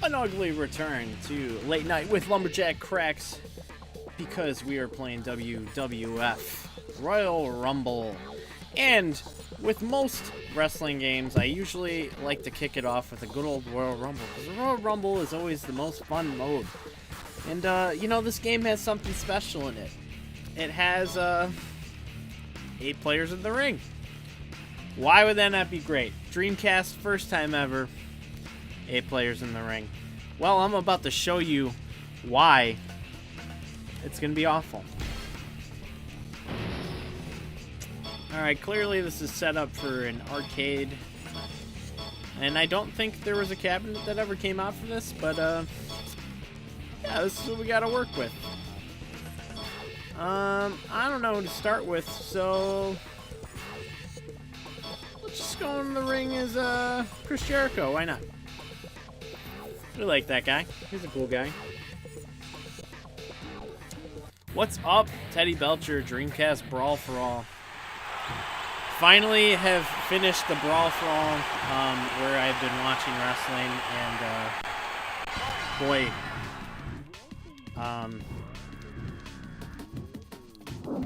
an ugly return to Late Night with Lumberjack Cracks because we are playing WWF Royal Rumble. And with most wrestling games, I usually like to kick it off with a good old Royal Rumble because the Royal Rumble is always the most fun mode. And, you know, this game has something special in it. It has 8 players in the ring. Why would that not be great? Dreamcast, first time ever. 8 players in the ring. Well, I'm about to show you why it's going to be awful. Alright, clearly this is set up for an arcade. And I don't think there was a cabinet that ever came out for this, but yeah, this is what we got to work with. I don't know who to start with, so let's just go in the ring as Chris Jericho. Why not? We like that guy. He's a cool guy. What's up, Teddy Belcher, Dreamcast Brawl for All. Finally have finished the Brawl for All, where I've been watching wrestling, and boy,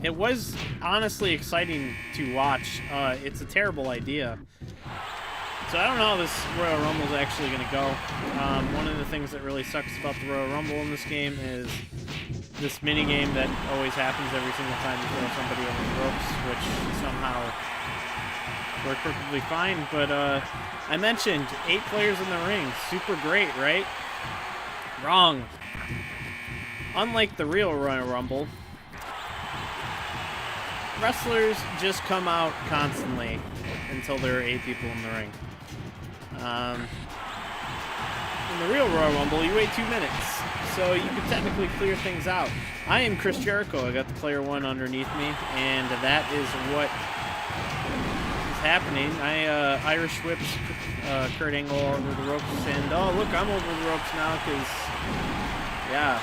it was honestly exciting to watch. It's a terrible idea. So I don't know how this Royal Rumble is actually going to go. One of the things that really sucks about the Royal Rumble in this game is this mini game that always happens every single time you throw somebody over the ropes, which somehow worked perfectly fine. But I mentioned 8 players in the ring. Super great, right? Wrong. Unlike the real Royal Rumble, wrestlers just come out constantly until there are 8 people in the ring. In the real Royal Rumble, you wait 2 minutes, so you can technically clear things out. I am Chris Jericho. I got the player 1 underneath me, and that is what is happening. I Irish whipped Kurt Angle over the ropes, and oh look, I'm over the ropes now because, yeah.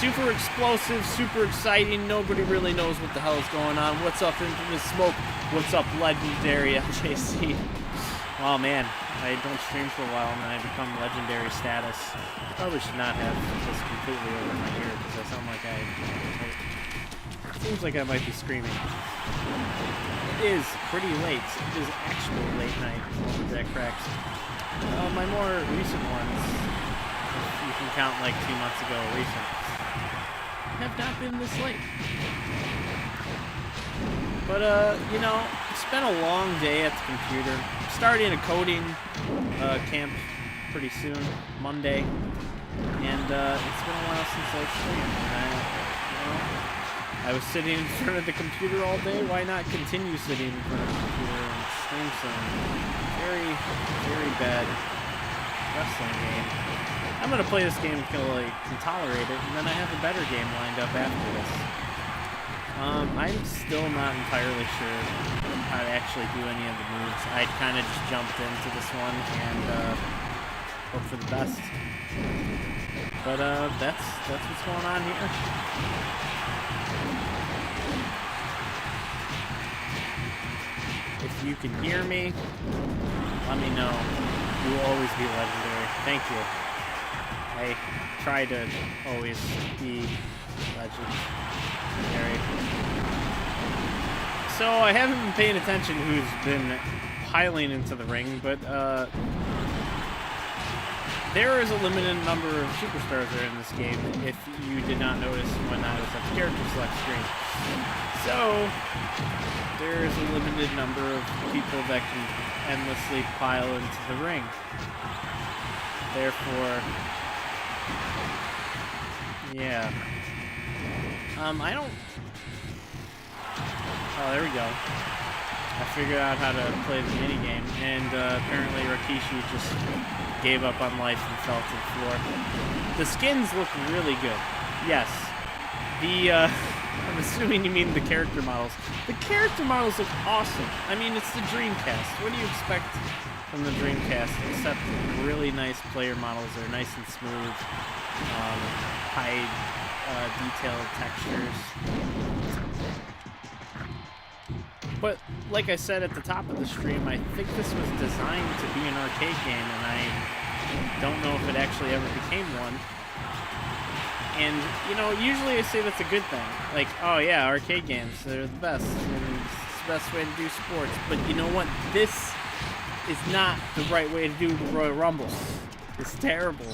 Super explosive, super exciting. Nobody really knows what the hell is going on. What's up, Infamous Smoke? What's up, legendary LJC? Oh man, I don't stream for a while and then I become legendary status. Probably should not have this completely over my ear because I sound like it seems like I might be screaming. It is pretty late. It is actual late night that cracks. My more recent ones, if you can count like 2 months ago recent, have not been this late. But, you know, it's been a long day at the computer. Starting a coding camp pretty soon, Monday. And it's been a while since I've streamed. And I was sitting in front of the computer all day. Why not continue sitting in front of the computer and stream some very, very bad wrestling game? I'm going to play this game until I can tolerate it, and then I have a better game lined up after this. I'm still not entirely sure how to actually do any of the moves. I kind of just jumped into this one and hope for the best. But that's what's going on here. If you can hear me, let me know. You will always be legendary. Thank you. I try to always be legendary. So I haven't been paying attention who's been piling into the ring, but there is a limited number of superstars that are in this game, if you did not notice when I was at the character select screen. So there is a limited number of people that can endlessly pile into the ring. Therefore, yeah. I don't... Oh, there we go. I figured out how to play the minigame, and apparently Rikishi just gave up on life and fell to the floor. The skins look really good. Yes. I'm assuming you mean the character models. The character models look awesome. I mean, it's the Dreamcast. What do you expect from the Dreamcast except really nice player models that are nice and smooth, high detailed textures. But like I said at the top of the stream, I think this was designed to be an arcade game, and I Don't know if it actually ever became one. And, you know, usually I say that's a good thing. Like, oh yeah, arcade games, they're the best. And it's the best way to do sports. But you know what? This is not the right way to do the Royal Rumble. It's terrible.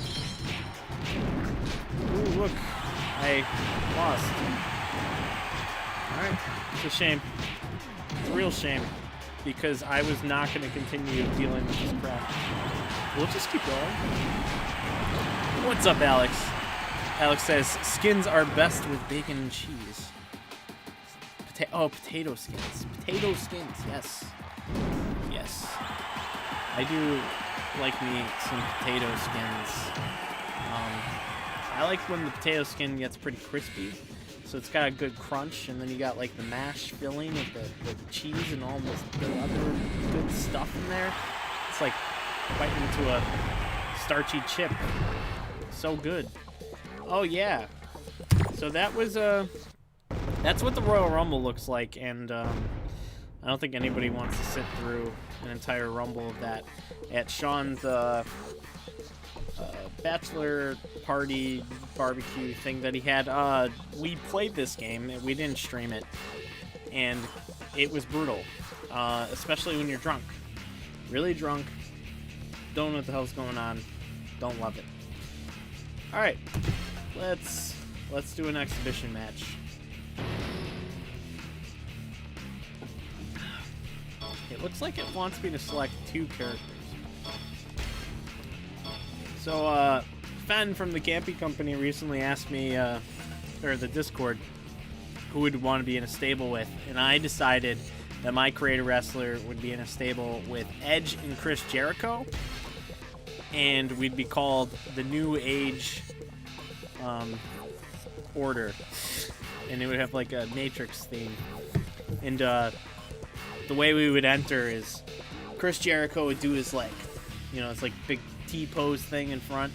Ooh, look. I lost. Alright. It's a shame. It's a real shame. Because I was not going to continue dealing with this crap. We'll just keep going. What's up, Alex? Alex says, skins are best with bacon and cheese. Potato skins. Potato skins, yes. Yes. I do like me some potato skins. I like when the potato skin gets pretty crispy. So it's got a good crunch, and then you got like the mash filling with the cheese and all the other good stuff in there. It's like biting into a starchy chip. So good. Oh yeah. So that was that's what the Royal Rumble looks like, and I don't think anybody wants to sit through an entire Rumble of that. At Sean's bachelor party barbecue thing that he had, we played this game. We didn't stream it, and it was brutal, especially when you're drunk. Really drunk. Don't know what the hell's going on. Don't love it. All right, let's do an exhibition match. It looks like it wants me to select 2 characters. So, Fen from the Campy Company recently asked me, or the Discord, who would want to be in a stable with, and I decided that my creator wrestler would be in a stable with Edge and Chris Jericho, and we'd be called the New Age Order, and it would have like a Matrix theme. And the way we would enter is Chris Jericho would do his like, you know, it's like big T-pose thing in front,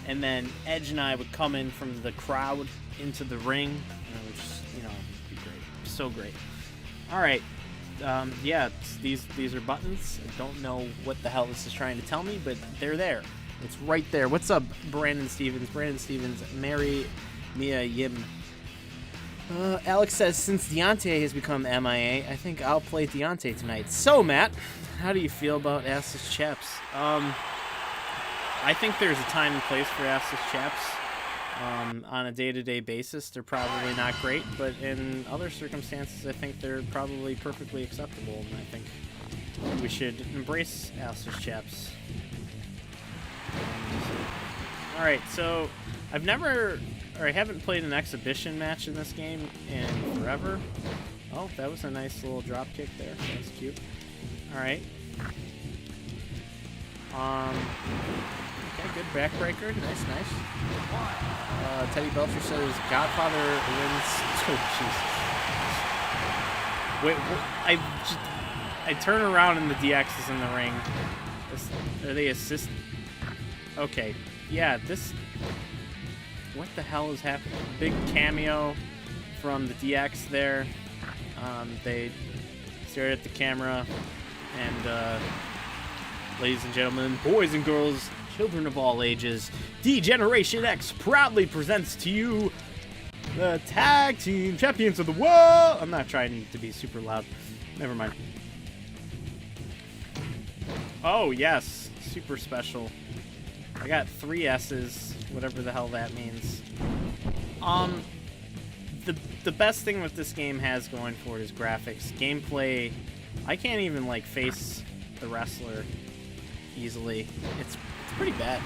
and then Edge and I would come in from the crowd into the ring, which, you know, be great. So great. All right. Yeah, these are buttons. I don't know what the hell this is trying to tell me, but they're there. It's right there. What's up, Brandon Stevens? Brandon Stevens, Mary Mia Yim. Alex says, since Deontay has become MIA, I think I'll play Deontay tonight. So, Matt, how do you feel about Assless Chaps? I think there's a time and place for Assless Chaps. On a day-to-day basis, they're probably not great, but in other circumstances, I think they're probably perfectly acceptable, and I think we should embrace Assless Chaps. Alright, so I haven't played an exhibition match in this game in forever. Oh, that was a nice little drop kick there. That's cute. Alright. Okay, good backbreaker. Nice. Teddy Belcher says Godfather wins. Oh, jeez. Wait, I turn around and the DX is in the ring. Are they assist? Okay, yeah, this... What the hell is happening? Big cameo from the DX there. They stared at the camera, and ladies and gentlemen, boys and girls, children of all ages, D-Generation X proudly presents to you the Tag Team Champions of the World! I'm not trying to be super loud. Never mind. Oh, yes. Super special. I got 3 S's, whatever the hell that means. The best thing with this game has going for it is graphics. Gameplay, I can't even, like, face the wrestler easily. It's pretty bad.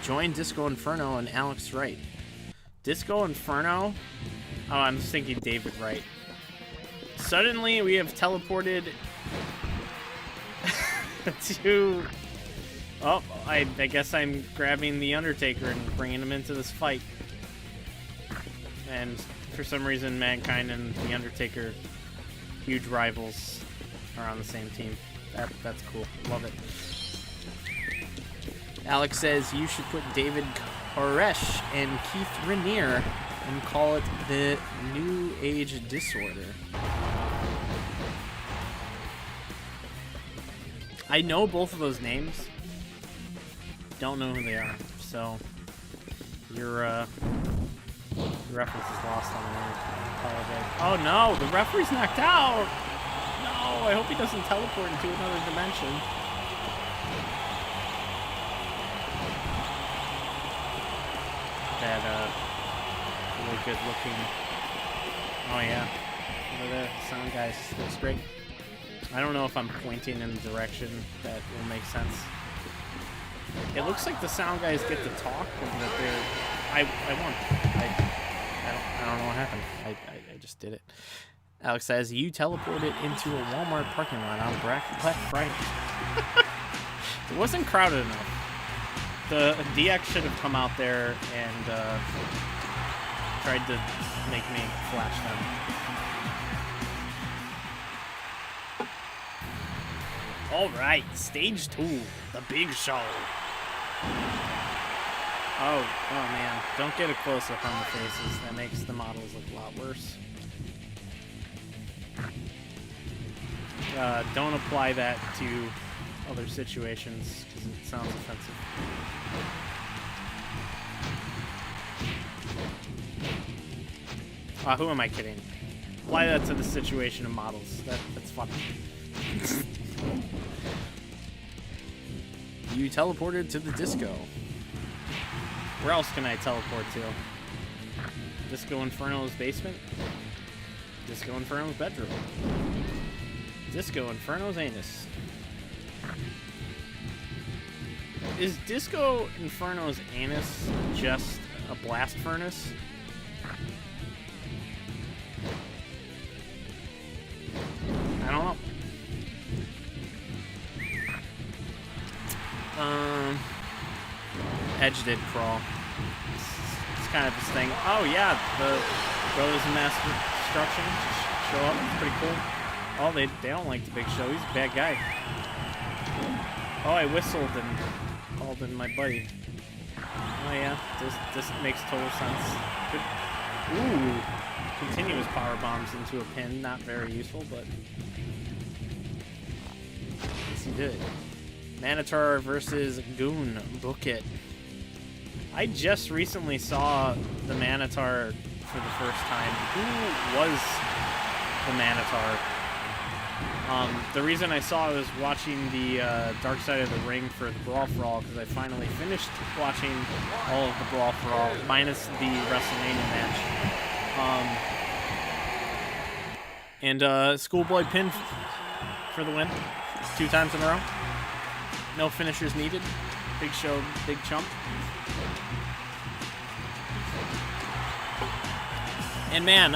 Join Disco Inferno and Alex Wright. Disco Inferno? Oh, I'm just thinking David Wright. Suddenly, we have teleported to... Oh, I guess I'm grabbing The Undertaker and bringing him into this fight. And for some reason, Mankind and The Undertaker, huge rivals, are on the same team. That's cool. Love it. Alex says you should put David Koresh and Keith Raniere and call it the New Age Disorder. I know both of those names. Don't know who they are, so your reference is lost on me. I apologize. Oh no, the referee's knocked out! No, I hope he doesn't teleport into another dimension. That really good looking. Oh yeah, over there, sound guys looks great. I don't know if I'm pointing in the direction that will make sense. It looks like the sound guys get to talk, and that they're. I don't know what happened. I just did it. Alex says you teleported into a Walmart parking lot on Black Friday. It wasn't crowded enough. The DX should have come out there and tried to make me flash them. All right, stage 2, the big show. Oh man, don't get a close-up on the faces. That makes the models look a lot worse. Don't apply that to other situations because it sounds offensive. Who am I kidding? Apply that to the situation of models. That's funny. You teleported to the disco. Where else can I teleport to? Disco Inferno's basement? Disco Inferno's bedroom? Disco Inferno's anus? Is Disco Inferno's anus just a blast furnace? I don't know. Edge did crawl. It's kind of his thing. Oh yeah, the Brothers in Mass Destruction show up. It's pretty cool. Oh, they don't like the Big Show. He's a bad guy. Oh, I whistled and called in my buddy. Oh yeah, this makes total sense. Good. Ooh, continuous power bombs into a pin. Not very useful, but yes, he did. Manitar versus Goon. Book it. I just recently saw the Manitar for the first time. Who was the Manitar? The reason I saw it was watching the Dark Side of the Ring for the Brawl for All, because I finally finished watching all of the Brawl for All, minus the WrestleMania match. And Schoolboy pin for the win. 2 times in a row. No finishers needed. Big Show, big chump. And man,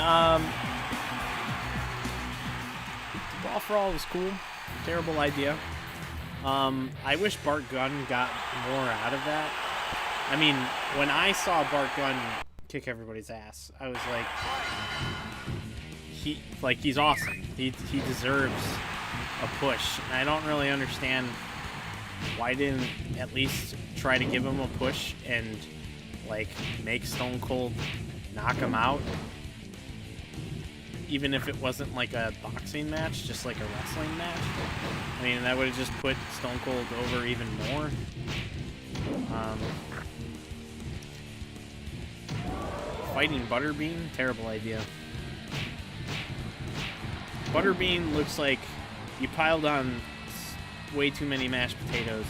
Brawl for All was cool. Terrible idea. I wish Bart Gunn got more out of that. I mean, when I saw Bart Gunn kick everybody's ass, I was like, he's awesome. He deserves a push. And I don't really understand why didn't at least try to give him a push and like make Stone Cold knock him out. Even if it wasn't like a boxing match, just like a wrestling match. I mean, that would have just put Stone Cold over even more. Fighting Butterbean? Terrible idea. Butterbean looks like you piled on way too many mashed potatoes.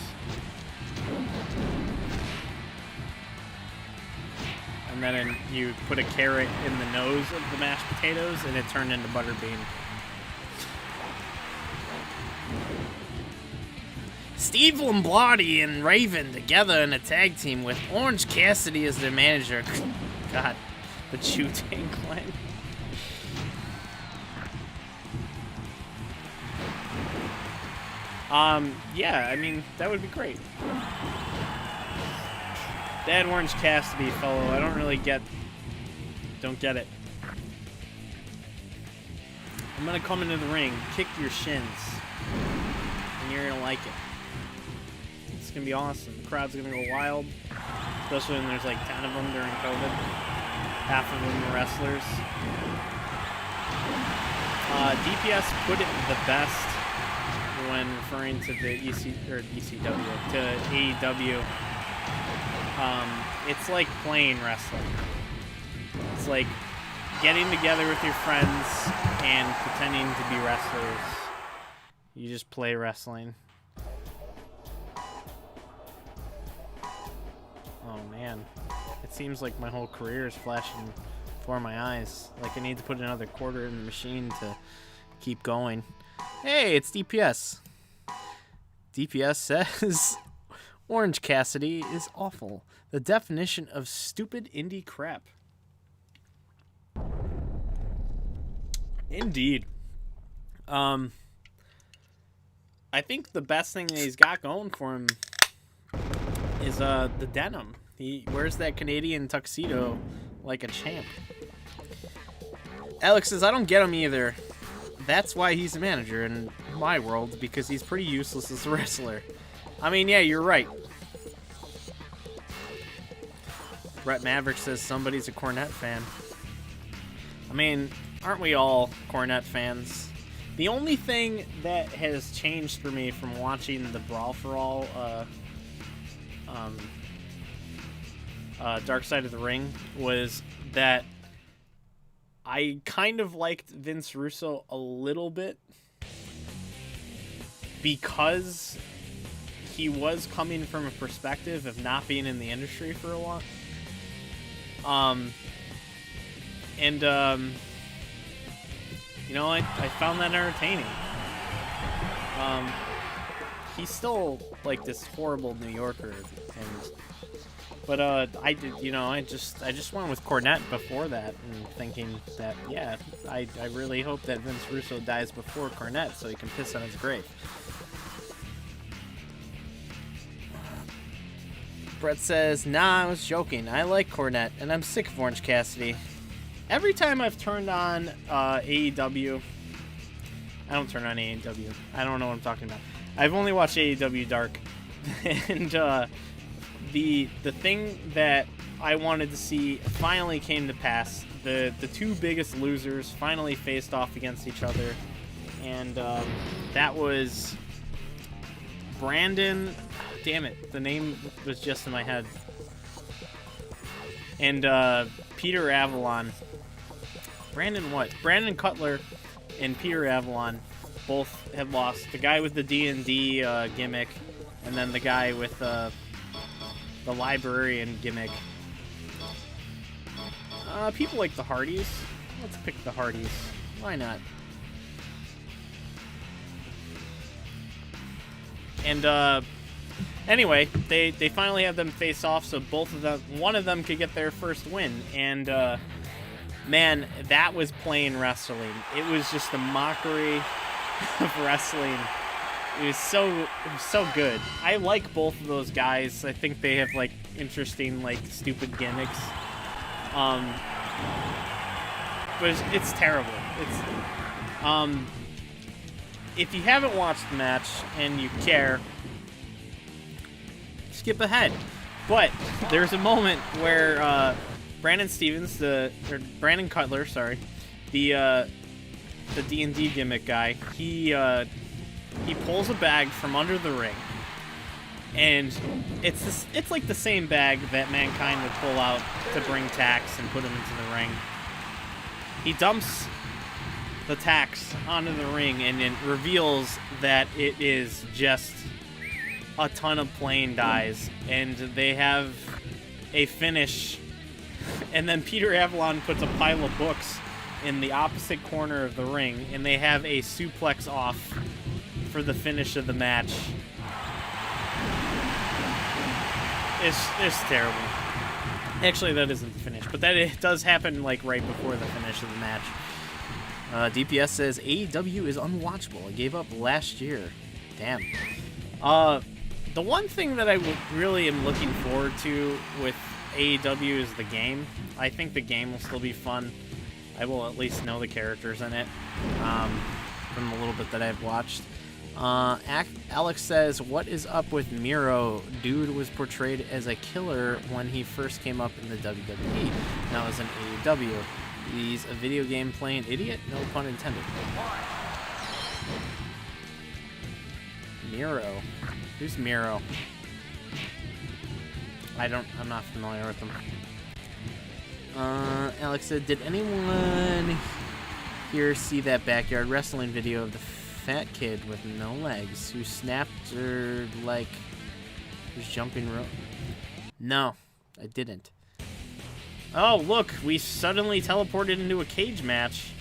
And then you put a carrot in the nose of the mashed potatoes, and it turned into Butterbean. Steve Lombardi and Raven together in a tag team with Orange Cassidy as their manager. God, the Chu-Tang Clan. Yeah, I mean, that would be great. That Orange Cassidy fellow, I don't get it. I'm gonna come into the ring, kick your shins, and you're gonna like it. It's gonna be awesome. The crowd's gonna go wild, especially when there's like 10 of them during COVID. Half of them are wrestlers. DPS put it the best when referring to the ECW to AEW. It's like playing wrestling. It's like getting together with your friends and pretending to be wrestlers. You just play wrestling. Oh man, it seems like my whole career is flashing before my eyes. Like I need to put another quarter in the machine to keep going. Hey, it's DPS. DPS says Orange Cassidy is awful. The definition of stupid indie crap. Indeed. I think the best thing that he's got going for him is the denim. He wears that Canadian tuxedo like a champ. Alex says, I don't get him either. That's why he's a manager in my world, because he's pretty useless as a wrestler. I mean, yeah, you're right. Brett Maverick says somebody's a Cornette fan. I mean, aren't we all Cornette fans? The only thing that has changed for me from watching the Brawl for All Dark Side of the Ring was that I kind of liked Vince Russo a little bit because he was coming from a perspective of not being in the industry for a while. You know, I found that entertaining. He's still like this horrible New Yorker, but I did, you know, I just went with Cornette before that, and thinking that, yeah, I really hope that Vince Russo dies before Cornette so he can piss on his grave. Brett says, nah, I was joking. I like Cornette, and I'm sick of Orange Cassidy. Every time I've turned on AEW, I don't turn on AEW. I don't know what I'm talking about. I've only watched AEW Dark, and the thing that I wanted to see finally came to pass. The two biggest losers finally faced off against each other, and that was Brandon. Damn it, the name was just in my head. And Peter Avalon. Brandon Cutler and Peter Avalon both had lost. The guy with the D&D gimmick, and then the guy with the librarian gimmick. People like the Hardys. Let's pick the Hardys. Why not? And anyway, they finally have them face off, so one of them could get their first win. And man, that was plain wrestling. It was just a mockery of wrestling. It was so good. I like both of those guys. I think they have like interesting, like stupid gimmicks. But it's terrible. It's if you haven't watched the match and you care, skip ahead. But there's a moment where Brandon Cutler, the D&D gimmick guy, he pulls a bag from under the ring, and it's like the same bag that Mankind would pull out to bring Tax and put him into the ring. He dumps the Tax onto the ring, and it reveals that it is just a ton of plain dies, and they have a finish. And then Peter Avalon puts a pile of books in the opposite corner of the ring, and they have a suplex off for the finish of the match. It's terrible. Actually, that isn't the finish, but it does happen like right before the finish of the match. DPS says AEW is unwatchable. I gave up last year. Damn. The one thing that I really am looking forward to with AEW is the game. I think the game will still be fun. I will at least know the characters in it from the little bit that I've watched. Alex says, what is up with Miro? Dude was portrayed as a killer when he first came up in the WWE. Now as an AEW. He's a video game playing idiot? No pun intended. Miro. Who's Miro? I'm not familiar with him. Alex said, did anyone here see that backyard wrestling video of the fat kid with no legs who snapped or like was jumping rope? No, I didn't. Oh, look, we suddenly teleported into a cage match.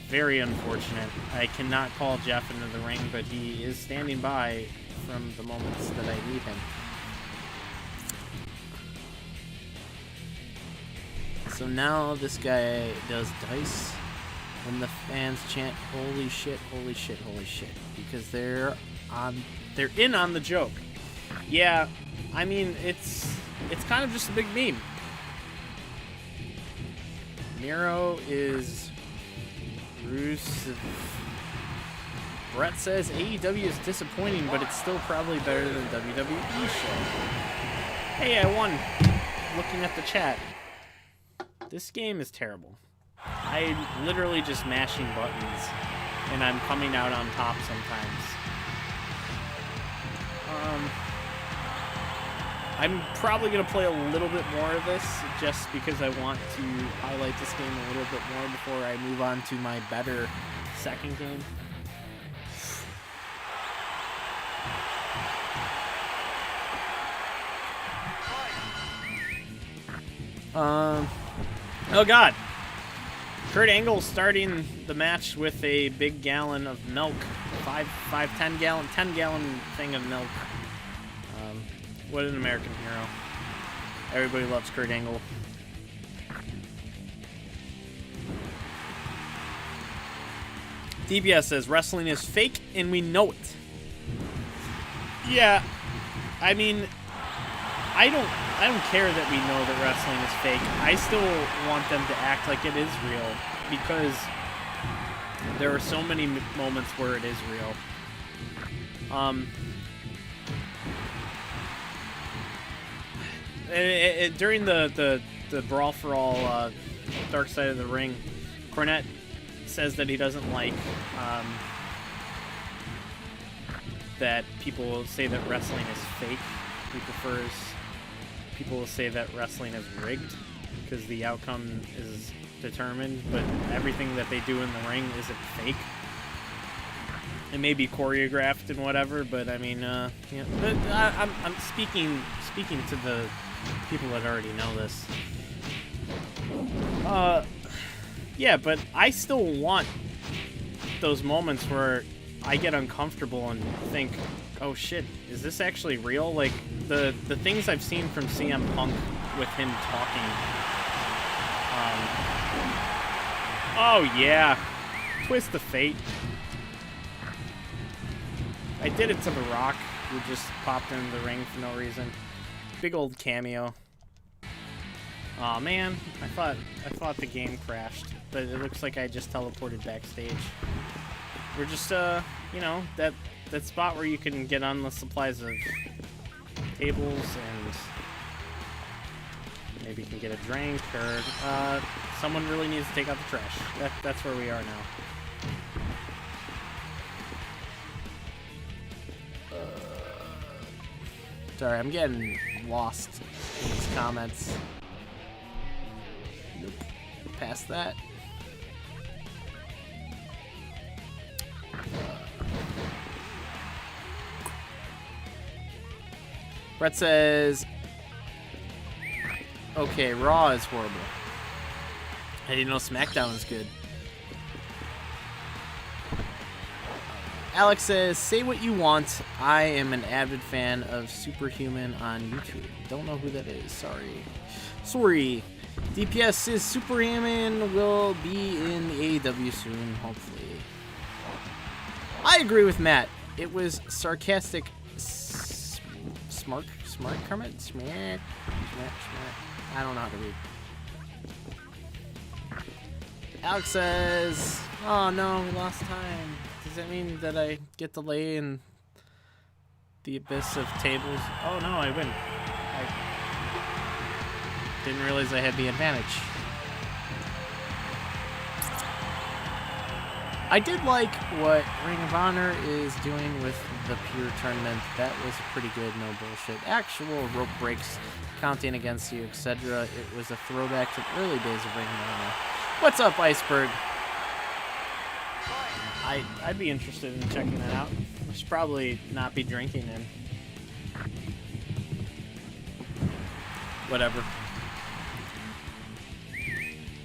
Very unfortunate. I cannot call Jeff into the ring, but he is standing by from the moments that I need him. So now this guy does dice when the fans chant holy shit, holy shit, holy shit, because they're in on the joke. Yeah, I mean it's kind of just a big meme. Miro is Rusev. Brett says AEW is disappointing, but it's still probably better than WWE show. Hey, I won. Looking at the chat. This game is terrible. I'm literally just mashing buttons, and I'm coming out on top sometimes. I'm probably going to play a little bit more of this, just because I want to highlight this game a little bit more before I move on to my better second game. Oh god. Kurt Angle starting the match with a big gallon of milk. 10 gallon thing of milk. What an American hero. Everybody loves Kurt Angle. DBS says wrestling is fake and we know it. Yeah, I mean, I don't care that we know that wrestling is fake. I still want them to act like it is real, because there are so many moments where it is real. During the Brawl for All Dark Side of the Ring, Cornette says that he doesn't like that people say that wrestling is fake. He prefers people to say that wrestling is rigged because the outcome is determined, but everything that they do in the ring isn't fake. It may be choreographed and whatever, but I mean, yeah. But I'm speaking to the people that already know this. Yeah, but I still want those moments where I get uncomfortable and think, oh shit, is this actually real? Like, the things I've seen from CM Punk with him talking. Oh yeah, Twist of Fate. I did it to The Rock, who just popped into the ring for no reason. Big old cameo. Aw, man, I thought the game crashed, but it looks like I just teleported backstage. We're just, you know, that spot where you can get endless supplies of tables and maybe you can get a drink, or someone really needs to take out the trash. That's where we are now. Sorry, I'm getting lost in these comments. Nope. Past that. Brett says, okay, Raw is horrible. I didn't know SmackDown was good. Alex says, say what you want. I am an avid fan of Superhuman on YouTube. Don't know who that is. Sorry. DPS says Superhuman will be in the AEW soon, hopefully. I agree with Matt. It was sarcastic. Smart Kermit? Smart. I don't know how to read. Alex says, oh no, we lost time. Does that mean that I get to lay in the abyss of tables? Oh no, I win. I didn't realize I had the advantage. I did like what Ring of Honor is doing with the Pure Tournament. That was pretty good, no bullshit. Actual rope breaks counting against you, etc. It was a throwback to the early days of Ring of Honor. What's up, Iceberg? I'd be interested in checking that out. I should probably not be drinking in. Whatever.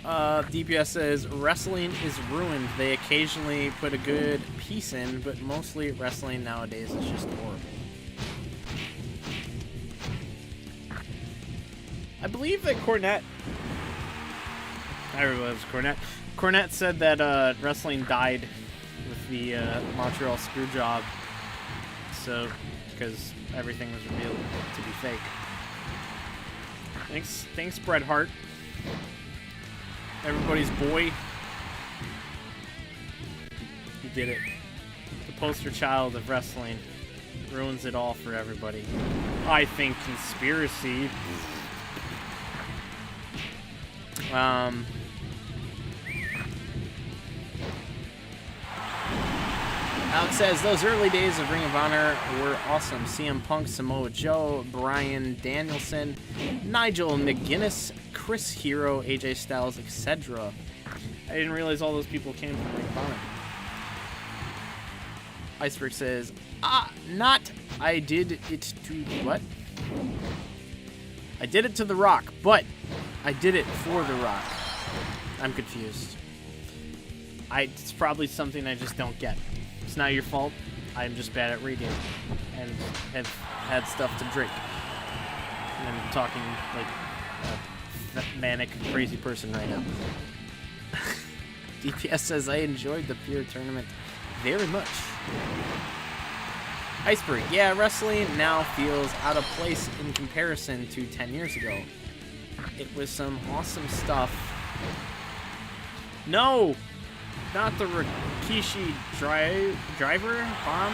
DPS says, wrestling is ruined. They occasionally put a good piece in, but mostly wrestling nowadays is just horrible. I believe that Cornette... I remember it was Cornette. Cornette said that wrestling died with the Montreal Screwjob. So, because everything was revealed to be fake. Thanks, Bret Hart. Everybody's boy. He did it. The poster child of wrestling. Ruins it all for everybody. I think conspiracy. Alex says, those early days of Ring of Honor were awesome. CM Punk, Samoa Joe, Bryan Danielson, Nigel McGuinness, Chris Hero, AJ Styles, etc. I didn't realize all those people came from Ring of Honor. Iceberg says, I did it to what? I did it to The Rock, but I did it for The Rock. I'm confused. It's probably something I just don't get. It's not your fault. I'm just bad at reading and have had stuff to drink. And I'm talking like a manic, crazy person right now. DPS says, I enjoyed the Pure Tournament very much. Iceberg, yeah, wrestling now feels out of place in comparison to 10 years ago. It was some awesome stuff. No! Not the Rikishi driver bomb?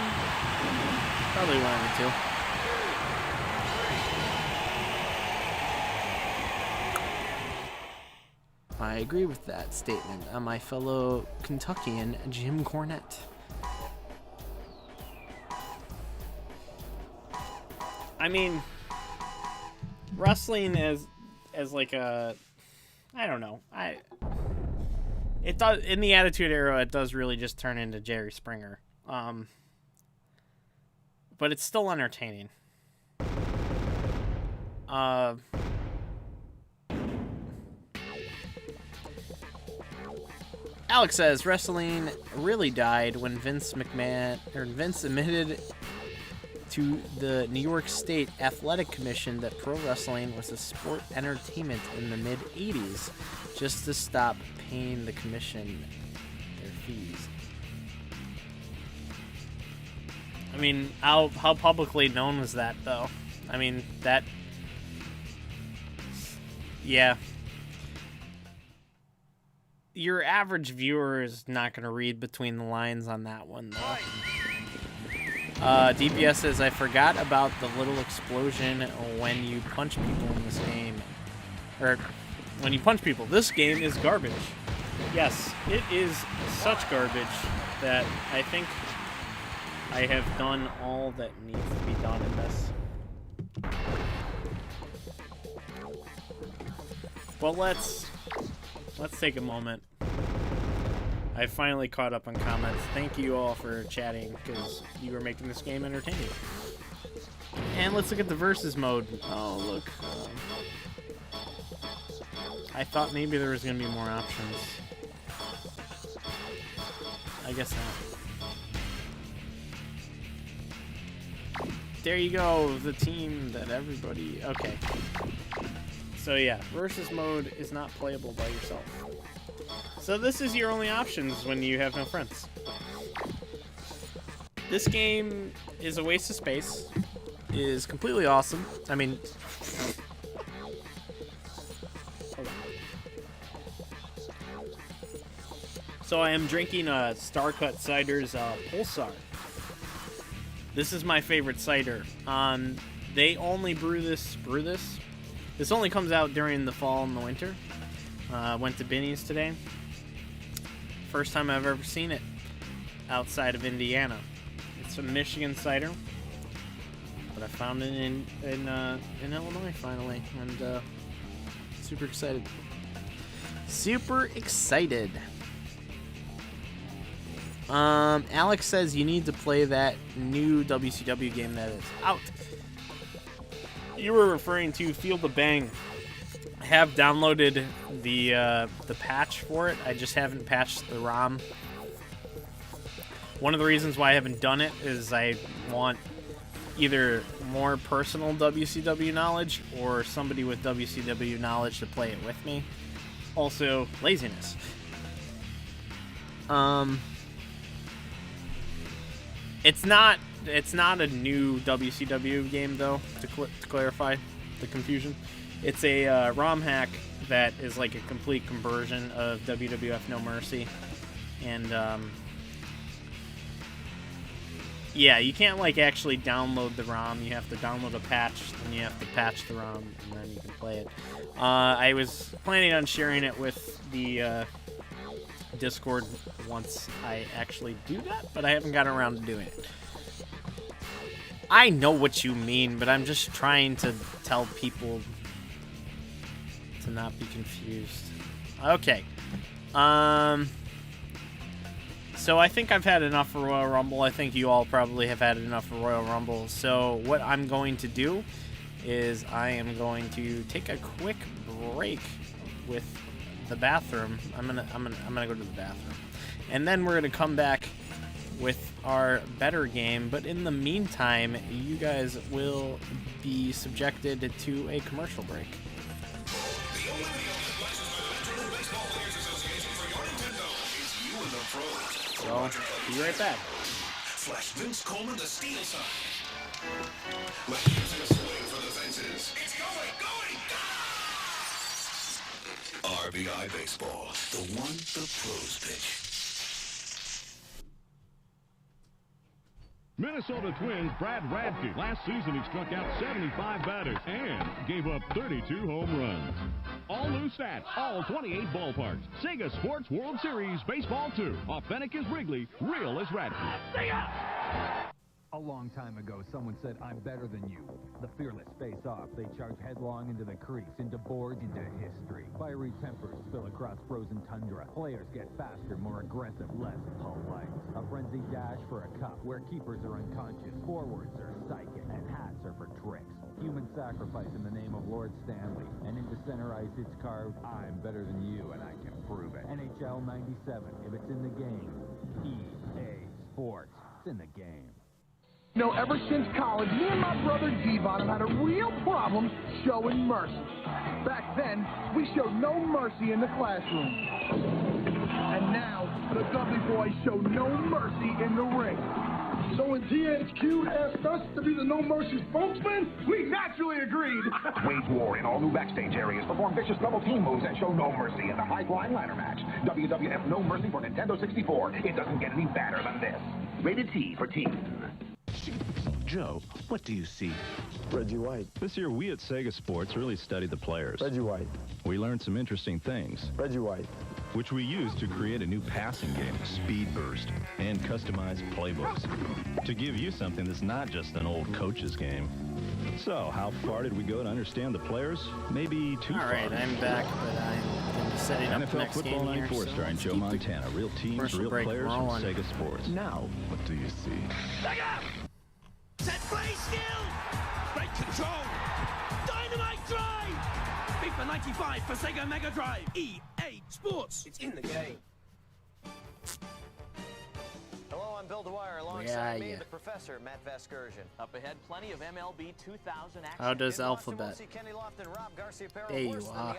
Probably one of the two. I agree with that statement. My fellow Kentuckian, Jim Cornette. I mean, wrestling as like a, I don't know. It does, in the Attitude Era, it does really just turn into Jerry Springer. But it's still entertaining. Alex says, wrestling really died when Vince admitted to the New York State Athletic Commission that pro wrestling was a sport entertainment in the mid-'80s, just to stop paying the commission their fees. I mean, how publicly known was that, though? I mean, that... Yeah. Your average viewer is not going to read between the lines on that one, though. DPS says, I forgot about the little explosion when you punch people in this game. Or, when you punch people. This game is garbage. Yes, it is such garbage that I think I have done all that needs to be done in this. Well, let's take a moment. I finally caught up on comments. Thank you all for chatting, because you were making this game entertaining. And let's look at the versus mode. Oh, look. I thought maybe there was going to be more options. I guess not. There you go, the team that everybody... Okay. So yeah, versus mode is not playable by yourself. So this is your only options when you have no friends. This game is a waste of space. Is completely awesome. I mean... Hold on. So I am drinking Starcut Cider's Pulsar. This is my favorite cider. They only brew this. This only comes out during the fall and the winter. Went to Binny's today. First time I've ever seen it. outside of Indiana. It's a Michigan cider, but I found it in Illinois finally, and super excited. Super excited. Alex says you need to play that new WCW game that is out. You were referring to Field of Bang. I have downloaded the patch for it. I just haven't patched the ROM. One of the reasons why I haven't done it is I want either more personal WCW knowledge or somebody with WCW knowledge to play it with me. Also, laziness. It's not a new WCW game though, to clarify the confusion. It's a ROM hack that is like a complete conversion of WWF No Mercy. And yeah, you can't like actually download the ROM. You have to download a patch, and you have to patch the ROM, and then you can play it. I was planning on sharing it with the Discord once I actually do that, but I haven't gotten around to doing it. I know what you mean, but I'm just trying to tell people to not be confused. Okay. So I think I've had enough for Royal Rumble. I think you all probably have had enough for Royal Rumble. So what I'm going to do is I am going to take a quick break with the bathroom. I'm gonna go to the bathroom, and then we're gonna come back with our better game. But in the meantime, you guys will be subjected to a commercial break. So, be right back. Flash Vince Coleman the steel sign. Like using a swing for the fences. It's going! RBI Baseball, the one the pros pitch. Minnesota Twins Brad Radke. Last season he struck out 75 batters and gave up 32 home runs. All new stats, all 28 ballparks. Sega Sports World Series Baseball 2. Authentic as Wrigley, real as Radke. A long time ago, someone said, I'm better than you. The fearless face off. They charge headlong into the crease, into boards, into history. Fiery tempers spill across frozen tundra. Players get faster, more aggressive, less polite. A frenzied dash for a cup where keepers are unconscious, forwards are psychic, and hats are for tricks. Human sacrifice in the name of Lord Stanley. And into center ice, it's carved, I'm better than you, and I can prove it. NHL 97, if it's in the game. EA Sports, it's in the game. You know, ever since college, me and my brother Devon have had a real problem showing mercy. Back then, we showed no mercy in the classroom. And now, the Dudley boys show no mercy in the ring. So when THQ asked us to be the No Mercy spokesman, we naturally agreed. Wage war in all new backstage areas, perform vicious double team moves, and show no mercy in the high-flying ladder match. WWF No Mercy for Nintendo 64. It doesn't get any badder than this. Rated T for teen. Joe, what do you see? Reggie White. This year, we at Sega Sports really studied the players. Reggie White. We learned some interesting things. Reggie White. Which we used to create a new passing game, Speed Burst, and customized playbooks. To give you something that's not just an old coach's game. So, how far did we go to understand the players? Maybe too far. All right, I'm back, but I'm going to be setting up the NFL next Football game here. 94 starring Joe Montana. Real teams, real players from Sega Sports. Now, what do you see? Set play still! Great control! Dynamite drive! FIFA 95 for Sega Mega Drive. EA Sports. It's in the game. Hello, I'm Bill Dwyer. Alongside me, the professor, Matt Vasgersian. Up ahead, plenty of MLB 2000 action. How does Alphabet? There you are.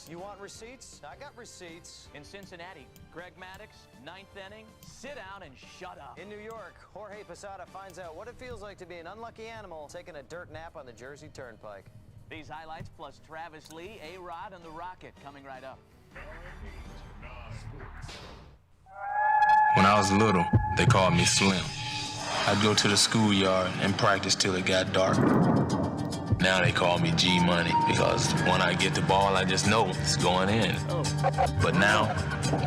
You want receipts? I got receipts. In Cincinnati, Greg Maddux, ninth inning, sit down and shut up. In New York, Jorge Posada finds out what it feels like to be an unlucky animal taking a dirt nap on the Jersey Turnpike. These highlights plus Travis Lee, A-Rod, and the Rocket coming right up. When I was little, they called me Slim. I'd go to the schoolyard and practice till it got dark. Now they call me G-Money because when I get the ball, I just know it's going in. But now,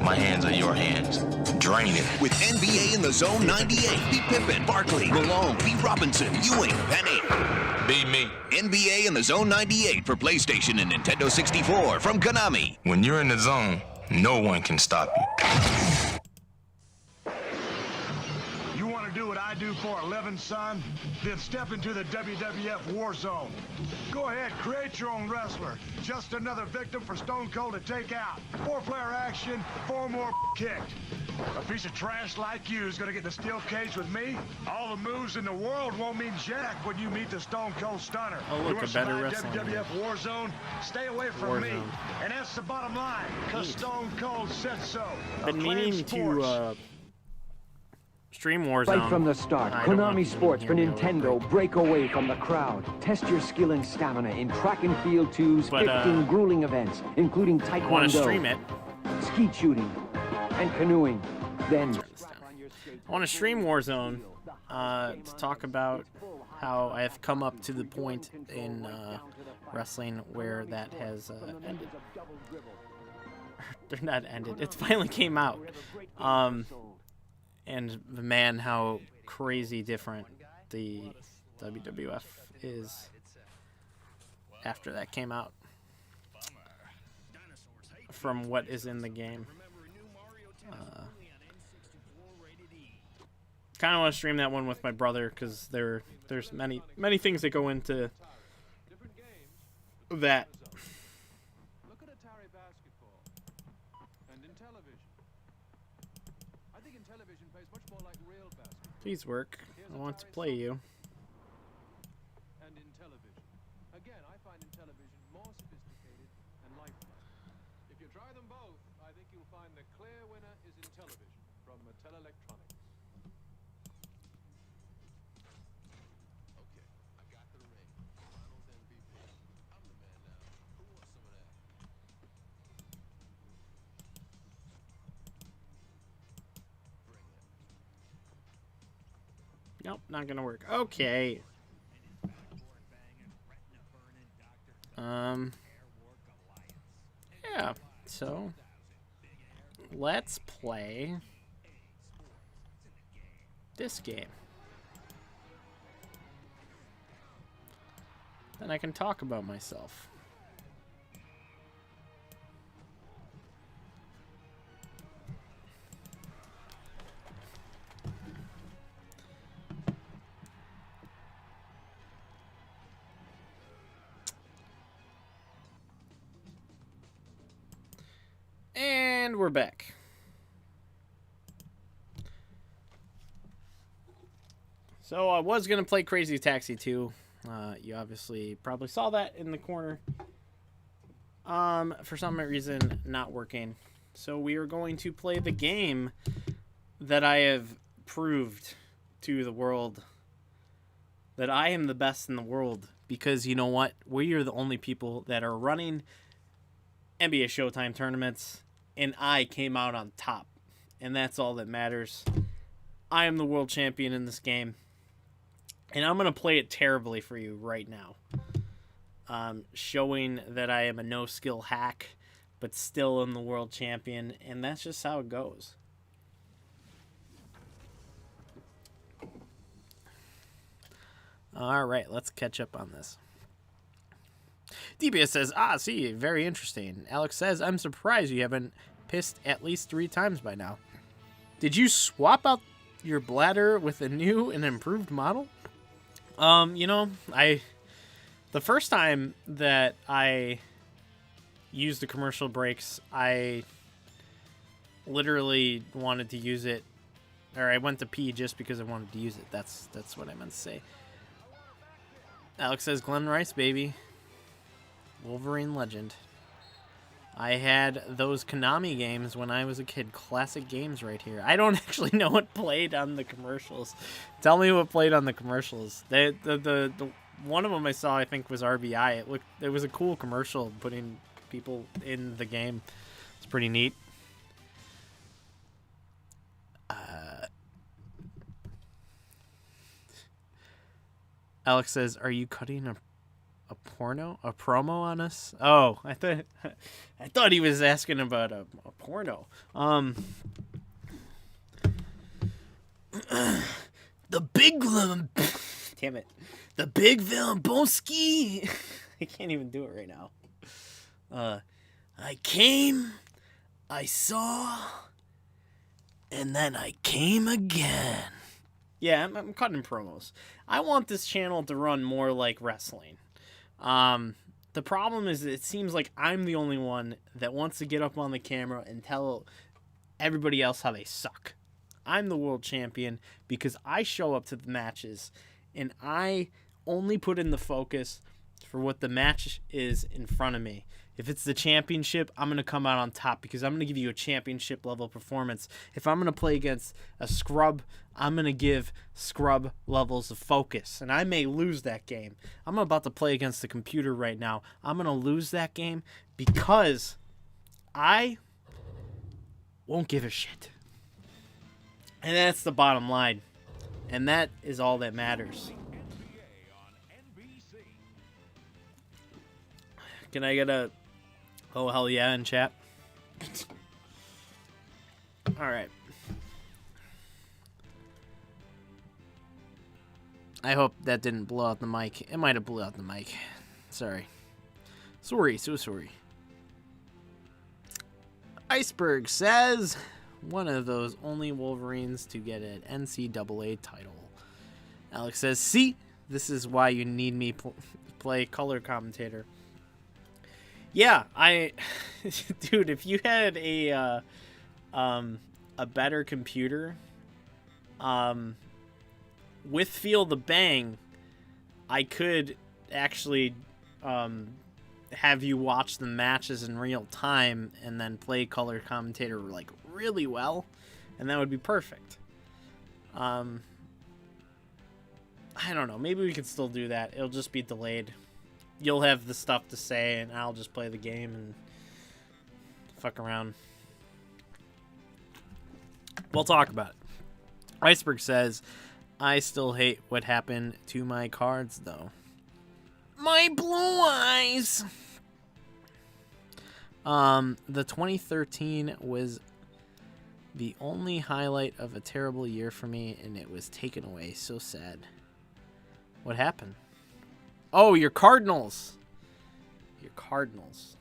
my hands are your hands. drain it. With NBA in the Zone 98, beat Pippen, Barkley, Malone, beat Robinson, Ewing, Penny. Beat me. NBA in the Zone 98 for PlayStation and Nintendo 64 from Konami. When you're in the zone, no one can stop you. You want to do what I do for a living, son? Then step into the WWF War Zone. Go ahead, create your own wrestler. Just another victim for Stone Cold to take out. 4-player action, 4 more kicked. A piece of trash like you is going to get in a steel cage with me? All the moves in the world won't mean jack when you meet the Stone Cold Stunner. Oh, look, a better wrestling. WWF War Zone, stay away from me. And that's the bottom line, because Stone Cold said so. Been meaning to stream Warzone. Right from the start, Konami Sports for Nintendo break away from the crowd. Test your skill and stamina in track and field 2's 15 grueling events, including taekwondo, I want to stream it. Skeet shooting, and canoeing. Then I want to stream Warzone to talk about how I have come up to the point in wrestling where that has ended. They're not ended. It finally came out. And man, how crazy different the WWF is after that came out from what is in the game. Kind of want to stream that one with my brother because there's many things that go into that. Look at Atari basketball and in television. I think in television plays much more like real basketball. Please work. I want to play you. And in television. Again, I find in television more sophisticated and lifelike. If you try them both, I think you'll find the clear winner is in television from Mattel Electronics. Okay, I got the ring. Finals MVP. I'm the man now. Who wants some of that? Nope, not gonna work. Okay. Yeah, so let's play this game. Then I can talk about myself. And we're back. So I was going to play Crazy Taxi 2. You obviously probably saw that in the corner. For some reason, not working. So we are going to play the game that I have proved to the world that I am the best in the world. Because you know what? We are the only people that are running NBA Showtime tournaments. And I came out on top. And that's all that matters. I am the world champion in this game. And I'm going to play it terribly for you right now. Showing that I am a no-skill hack, but still am the world champion. And that's just how it goes. All right, let's catch up on this. DBS says, see, very interesting. Alex says, I'm surprised you haven't pissed at least 3 times by now. Did you swap out your bladder with a new and improved model? You know, the first time that I used the commercial breaks, I literally wanted to use it, or I went to pee just because I wanted to use it. That's what I meant to say. Alex says, Glenn Rice, baby. Wolverine legend. I had those Konami games when I was a kid. Classic games right here. I don't actually know what played on the commercials. Tell me what played on the commercials. The one of them I saw, I think, was RBI. It was a cool commercial putting people in the game. It's pretty neat. Alex says, "Are you cutting a promo on us?" Oh, I thought he was asking about a porno. The big damn it. The big Vilambonski. I can't even do it right now. I came, I saw, and then I came again. Yeah, I'm cutting promos. I want this channel to run more like wrestling. The problem is it seems like I'm the only one that wants to get up on the camera and tell everybody else how they suck. I'm the world champion because I show up to the matches and I only put in the focus for what the match is in front of me. If it's the championship, I'm going to come out on top because I'm going to give you a championship level performance. If I'm going to play against a scrub, I'm going to give scrub levels of focus. And I may lose that game. I'm about to play against the computer right now. I'm going to lose that game because I won't give a shit. And that's the bottom line. And that is all that matters. Can I get a oh hell yeah in chat? Alright. I hope that didn't blow out the mic. It might have blew out the mic. Sorry. Sorry, so sorry. Iceberg says one of those only Wolverines to get an NCAA title. Alex says, see, this is why you need me play color commentator. Yeah, dude, if you had a better computer, with Feel the Bang, I could actually, have you watch the matches in real time and then play color commentator like really well, and that would be perfect. I don't know, maybe we could still do that. It'll just be delayed. You'll have the stuff to say and I'll just play the game and fuck around. We'll talk about it. Iceberg says, I still hate what happened to my cards though. My blue eyes. The 2013 was the only highlight of a terrible year for me, and it was taken away. So sad. What happened? Oh, your Cardinals. Your Cardinals.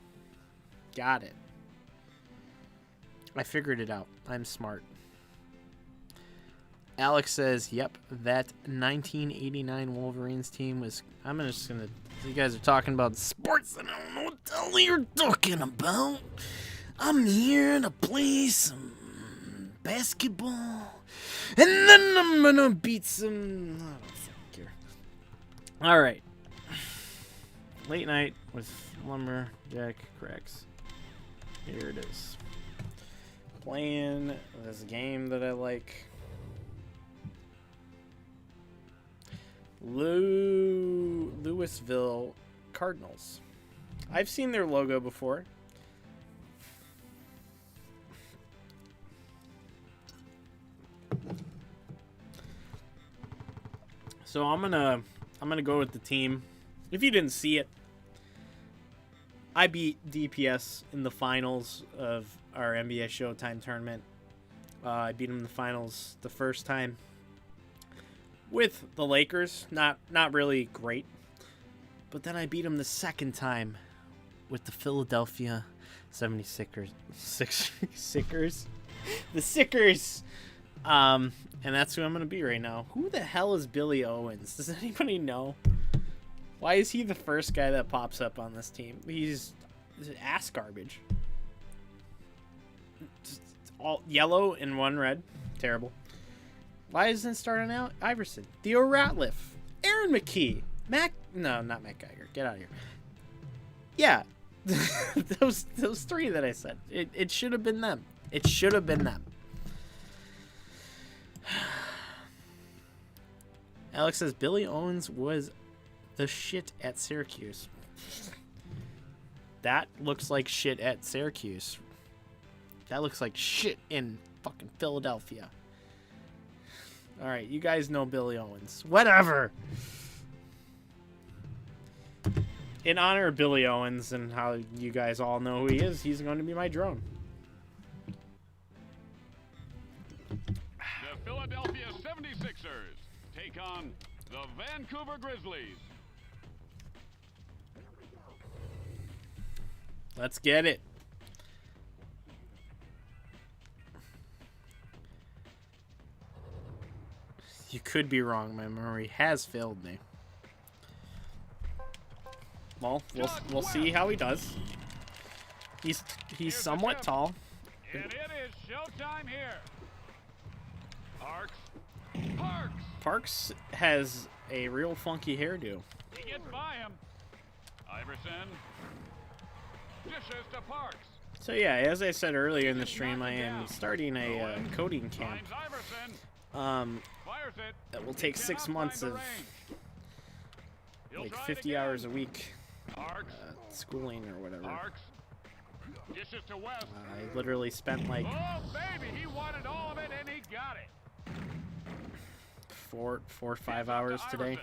Got it. I figured it out. I'm smart. Alex says, yep, that 1989 Wolverines team was... I'm just going to... You guys are talking about sports, and I don't know what the hell you're talking about. I'm here to play some basketball, and then I'm going to beat some... I don't fucking care. All right. Late night with Lumberjack Cracks. Here it is. Playing this game that I like. Louisville Cardinals. I've seen their logo before. So I'm gonna go with the team. If you didn't see it, I beat DPS in the finals of our NBA Showtime tournament. I beat them in the finals the first time with the Lakers. Not really great. But then I beat them the second time with the Philadelphia 76ers. The Sickers. And that's who I'm going to be right now. Who the hell is Billy Owens? Does anybody know? Why is he the first guy that pops up on this team? He's ass garbage. Just all yellow and one red. Terrible. Why isn't it starting out? Iverson. Theo Ratliff. Aaron McKee. No, not Matt Geiger. Get out of here. Yeah. those three that I said. It should have been them. It should have been them. Alex says Billy Owens was the shit at Syracuse. That looks like shit at Syracuse. That looks like shit in fucking Philadelphia. Alright, you guys know Billy Owens. Whatever. In honor of Billy Owens and how you guys all know who he is, he's going to be my drone. The Philadelphia take on the Vancouver Grizzlies. Let's get it. You could be wrong. My memory has failed me. Well, we'll see how he does. He's somewhat tall. And it is showtime here. Parks. Parks has a real funky hairdo. He gets by him. Iverson. Dishes to Parks. So yeah, as I said earlier in the stream, I am starting a coding camp. That will take 6 months of like 50 hours a week schooling or whatever. Dishes to West. I literally spent like oh baby, he wanted all of it and he got it. 4 or 5 hours today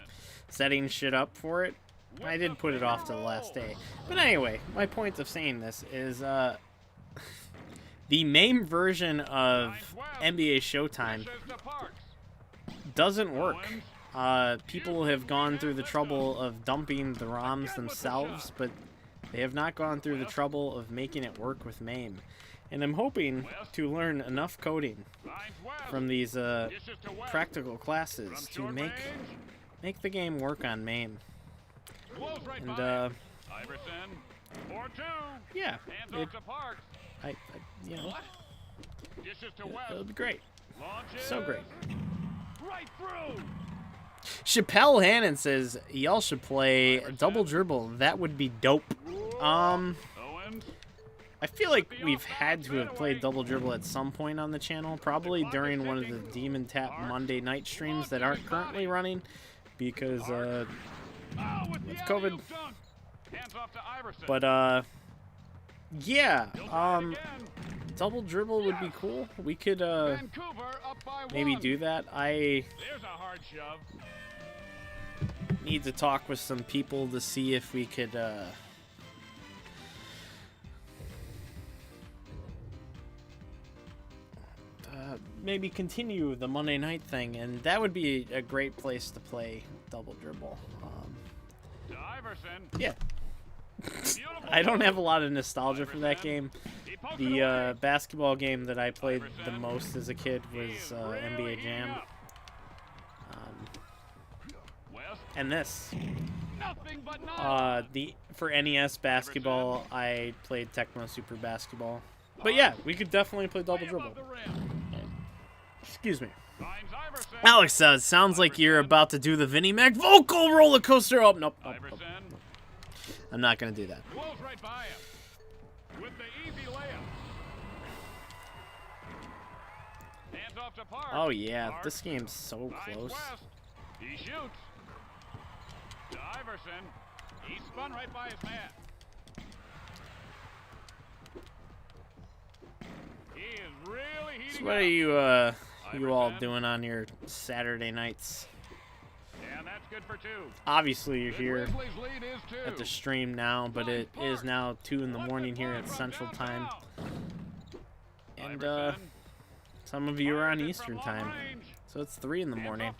setting shit up for it. I did put it off to the last day. But anyway, my point of saying this is the MAME version of NBA Showtime doesn't work. People have gone through the trouble of dumping the ROMs themselves, but they have not gone through the trouble of making it work with MAME. And I'm hoping to learn enough coding from these practical classes to make the game work on MAME. And yeah, you know, it'll be great. So great. Right through. Chappelle Hannon says y'all should play Double Dribble. That would be dope. I feel like we've had to have played Double Dribble at some point on the channel, probably during one of the Demon Tap Monday night streams that aren't currently running because with COVID. But yeah, Double Dribble would be cool. We could maybe do that. I need to talk with some people to see if we could maybe continue the Monday night thing, and that would be a great place to play Double Dribble. Yeah. I don't have a lot of nostalgia for that game. The basketball game that I played the most as a kid was NBA Jam. And this. For NES basketball, I played Tecmo Super Basketball. But yeah, we could definitely play Double Dribble. Excuse me. Alex says, sounds like you're about to do the Vinnie Mac vocal roller coaster. Oh, nope. I'm not going to do that. Right by him with the easy layup. Hands off to Park. Oh yeah, this game's so close. He shoots. To Iverson. He spun right by his man. He is really heating So what are you all doing on your Saturday nights? And that's good for 2. Obviously you're here at the stream now, but it is now 2 in the morning here at Central Time. And some of you are on Eastern Time. So it's 3 in the morning.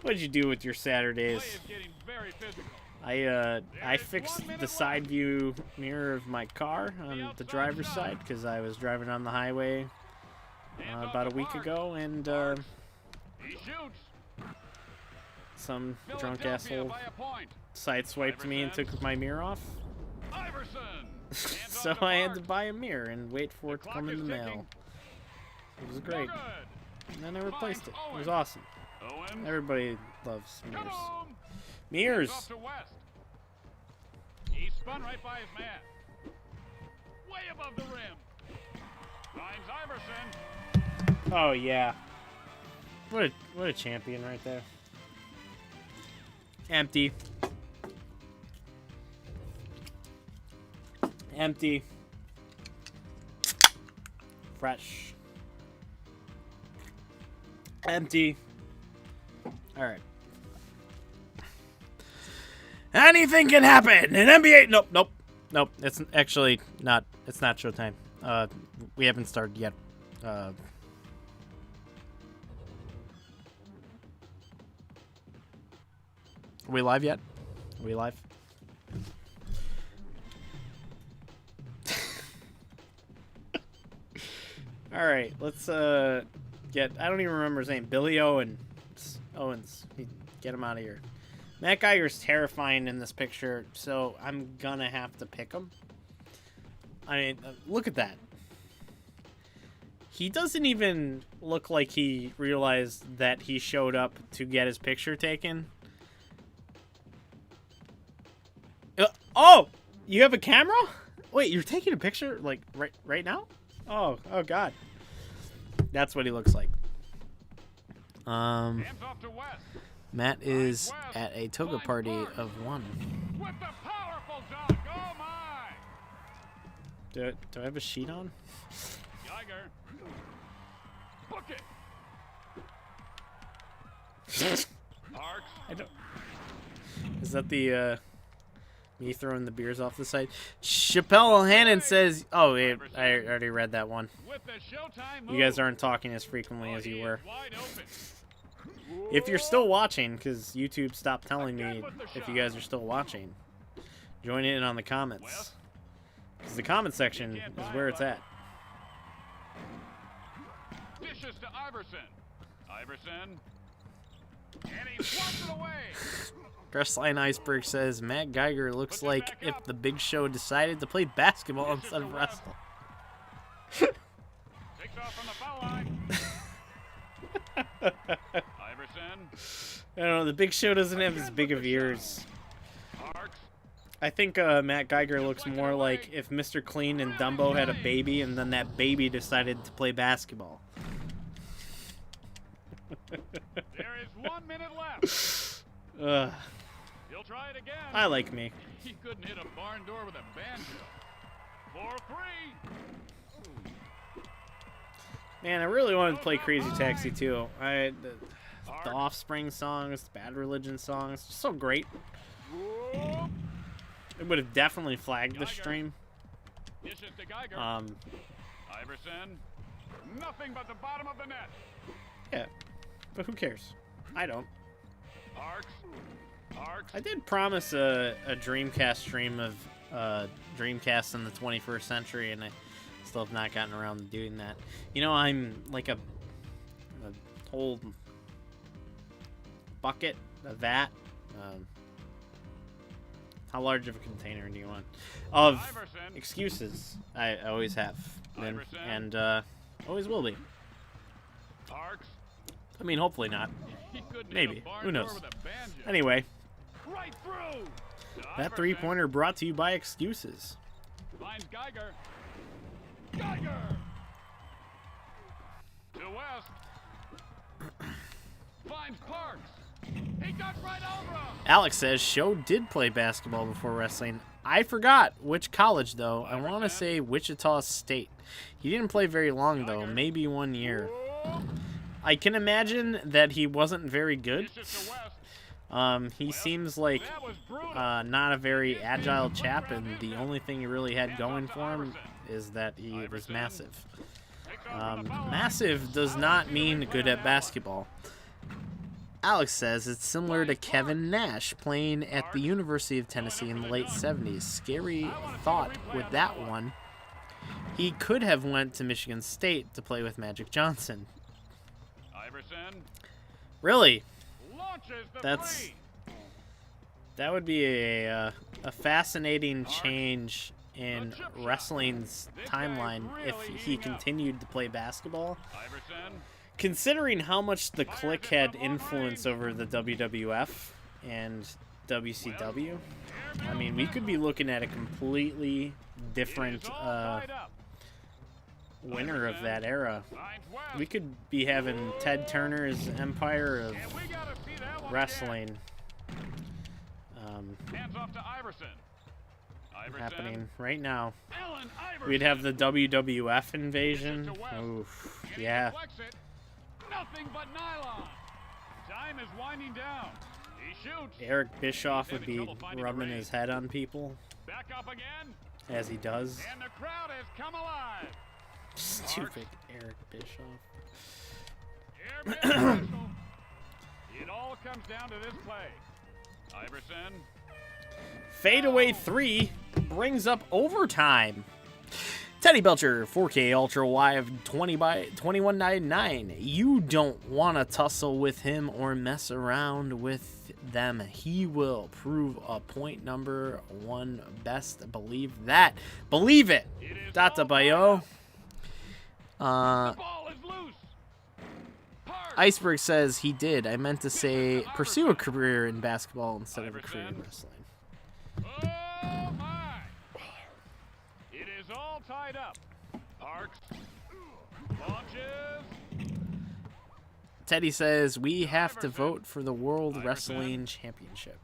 What did you do with your Saturdays? I fixed the side view mirror of my car on the driver's side because I was driving on the highway about a week ago, and some drunk asshole sideswiped me and took my mirror off. So I had to buy a mirror and wait for it to come in the mail. It was great. And then I replaced it. It was awesome. Everybody loves mirrors. Mirrors! He spun right by his man. Way above the rim. Finds Iverson. Oh yeah. What a champion right there. Empty. Empty. Fresh. Empty. Alright. Anything can happen in NBA. Nope. It's actually not. It's not Showtime. We haven't started yet. Are we live yet? Are we live? All right, let's get. I don't even remember his name. Billy Owens. Get him out of here. Matt Geiger's terrifying in this picture, so I'm gonna have to pick him. I mean, look at that. He doesn't even look like he realized that he showed up to get his picture taken. Oh, you have a camera? Wait, you're taking a picture like right now? Oh God. That's what he looks like. Matt is at a toga party of one. With the powerful dunk. Oh my! Do I have a sheet on? Geiger. Book it. Arcs. I don't. Is that the me throwing the beers off the side? Chappelle Hannon says, "Oh, wait, I already read that one. You guys aren't talking as frequently as you were. If you're still watching, because YouTube stopped telling me if you guys are still watching, join in on the comments. Because the comment section is where it's at." Dishes to Iverson. Iverson. And he swats it away. Dressline Iceberg says, Matt Geiger looks like if the Big Show decided to play basketball instead of wrestling. Takes off from the foul line. Iverson. I don't know, the Big Show doesn't have as big of ears. I think Matt Geiger looks more like if Mr. Clean and Dumbo had a baby and then that baby decided to play basketball. There is 1 minute left. He'll try it again. I like me. He couldn't hit a barn door with a banjo. 4-3. Man, I really wanted to play Crazy Taxi too. The Offspring songs, the Bad Religion songs, just so great. It would have definitely flagged the stream. Iverson. Nothing but the bottom of the net. Yeah, but who cares? I don't. Arcs. I did promise a Dreamcast stream of Dreamcast in the 21st century, and I still have not gotten around to doing that. You know, I'm like a whole bucket, a vat. How large of a container do you want? Of Iverson. Excuses. I always have been, and always will be. Arcs. I mean, hopefully not. Maybe. Who knows? Banjo. Anyway, Right through. that three-pointer brought to you by Excuses. Finds Geiger. Geiger. To West. Finds Parks. He got right over him. Alex says Show did play basketball before wrestling. I forgot which college, though. I want to say Wichita State. He didn't play very long, though. Maybe 1 year. I can imagine that he wasn't very good. He seems like not a very agile chap, and the only thing he really had going for him is that he was massive. Massive does not mean good at basketball. Alex says it's similar to Kevin Nash playing at the University of Tennessee in the late 70s. Scary thought with that one. He could have went to Michigan State to play with Magic Johnson. Iverson. Really? That would be a fascinating change in wrestling's timeline if he continued to play basketball. Considering how much the Clique had influence over the WWF and WCW, I mean, we could be looking at a completely different winner of that era. We could be having Ted Turner's empire of wrestling Hands off to Iverson. happening right now. We'd have the WWF invasion. Oof, yeah. Nothing but nylon. Time is winding down. He shoots. Eric Bischoff would be rubbing his head on people. Back up again. As he does. And the crowd has come alive. Stupid Eric Bischoff. It all comes down to this play. Iverson. Fadeaway 3 brings up overtime. Teddy Belcher, 4K Ultra Wide 20 by 21.99. You don't want to tussle with him or mess around with them. He will prove a point number 1 best. Believe that. Believe it. Data Bayo. Iceberg says he did. I meant to say pursue a career in basketball instead of a career in wrestling. Oh my! It is all tied up. Parks launches. Teddy says we have to vote for the World Wrestling Championship.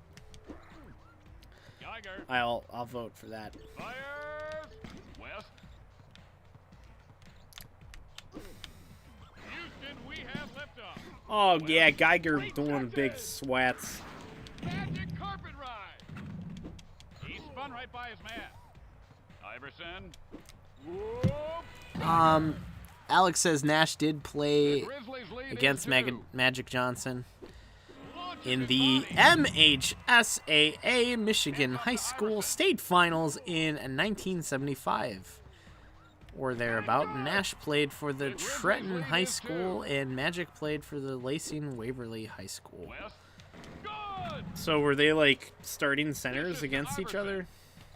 I'll vote for that. Fires. West. Houston, we have liftoff. Oh yeah, Geiger doing big swats. Magic carpet ride. He spun right by his man. Iverson. Whoop. Alex says Nash did play against Magic Johnson in the MHSAA Michigan High School State Finals in 1975 or thereabout. Nash played for the Trenton High School and Magic played for the Lacing Waverly High School. So were they like starting centers against each other?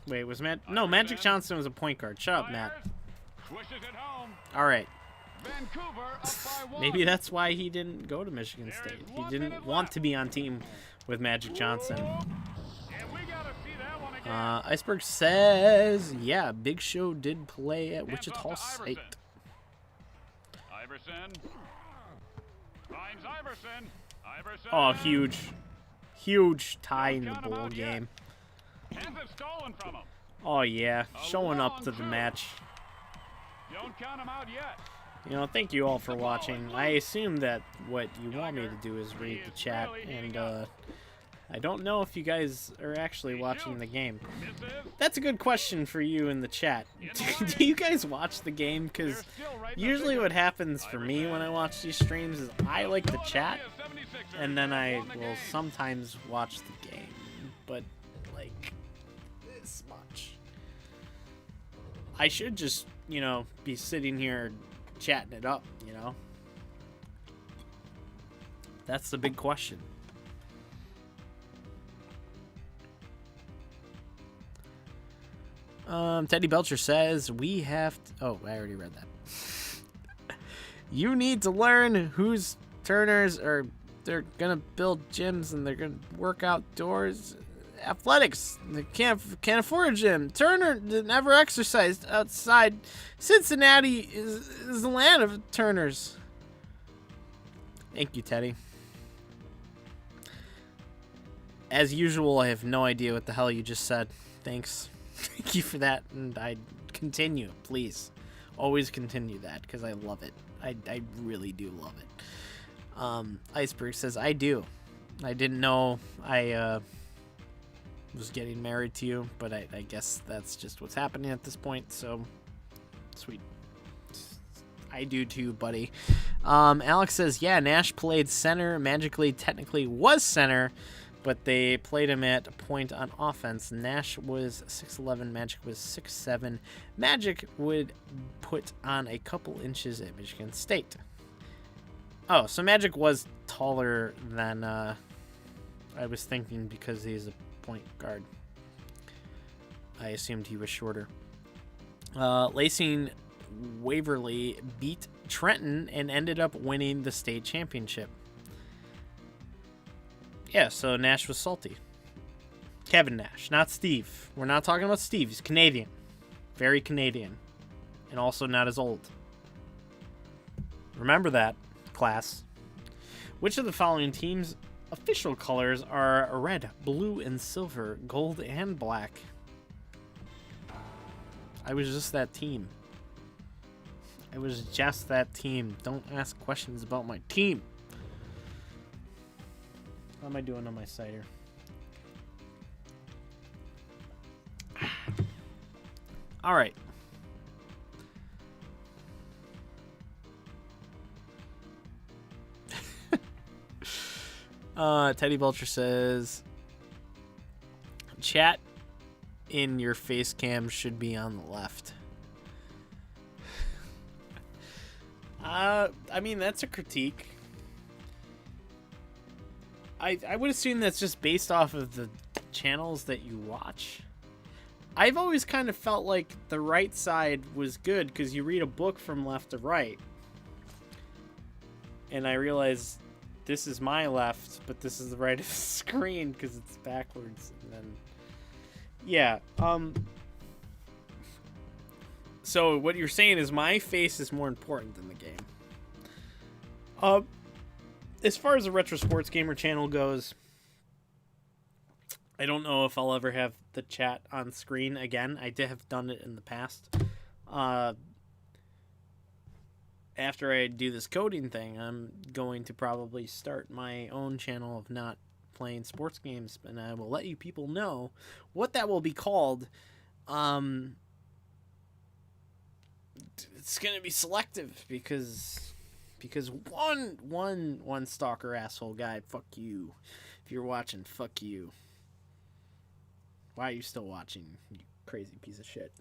Wait, was No, Magic Johnson was a point guard. Shut up, Matt. All right. Maybe that's why he didn't go to Michigan State. He didn't want to be on team with Magic Johnson. Iceberg says, yeah, Big Show did play at Wichita State. Iverson. Finds Iverson. Iverson. Oh, huge tie in the bowl game. Has it stolen from him. Oh yeah, showing up to the match. Don't count him out yet. You know, thank you all for watching. I assume that what you want me to do is read the chat, and I don't know if you guys are actually watching the game. That's a good question for you in the chat. Do you guys watch the game? Because usually what happens for me when I watch these streams is I like the chat, and then I will sometimes watch the game. But, like, this much. I should just, you know, be sitting here chatting it up, you know? That's the big question. Teddy Belcher says we have to... Oh, I already read that. You need to learn whose Turners are... They're gonna build gyms and they're gonna work outdoors. Athletics. They can't afford a gym. Turner never exercised outside. Cincinnati is the land of Turners. Thank you, Teddy. As usual, I have no idea what the hell you just said. Thanks. Thank you for that, and I continue, please. Always continue that, because I love it. I really do love it. Iceberg says, I do. I didn't know I was getting married to you, but I guess that's just what's happening at this point, so sweet. I do too, buddy. Alex says, yeah, Nash played center, magically technically was center, but they played him at point on offense. Nash was 6'11", Magic was 6'7". Magic would put on a couple inches at Michigan State. Oh, so Magic was taller than I was thinking because he's a point guard. I assumed he was shorter. Lacing Waverly beat Trenton and ended up winning the state championship. Yeah, so Nash was salty. Kevin Nash, not Steve. We're not talking about Steve. He's Canadian. Very Canadian. And also not as old. Remember that, class. Which of the following teams' official colors are red, blue, and silver, gold, and black? I was just that team. I was just that team. Don't ask questions about my team. How am I doing on my cider? All right. Teddy Belcher says, Chat in your face cam should be on the left. I mean, that's a critique. I would assume that's just based off of the channels that you watch. I've always kind of felt like the right side was good because you read a book from left to right. And I realized this is my left, but this is the right of the screen because it's backwards. And then, yeah. So what you're saying is my face is more important than the game. As far as the Retro Sports Gamer channel goes, I don't know if I'll ever have the chat on screen again. I did have done it in the past. After I do this coding thing, I'm going to probably start my own channel of not playing sports games, and I will let you people know what that will be called. It's gonna be selective because one stalker asshole guy, fuck you. If you're watching, fuck you. Why are you still watching, you crazy piece of shit?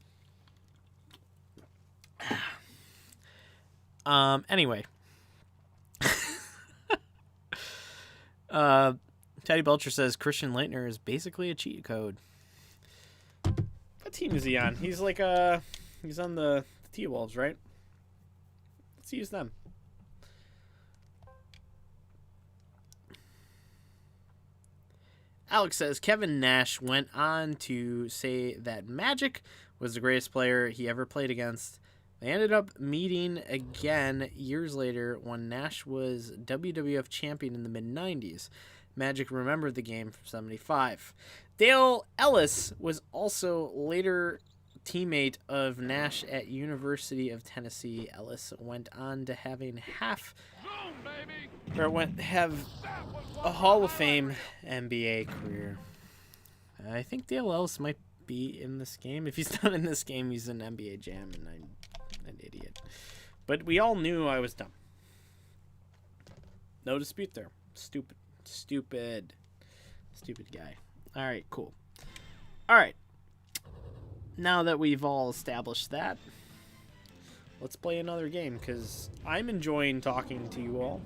Anyway. Teddy Belcher says Christian Leitner is basically a cheat code. What team is he on? He's like he's on the T-Wolves, right? Let's use them. Alex says Kevin Nash went on to say that Magic was the greatest player he ever played against. They ended up meeting again years later when Nash was WWF champion in the mid-90s. Magic remembered the game from 75. Dale Ellis was also later teammate of Nash at University of Tennessee. Ellis went on to have a Hall of Fame NBA career. I think Dale Ellis might be in this game. If he's not in this game, he's in NBA Jam, and I'm an idiot. But we all knew I was dumb. No dispute there. Stupid guy. All right, cool. All right. Now that we've all established that, let's play another game because I'm enjoying talking to you all,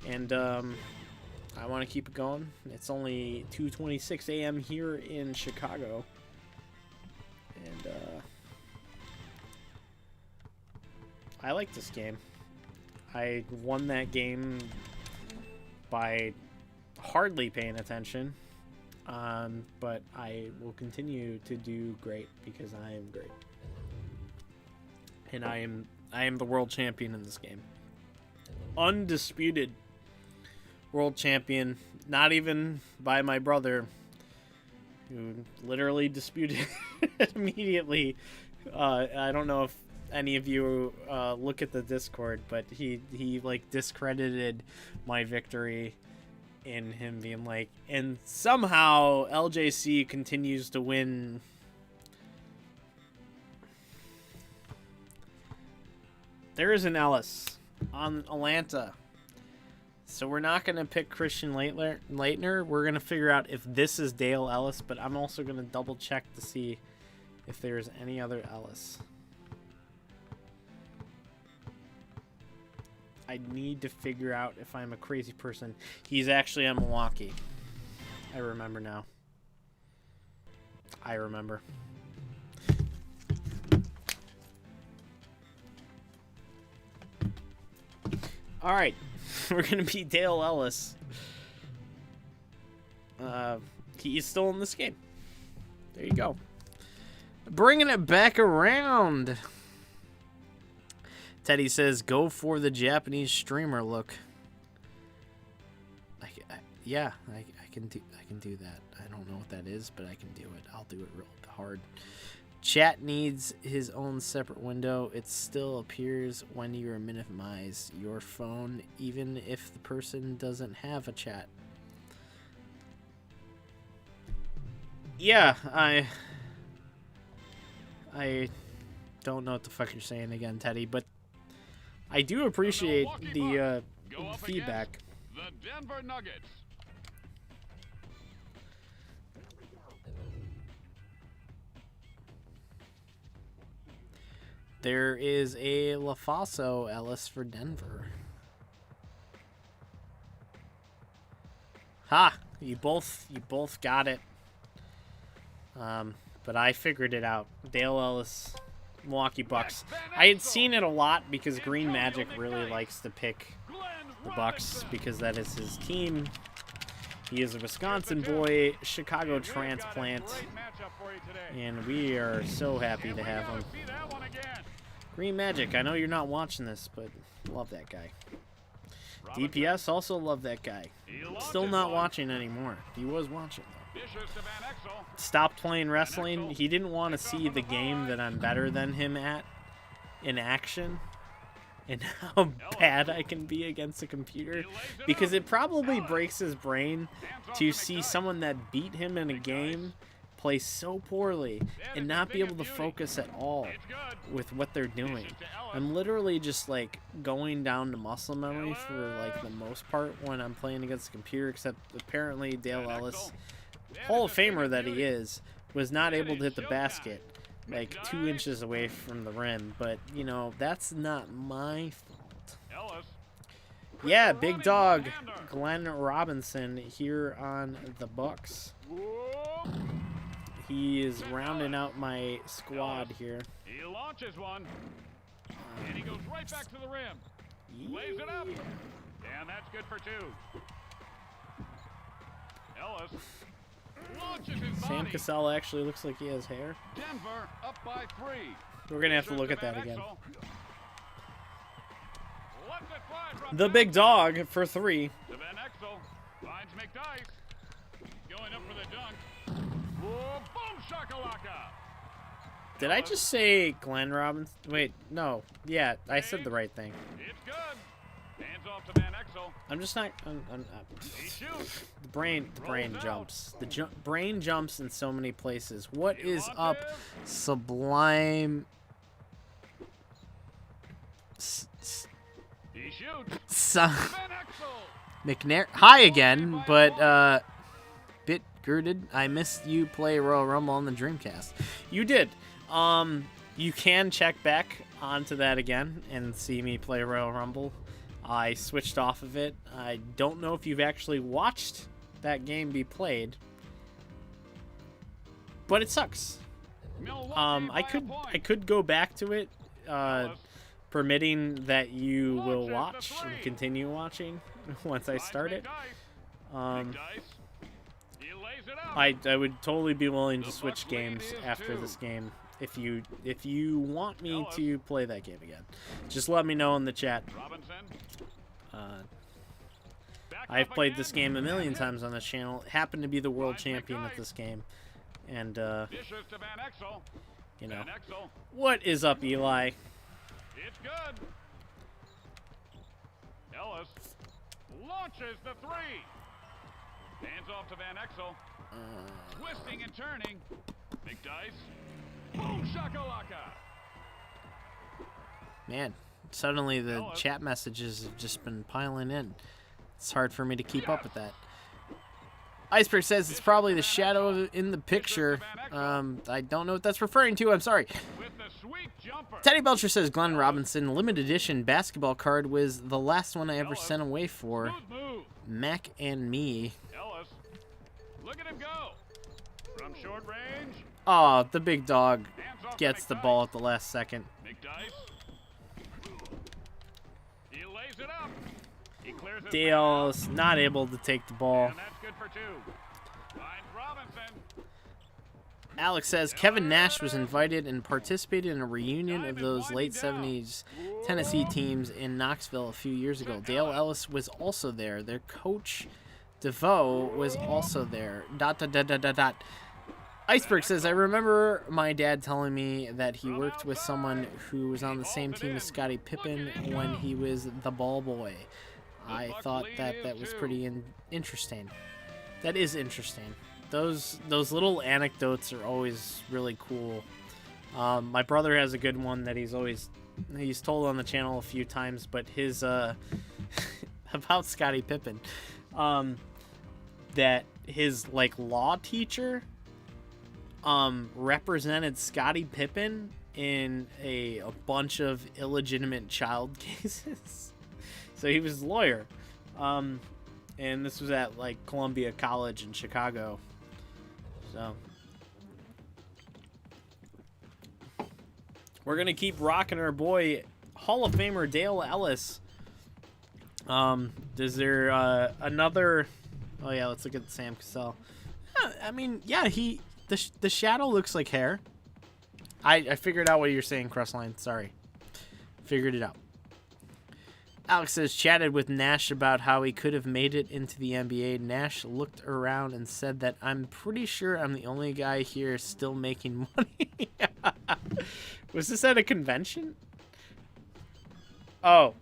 and I want to keep it going. It's only 2:26 a.m. here in Chicago, and I like this game. I won that game by hardly paying attention, but I will continue to do great because I am great, and I am the world champion in this game. Undisputed world champion, not even by my brother, who literally disputed immediately. I don't know if any of you look at the Discord, but he like discredited my victory in him being like, and somehow LJC continues to win. There is an Ellis on Atlanta. So we're not going to pick Christian Leitner. We're going to figure out if this is Dale Ellis, but I'm also going to double check to see if there's any other Ellis. I need to figure out if I'm a crazy person. He's actually on Milwaukee. I remember now. I remember. All right. We're going to be Dale Ellis. He is still in this game. There you go. Bringing it back around. Teddy says, go for the Japanese streamer look. I can do that. I don't know what that is, but I can do it. I'll do it real hard. Chat needs his own separate window. It still appears when you minimize your phone, even if the person doesn't have a chat. Yeah, I don't know what the fuck you're saying again, Teddy, but I do appreciate the feedback. The Denver Nuggets. there is a LaFaso Ellis for Denver. Ha! You both got it. But I figured it out. Dale Ellis, Milwaukee Bucks. I had seen it a lot because Green Magic really likes to pick the Bucks because that is his team. He is a Wisconsin boy, Chicago transplant, and we are so happy to have him. Green Magic, I know you're not watching this, but love that guy. DPS, also love that guy. Still not watching anymore. He was watching, though. Stopped playing wrestling. He didn't want to see the game that I'm better than him at in action and how bad I can be against a computer, because it probably breaks his brain to see someone that beat him in a game play so poorly and not be able to focus at all with what they're doing. I'm literally just like going down to muscle memory for like the most part when I'm playing against a computer, except apparently Dale Ellis, Hall of Famer that he is, was not able to hit the basket like 2 inches away from the rim, but you know, that's not my fault. Yeah, big dog Glenn Robinson here on the Bucks. He is rounding out my squad here. He launches one, and he goes right back to the rim. Lays it up, and that's good for 2. Ellis launches his Sam body. Cassell actually looks like he has hair. Denver up by 3. We're gonna have to look at that again. Lets it fly from The big dog for 3. to Van Exel. Finds McDice. Going up for the dunk. Whoa, boom shakalaka. Did I just say Glenn Robinson? Wait, no. Yeah, I said the right thing. It's good. Hands off to Van Exel. I'm just not. He shoots. The brain jumps. The brain jumps in so many places. What is up, Sublime? He shoots. Son. Van Exel. McNair. Hi again, but bit girded. I missed you play Royal Rumble on the Dreamcast. You did. You can check back onto that again and see me play Royal Rumble. I switched off of it. I don't know if you've actually watched that game be played, but it sucks. I could go back to it, permitting that you will watch and continue watching once I start it. I would totally be willing to switch games after this game if you want me to play that game again. Just let me know in the chat. I've played this game a million times on this channel. Happened to be the world champion at this game, and you know, what is up, Eli? It's good. Ellis launches the 3. Hands off to Van Exel. Twisting and turning. McDice. Boom shakalaka. Man, suddenly the chat messages have just been piling in. It's hard for me to keep up with that. Iceberg says it's probably the shadow in the picture. I don't know what that's referring to. I'm sorry. Teddy Belcher says Glenn Robinson limited edition basketball card was the last one I ever sent away for Mac and me. Ellis. Look at him go. From short range. Oh, the big dog gets the ball at the last second. McDice. He lays it up. He clears it. Dale's not able to take the ball. And that's good for 2. Finds Robinson. Alex says Kevin Nash was invited and participated in a reunion of those late 70s Tennessee teams in Knoxville a few years ago. Dale Ellis was also there. Their coach, DeVoe, was also there. ... Iceberg says, I remember my dad telling me that he worked with someone who was on the same team as Scottie Pippen when he was the ball boy. I thought that was pretty interesting. That is interesting. Those little anecdotes are always really cool. My brother has a good one that he's told on the channel a few times, but his about Scottie Pippen, that his like law teacher represented Scottie Pippen in a bunch of illegitimate child cases. So he was a lawyer. And this was at like Columbia College in Chicago. So we're gonna keep rocking our boy Hall of Famer Dale Ellis. Is there another? Oh yeah, let's look at Sam Cassell. I mean, yeah, the shadow looks like hair. I figured out what you're saying, Crestline. Sorry, figured it out. Alex says, chatted with Nash about how he could have made it into the NBA. Nash looked around and said that I'm pretty sure I'm the only guy here still making money. Was this at a convention? Oh.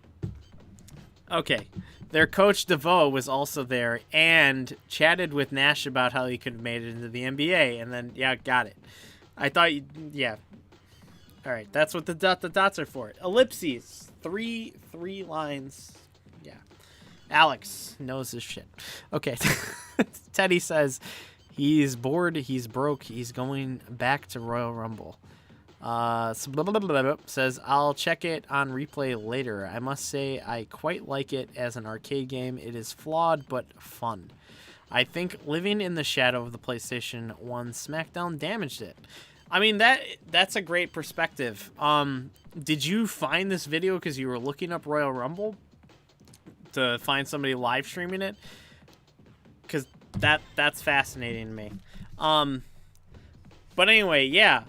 Okay. Their coach DeVoe was also there and chatted with Nash about how he could have made it into the NBA. And then, yeah, got it. I thought you, yeah. All right, that's what the dots are for. Ellipses. Three lines. Yeah. Alex knows his shit. Okay. Teddy says he's bored, he's broke, he's going back to Royal Rumble. Says I'll check it on replay later. I must say I quite like it as an arcade game. It is flawed but fun. I think living in the shadow of the PlayStation 1 SmackDown damaged it. I mean, that's a great perspective. Did you find this video because you were looking up Royal Rumble to find somebody live streaming it? Because that's fascinating to me. But anyway, yeah.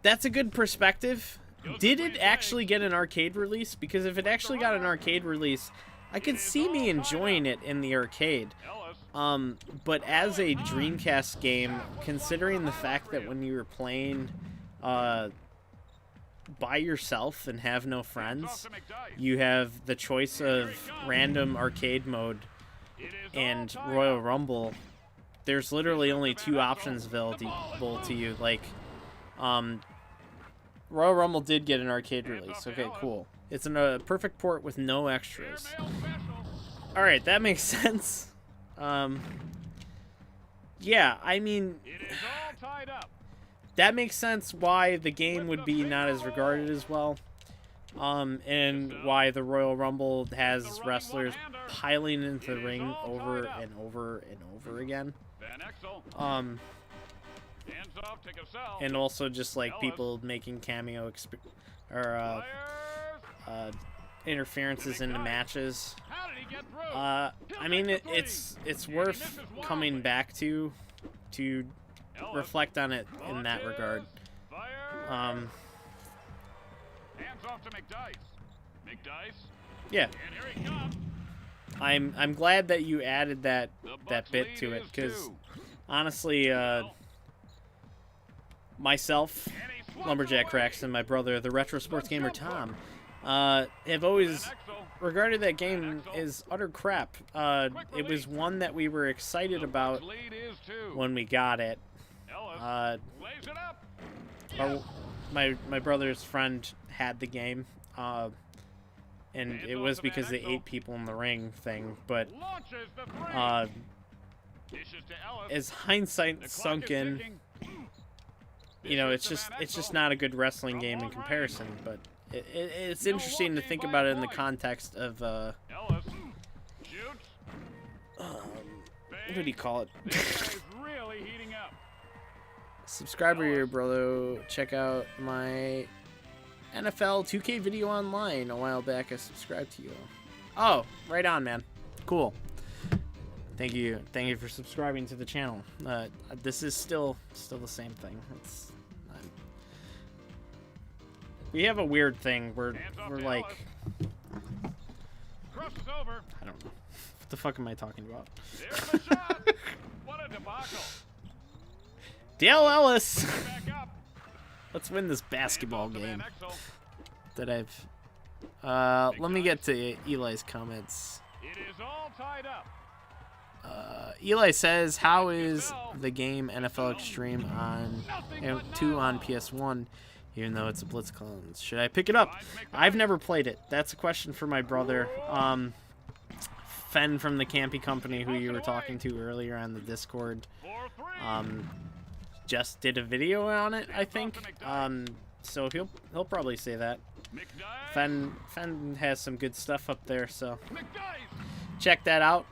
That's a good perspective. Did it actually get an arcade release? Because if it actually got an arcade release, I could see me enjoying it in the arcade. But as a Dreamcast game, considering the fact that when you were playing by yourself and have no friends, you have the choice of random arcade mode and Royal Rumble. There's literally only two options available to you. Like, Royal Rumble did get an arcade release. Okay, cool. It's a perfect port with no extras. All right, that makes sense. Yeah, I mean, that makes sense why the game would be not as regarded as well. And why the Royal Rumble has wrestlers piling into the ring over and over and over again. And also just like people making cameo interferences into matches. I mean, it's worth coming back to reflect on it in that regard. Hands off to McDice. Yeah. I'm glad that you added that bit to it, because honestly, myself, Lumberjack Cracks, and my brother, the Retro Sports Gamer Tom, have always regarded that game as utter crap. It was one that we were excited about when we got it. My brother's friend had the game, and it was because the 8 people in the ring thing, but as hindsight sunk in, you know, it's just not a good wrestling game in comparison. But it's interesting to think about it in the context of what do you call it? Subscriber here, brother. Check out my NFL 2K video online a while back. I subscribed to you. Oh, right on, man. Cool. Thank you for subscribing to the channel. This is still the same thing. We have a weird thing. We're like, I don't know. What the fuck am I talking about? What a debacle. Dale Ellis. Let's win this basketball game that I've. Let me get to Eli's comments. It is all tied up. Eli says, "How is the game NFL Extreme on 2 on PS1, even though it's a Blitz clone? Should I pick it up? I've never played it. That's a question for my brother, Fen from the Campy Company, who you were talking to earlier on the Discord. just did a video on it, I think. So he'll probably say that. Fen has some good stuff up there, so check that out.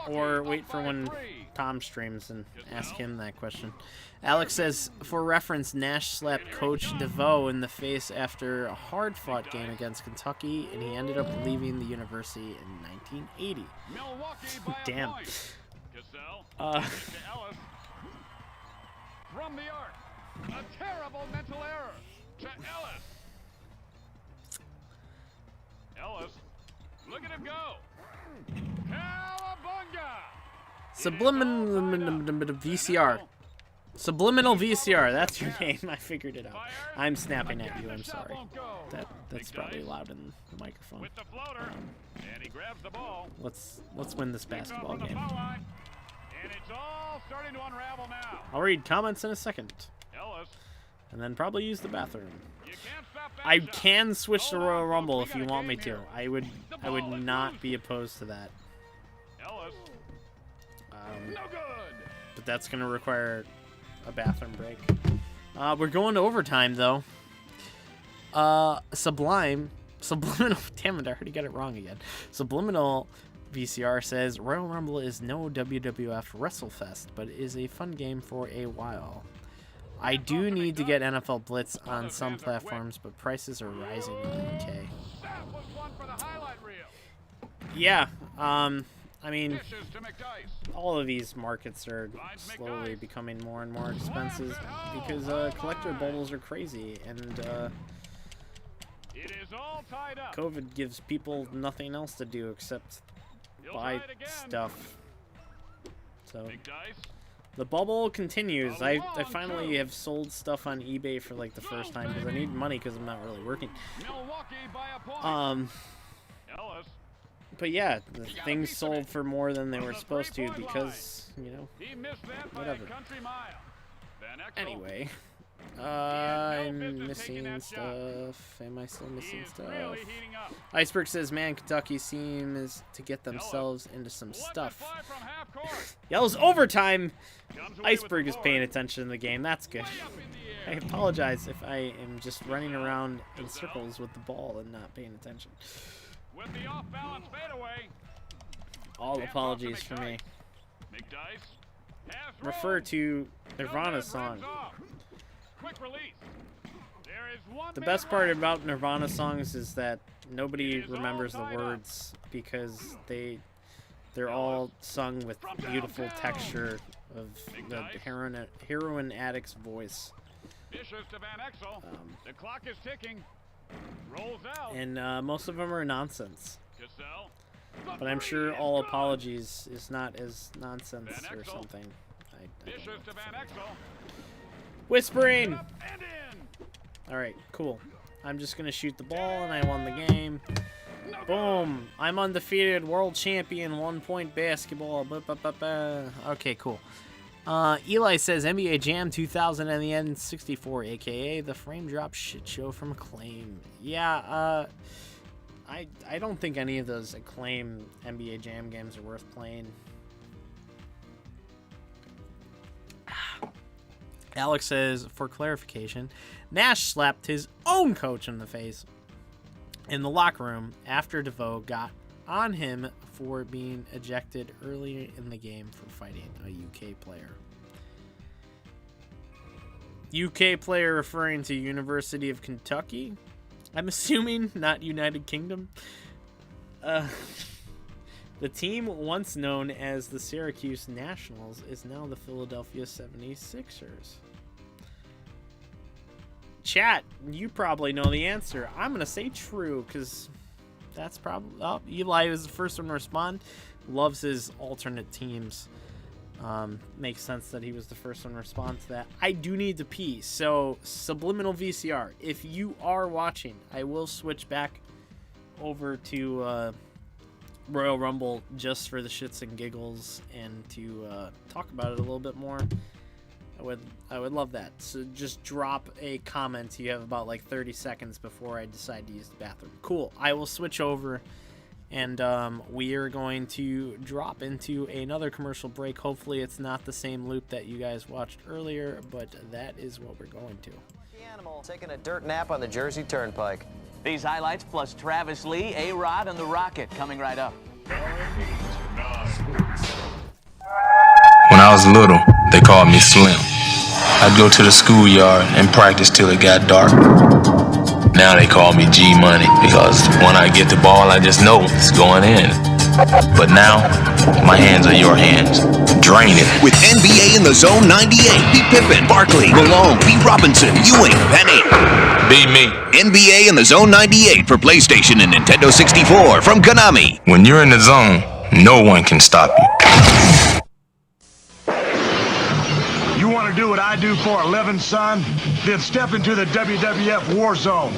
Or wait for when Tom streams and ask him that question. Alex says, for reference, Nash slapped Coach DeVoe in the face after a hard-fought game against Kentucky, and he ended up leaving the university in 1980. Damn. From the arc, a terrible mental error to Ellis. Ellis, look at him go. Cowabunga! Subliminal VCR. Subliminal VCR, that's your name. I figured it out. I'm snapping at you, I'm sorry. That's probably loud in the microphone. And he grabs the ball. Let's win this basketball game. And it's all starting to unravel now. I'll read comments in a second. Ellis. And then probably use the bathroom. I can switch to Royal Rumble if you want me to. I would not be opposed to that. Ellis. No good. But that's gonna require a bathroom break. We're going to overtime though. Subliminal, damn it, I already got it wrong again. Subliminal VCR says Royal Rumble is no WWF WrestleFest, but it is a fun game for a while. I do need to get NFL Blitz on some platforms, but prices are rising in the UK. Yeah, I mean, all of these markets are slowly becoming more and more expensive because collector bubbles are crazy, and COVID gives people nothing else to do except buy stuff. So the bubble continues. I finally have sold stuff on eBay for like the first time because I need money because I'm not really working. But yeah, the things sold for more than they were supposed to because, you know, whatever. Anyway, I'm missing stuff. Am I still missing stuff? Iceberg says, man, Kentucky seems to get themselves into some stuff. Yells overtime. Iceberg is paying attention to the game. That's good. I apologize if I am just running around in circles with the ball and not paying attention. With the off-balance fadeaway. All apologies for me. Refer to Nirvana's song. Quick release. There is one. The best part about Nirvana songs is that nobody remembers the words because they're all sung with beautiful texture of the heroin addict's voice. Dishes to Van Exel. The clock is ticking. Rolls out. And most of them are nonsense. But I'm sure all apologies is not as nonsense or something. I don't know. Whispering! Alright, cool. I'm just going to shoot the ball and I won the game. Boom! I'm undefeated, world champion, 1-point basketball. Okay, cool. Eli says NBA Jam 2000 and the N64, aka the frame drop shit show from Acclaim. Yeah, I don't think any of those Acclaim NBA Jam games are worth playing. Alex says, for clarification, Nash slapped his own coach in the face in the locker room after DeVoe got on him for being ejected early in the game for fighting a UK player. UK player referring to University of Kentucky? I'm assuming not United Kingdom. The team once known as the Syracuse Nationals is now the Philadelphia 76ers. Chat, you probably know the answer. I'm going to say true because that's probably... Oh, Eli was the first one to respond. Loves his alternate teams. Makes sense that he was the first one to respond to that. I do need to pee, so Subliminal VCR, if you are watching, I will switch back over to Royal Rumble just for the shits and giggles and to talk about it a little bit more. I would love that. So just drop a comment. You have about like 30 seconds before I decide to use the bathroom. Cool. I will switch over And we are going to drop into another commercial break. Hopefully it's not the same loop that you guys watched earlier, but that is what we're going to. The animal taking a dirt nap on the Jersey Turnpike. These highlights plus Travis Lee, A-Rod, and the Rocket coming right up. When I was little, they called me Slim. I'd go to the schoolyard and practice till it got dark. Now they call me G-Money because when I get the ball, I just know it's going in. But now, my hands are your hands. Drain it. With NBA in the Zone 98, B. Pippen, Barkley, Malone, B. Robinson, Ewing, Penny. Be me. NBA in the Zone 98 for PlayStation and Nintendo 64 from Konami. When you're in the zone, no one can stop you. You want to do what I do for a living, son? Then step into the WWF War Zone.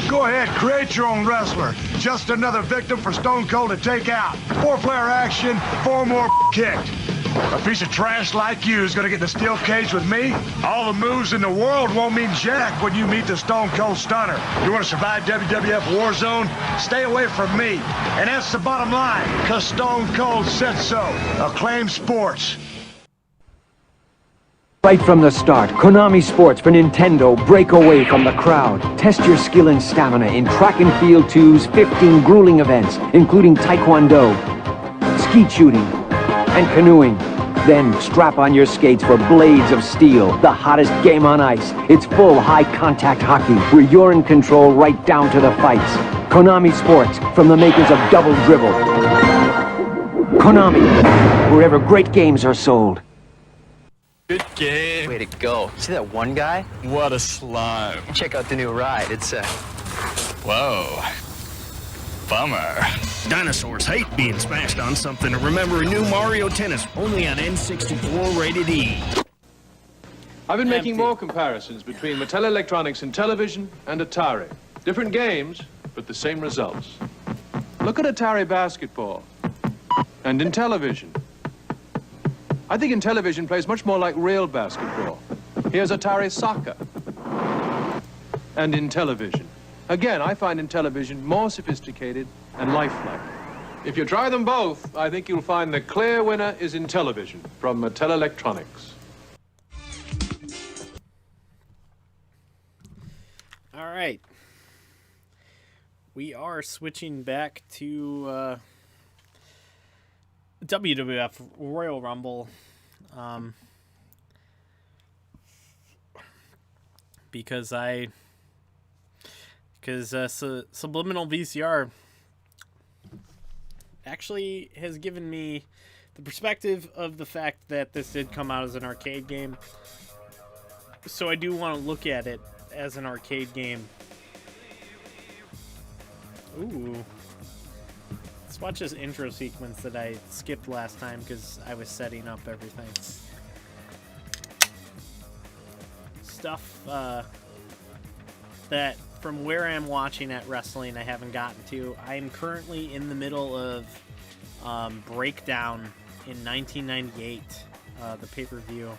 Go ahead, create your own wrestler. Just another victim for Stone Cold to take out. 4-player action, 4 more kicked. A piece of trash like you is going to get in the steel cage with me? All the moves in the world won't mean jack when you meet the Stone Cold Stunner. You want to survive WWF War Zone? Stay away from me. And that's the bottom line, because Stone Cold said so. Acclaim Sports. Right from the start, Konami Sports for Nintendo break away from the crowd. Test your skill and stamina in track and field 2's 15 grueling events, including taekwondo, skeet shooting, and canoeing. Then strap on your skates for Blades of Steel, the hottest game on ice. It's full high-contact hockey, where you're in control right down to the fights. Konami Sports, from the makers of Double Dribble. Konami, wherever great games are sold. Good game. Way to go. See that one guy? What a slime. Check out the new ride. It's Whoa. Bummer. Dinosaurs hate being smashed on something. Remember a new Mario Tennis, only on N64 rated E. I've been making more comparisons between Mattel Electronics in television and Atari. Different games, but the same results. Look at Atari basketball. And in television. I think in television plays much more like real basketball. Here's Atari soccer. And in television. Again, I find in television more sophisticated and lifelike. If you try them both, I think you'll find the clear winner is in television from Mattel Electronics. All right. We are switching back to WWF Royal Rumble, because Subliminal VCR actually has given me the perspective of the fact that this did come out as an arcade game. So I do want to look at it as an arcade game. Ooh. Let's watch this intro sequence that I skipped last time because I was setting up everything. Stuff that from where I'm watching at wrestling I haven't gotten to. I'm currently in the middle of Breakdown in 1998, the pay-per-view.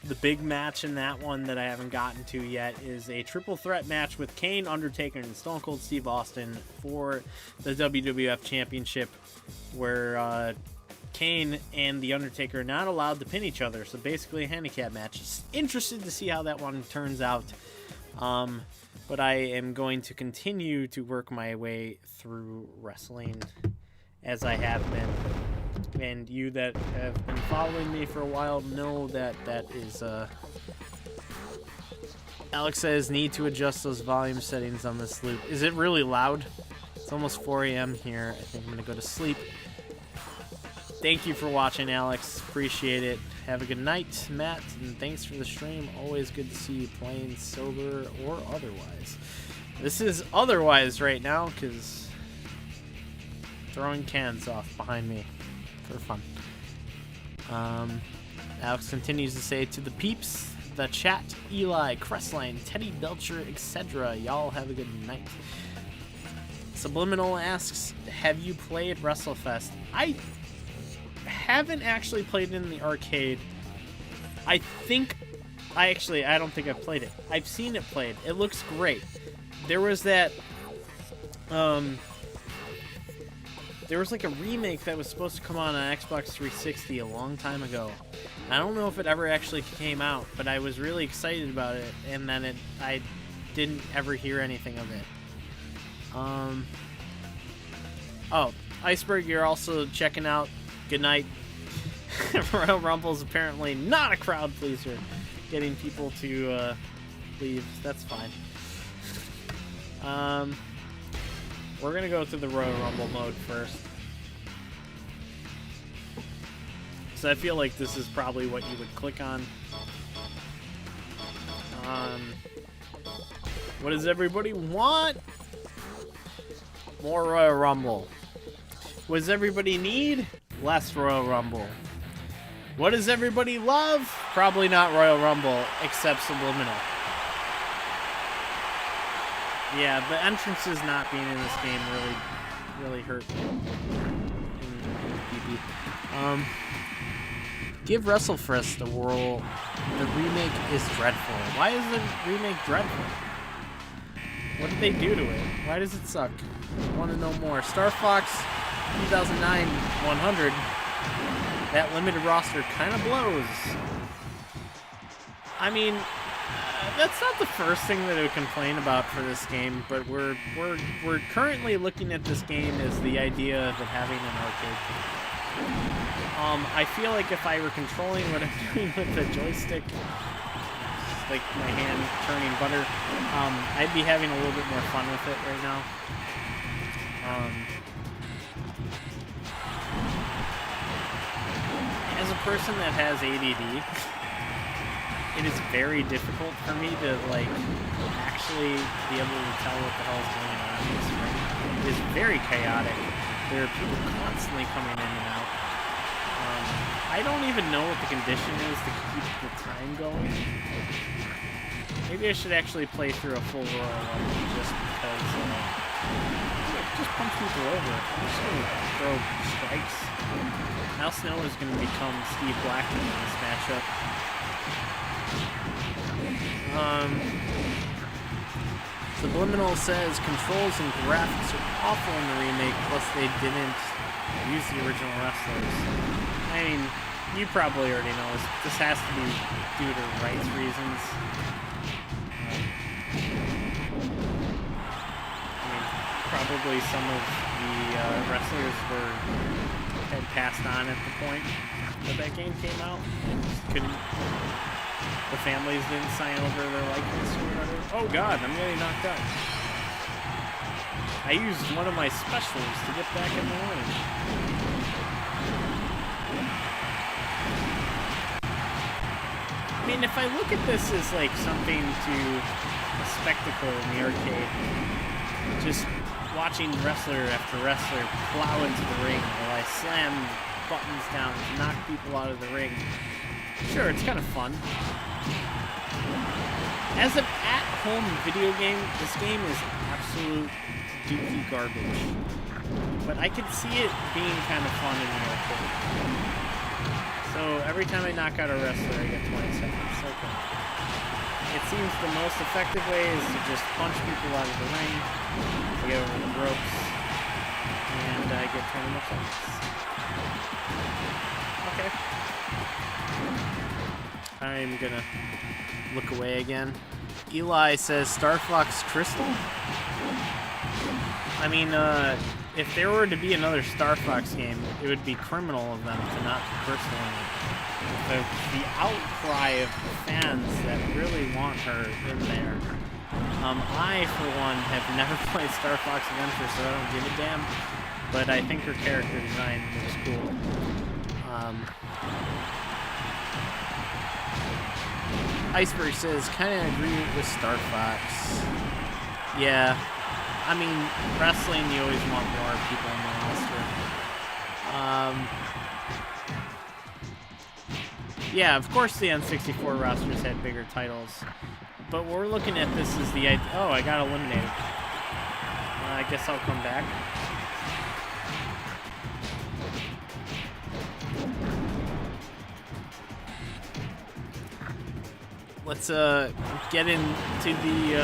The big match in that one that I haven't gotten to yet is a triple threat match with Kane, Undertaker, and Stone Cold Steve Austin for the WWF Championship, where Kane and the Undertaker are not allowed to pin each other, so basically a handicap match. Just interested to see how that one turns out, but I am going to continue to work my way through wrestling as I have been. And you that have been following me for a while know that that is, Alex says, need to adjust those volume settings on this loop. Is it really loud? It's almost 4 a.m. here. I think I'm going to go to sleep. Thank you for watching, Alex. Appreciate it. Have a good night, Matt, and thanks for the stream. Always good to see you playing sober or otherwise. This is otherwise right now, because throwing cans off behind me. For fun. Alex continues to say, to the peeps, the chat, Eli, Crestline, Teddy Belcher, etc. Y'all have a good night. Subliminal asks, have you played WrestleFest? I haven't actually played it in the arcade. I don't think I've played it. I've seen it played. It looks great. There was that There was like a remake that was supposed to come on Xbox 360 a long time ago. I don't know if it ever actually came out, but I was really excited about it, and then I didn't ever hear anything of it. Oh, Iceberg, you're also checking out. Good night. Royal Rumble's apparently not a crowd pleaser, getting people to leave. That's fine. We're gonna go through the Royal Rumble mode first, so I feel like this is probably what you would click on. What does everybody want? More Royal Rumble. What does everybody need? Less Royal Rumble. What does everybody love? Probably not Royal Rumble, except Subliminal. Yeah, the entrances not being in this game really hurt. Give WrestleFest a whirl. The remake is dreadful. Why is the remake dreadful? What did they do to it? Why does it suck? I want to know more. Star Fox 2009 100. That limited roster kind of blows. I mean, that's not the first thing that I would complain about for this game, but we're currently looking at this game as the idea of it having an arcade. I feel like if I were controlling what I'm doing with the joystick, like my hand turning butter, I'd be having a little bit more fun with it right now. As a person that has ADD, it is very difficult for me to like actually be able to tell what the hell is going on in this ring. It is very chaotic. There are people constantly coming in and out. I don't even know what the condition is to keep the time going. Maybe I should actually play through a full Royal Rumble just because just punch people over. I'm just gonna throw strikes. Al Snow is gonna become Steve Blackman in this matchup. Subliminal says controls and graphics are awful in the remake, plus they didn't use the original wrestlers. I mean, you probably already know this has to be due to rights reasons. I mean, probably some of the wrestlers had passed on at the point that that game came out. The families didn't sign over their likeness or whatever. Oh god, I'm getting knocked out. I used one of my specials to get back in the ring. I mean, if I look at this as like something to a spectacle in the arcade, just watching wrestler after wrestler plow into the ring while I slam buttons down to knock people out of the ring, sure, it's kind of fun. As an at-home video game, this game is absolute dookie garbage. But I could see it being kind of fun in the arcade. So every time I knock out a wrestler, I get 20 seconds. Okay. It seems the most effective way is to just punch people out of the ring, I get over the ropes, and I get 20 more seconds. Okay. I'm gonna look away again. Eli says Star Fox Crystal? I mean, if there were to be another Star Fox game, it would be criminal of them to not put Crystal in it. The outcry of the fans that really want her in there. I, for one, have never played Star Fox Adventure, so I don't give a damn. But I think her character design looks cool. Iceberg says, kind of agree with Star Fox. Yeah, I mean, wrestling, you always want more people in the roster. Yeah, of course the N64 rosters had bigger titles. But what we're looking at this is the idea. Oh, I got eliminated. I guess I'll come back. Let's get into the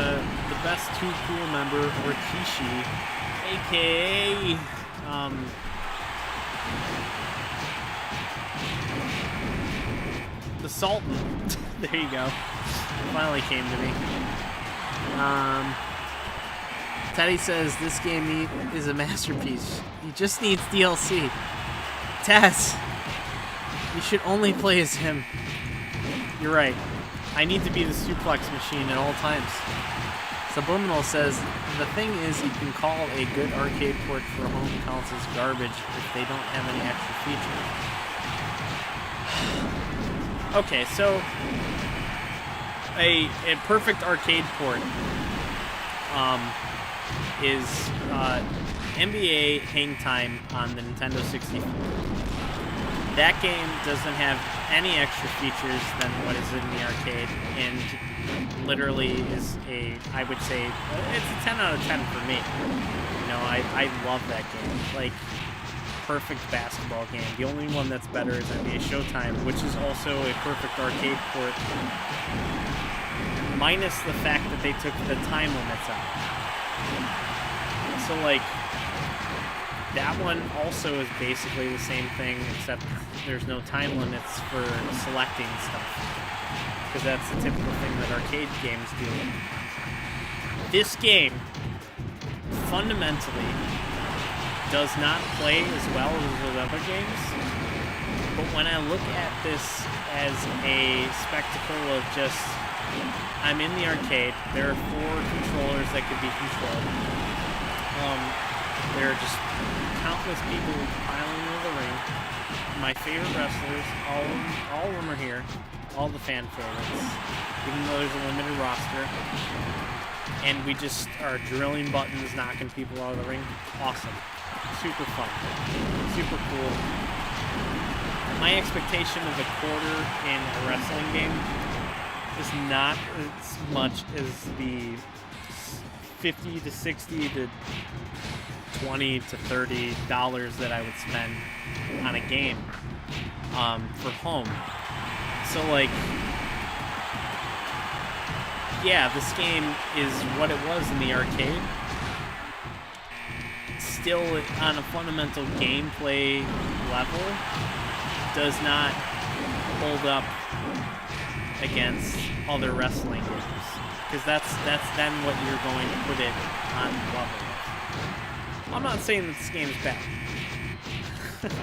best Too Cool member, Rikishi, AKA, the Sultan. There you go. Finally came to me. Teddy says this game is a masterpiece. He just needs DLC. Taz, you should only play as him. You're right. I need to be the suplex machine at all times. Subliminal says, the thing is you can call a good arcade port for home consoles garbage if they don't have any extra features. Okay, so a perfect arcade port is NBA Hang Time on the Nintendo 64. That game doesn't have any extra features than what is in the arcade, and literally is I would say, it's a 10 out of 10 for me. You know, I love that game. Like, perfect basketball game. The only one that's better is NBA Showtime, which is also a perfect arcade port, minus the fact that they took the time limits out. So, like, that one also is basically the same thing, except there's no time limits for selecting stuff, because that's the typical thing that arcade games do. This game fundamentally does not play as well as those other games, but when I look at this as a spectacle of just, I'm in the arcade, there are 4 controllers that could be controlled. There are just countless people piling into the ring. My favorite wrestlers, all of them are here. All the fan favorites, even though there's a limited roster. And we just are drilling buttons, knocking people out of the ring. Awesome. Super fun. Super cool. My expectation of a quarter in a wrestling game is not as much as the $50 to $60 to $20 to $30 that I would spend on a game for home. So, like, yeah, this game is what it was in the arcade. Still, on a fundamental gameplay level, does not hold up against other wrestling games, because that's then what you're going to put it on level with. I'm not saying that this game is bad.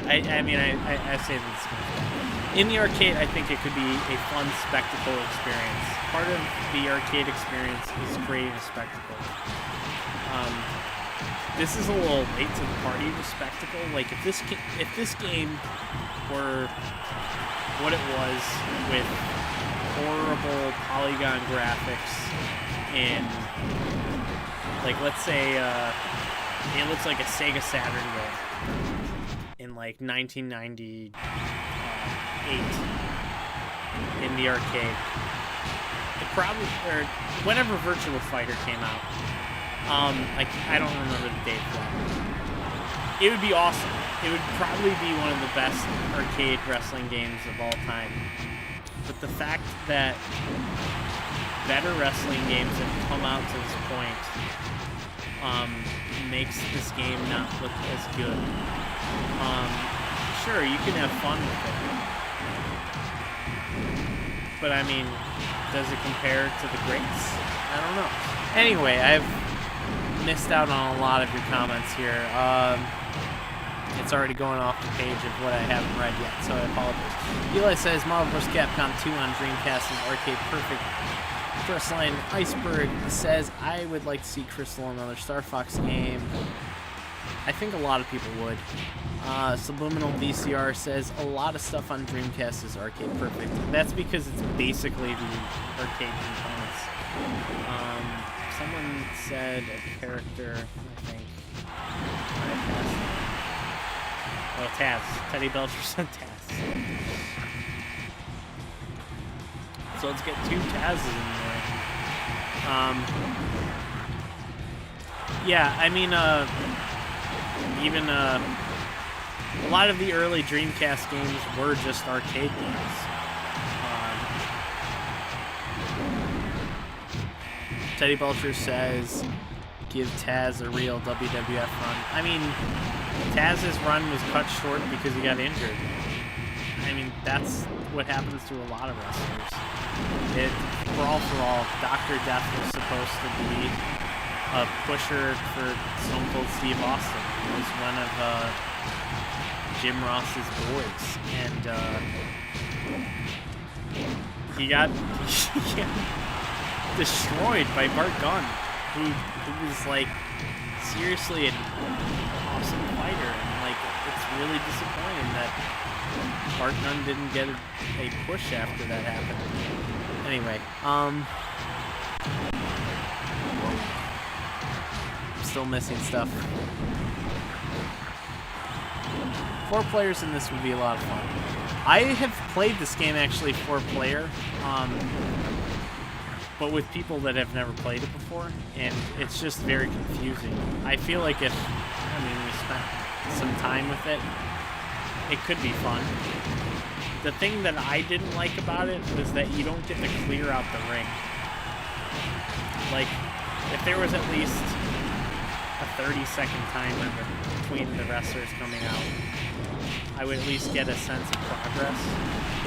I mean, I say that this game is bad. In the arcade, I think it could be a fun spectacle experience. Part of the arcade experience is creating a spectacle. This is a little late to the party with spectacle. Like, if this game were what it was, with horrible polygon graphics and, like, let's say it looks like a Sega Saturn game in like 1998 in the arcade. It probably, or whenever Virtua Fighter came out. I don't remember the date for that. It would be awesome. It would probably be one of the best arcade wrestling games of all time. But the fact that better wrestling games have come out to this point makes this game not look as good. Sure, you can have fun with it. But I mean, does it compare to the greats? I don't know. Anyway, I've missed out on a lot of your comments here. It's already going off the page of what I haven't read yet, so I apologize. Eli says Marvel vs. Capcom 2 on Dreamcast is arcade perfect. Crystalline Iceberg says, I would like to see Crystal in another Star Fox game. I think a lot of people would. Subliminal VCR says, a lot of stuff on Dreamcast is arcade perfect. That's because it's basically the arcade components. Someone said a character, I think. Oh, Taz. Teddy Belcher said Taz. So let's get 2 Taz's in there. Yeah, I mean, even a lot of the early Dreamcast games were just arcade games. Teddy Belcher says, give Taz a real WWF run. I mean, Taz's run was cut short because he got injured. I mean, that's what happens to a lot of wrestlers. Brawl for All, Dr. Death was supposed to be a pusher for Stone Cold Steve Austin. He was one of Jim Ross's boys, and he got destroyed by Bart Gunn, who was like seriously an awesome fighter, and like it's really disappointing that Bart Gunn didn't get a push after that happened. Anyway, still missing stuff. 4 players in this would be a lot of fun. I have played this game actually 4-player, but with people that have never played it before, and it's just very confusing. I feel like if, we spent some time with it, it could be fun. The thing that I didn't like about it was that you don't get to clear out the ring. Like, if there was at least a 30-second timer between the wrestlers coming out, I would at least get a sense of progress.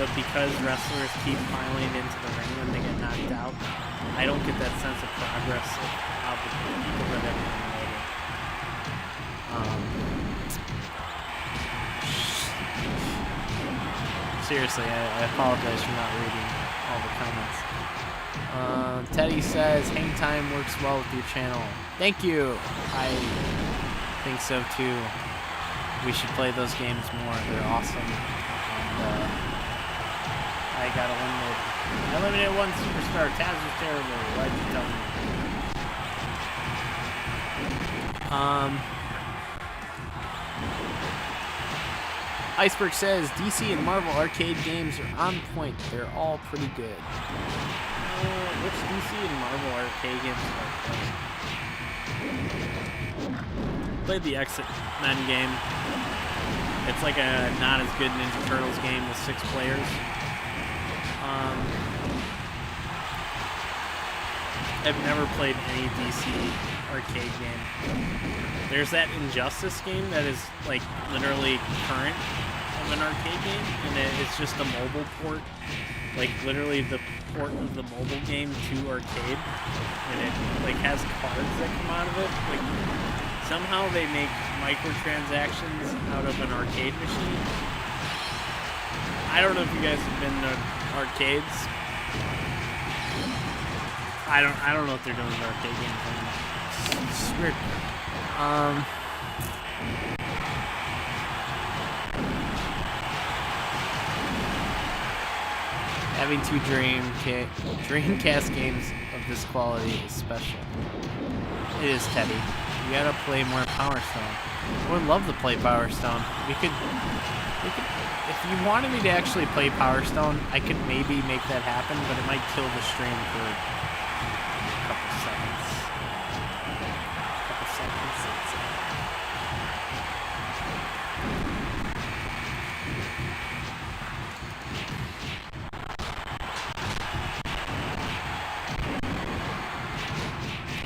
But because wrestlers keep piling into the ring when they get knocked out, I don't get that sense of progress of the people that have been promoted. Seriously, I apologize for not reading all the comments. Teddy says, Hang Time works well with your channel. Thank you! I think so too. We should play those games more. They're awesome. And I got eliminated. I eliminated 1 superstar. Taz was terrible. Why'd you tell me? Iceberg says, DC and Marvel arcade games are on point. They're all pretty good. Which DC and Marvel arcade games are good? Played the X-Men game. It's like a not as good Ninja Turtles game with 6 players. I've never played any DC arcade game. There's that Injustice game that is like literally current of an arcade game, and it's just a mobile port, like literally the port of the mobile game to arcade, and it like has cards that come out of it. Like somehow they make microtransactions out of an arcade machine. I don't know if you guys have been to arcades. I don't know if they're doing the arcade games anymore. It's weird. Having 2 Dreamcast games of this quality is special. It is, Teddy. You gotta play more Power Stone. I would love to play Power Stone. We could, if you wanted me to actually play Power Stone, I could maybe make that happen, but it might kill the stream for a couple seconds.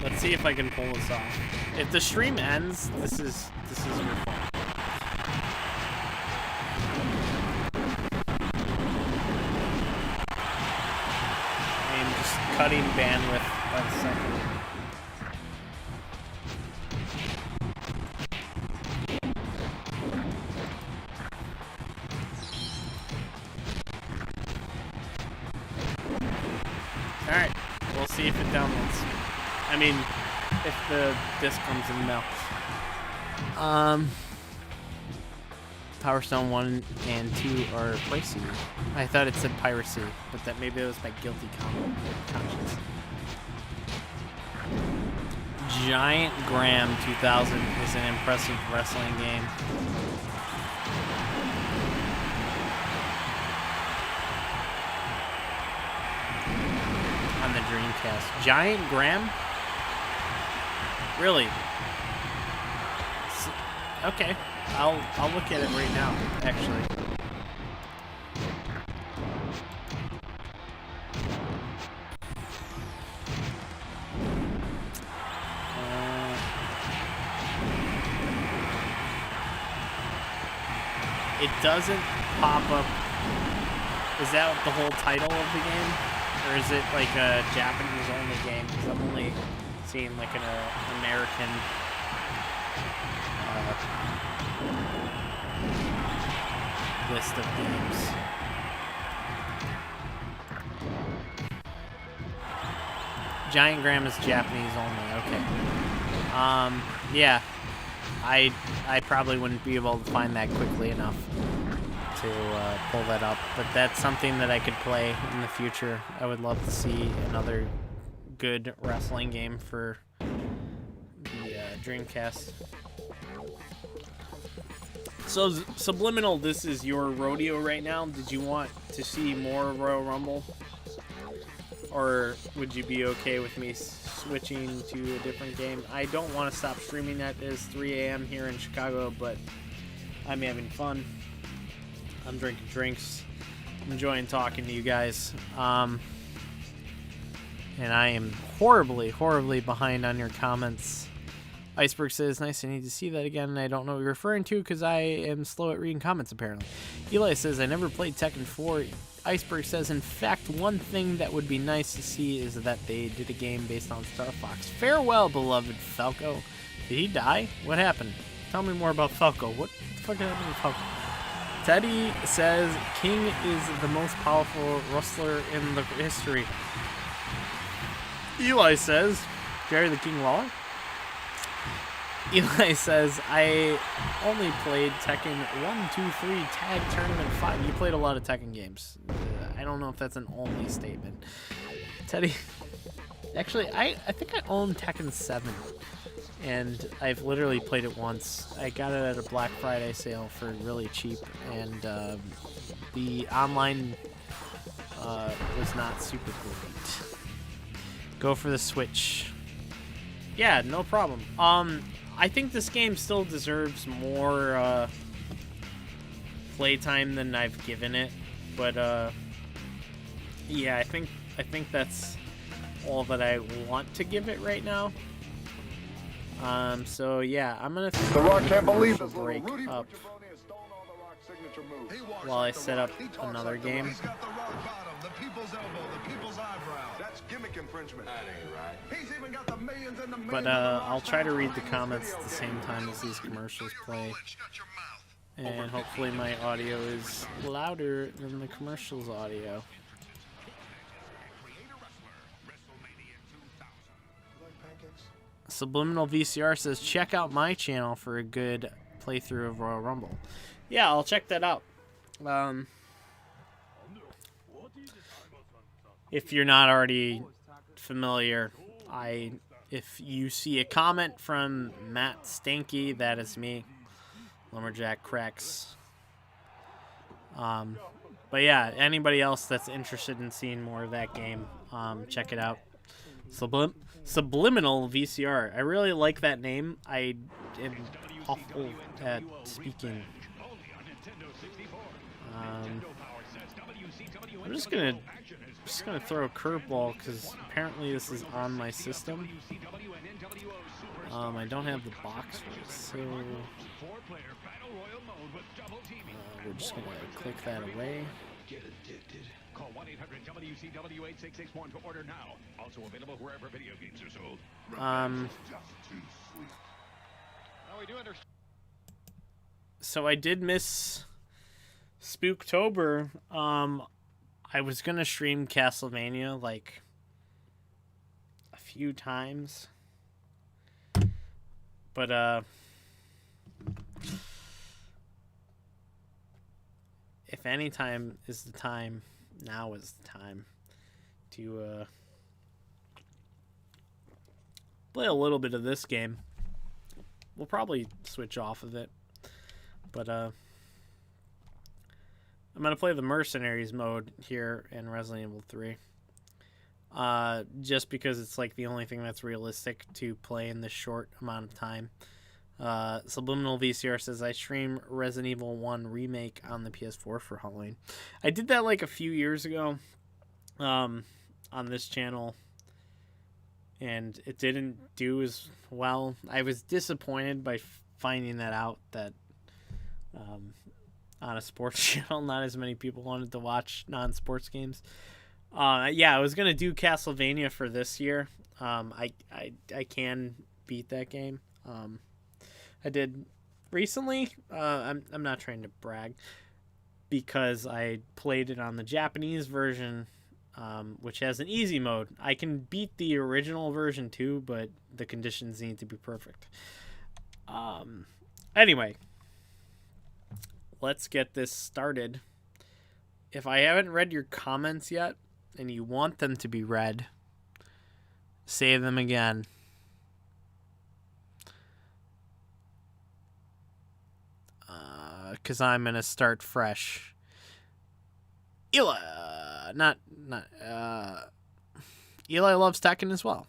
Let's see if I can pull this off. If the stream ends, this is your fault. I am just cutting bandwidth by the second. Alright, we'll see if it downloads. I mean, if the disc comes in the mail. Power Stone 1 and 2 are pricey. I thought it said piracy, but that maybe it was my guilty conscience. Giant Graham 2000 is an impressive wrestling game. On the Dreamcast. Giant Graham? Really? Okay, I'll look at it right now, actually. it doesn't pop up. Is that the whole title of the game? Or is it like a Japanese-only game? Because I'm only seeing like an American list of games. Giant Graham is Japanese only. Okay. Yeah. I probably wouldn't be able to find that quickly enough to pull that up, but that's something that I could play in the future. I would love to see another good wrestling game for the Dreamcast. So, Subliminal, this is your rodeo right now. Did you want to see more Royal Rumble? Or would you be okay with me switching to a different game? I don't want to stop streaming at 3 a.m. here in Chicago, but I'm having fun. I'm drinking drinks, enjoying talking to you guys. And I am horribly, horribly behind on your comments. Iceberg says, nice, I need to see that again. I don't know what you're referring to because I am slow at reading comments, apparently. Eli says, I never played Tekken 4. Iceberg says, in fact, one thing that would be nice to see is that they did a game based on Star Fox. Farewell, beloved Falco. Did he die? What happened? Tell me more about Falco. What the fuck happened to Falco? Teddy says, King is the most powerful wrestler in the history. Eli says, Jerry the King Lawler? Eli says, I only played Tekken 1, 2, 3, Tag Tournament 5. You played a lot of Tekken games. I don't know if that's an only statement. Teddy, actually, I think I own Tekken 7. And I've literally played it once. I got it at a Black Friday sale for really cheap. And the online was not super great. Go for the Switch. Yeah, no problem. I think this game still deserves more playtime than I've given it, but yeah, I think that's all that I want to give it right now. So yeah, I'm gonna The Rock can't believe this break little Rudy up signature move. while I set up another game. He's got the rock bottom, the people's elbow, the people's eyebrow. That's gimmick infringement. That ain't right. He's even got the millions and the millions. But I'll try to read the comments at the same time as these commercials play. And hopefully my audio is louder than the commercials audio. Subliminal VCR says, check out my channel for a good playthrough of Royal Rumble. Yeah, I'll check that out. If you're not already familiar, if you see a comment from Matt Stanky, that is me, Lumberjack Cracks. But yeah, anybody else that's interested in seeing more of that game, check it out. Subliminal VCR. I really like that name. I am awful at speaking. I'm just gonna throw a curveball because apparently this is on my system. I don't have the box for it, so we're just gonna click that away. Get addicted. Call 1-800-WCW-8661 to order now. Also available wherever video games are sold. So I did miss Spooktober. I was gonna stream Castlevania like a few times, but if any time is the time, now is the time to play a little bit of this game. We'll probably switch off of it, but I'm going to play the Mercenaries mode here in Resident Evil 3. Just because it's like the only thing that's realistic to play in this short amount of time. Subliminal VCR says, I stream Resident Evil 1 Remake on the PS4 for Halloween. I did that like a few years ago on this channel, and it didn't do as well. I was disappointed by finding that out, that on a sports channel. Not as many people wanted to watch non-sports games. Yeah, I was gonna do Castlevania for this year. I can beat that game. I did recently. I'm not trying to brag because I played it on the Japanese version, which has an easy mode. I can beat the original version too, but the conditions need to be perfect. Anyway, let's get this started. If I haven't read your comments yet and you want them to be read, say them again. Because I'm going to start fresh. Eli loves Tekken as well.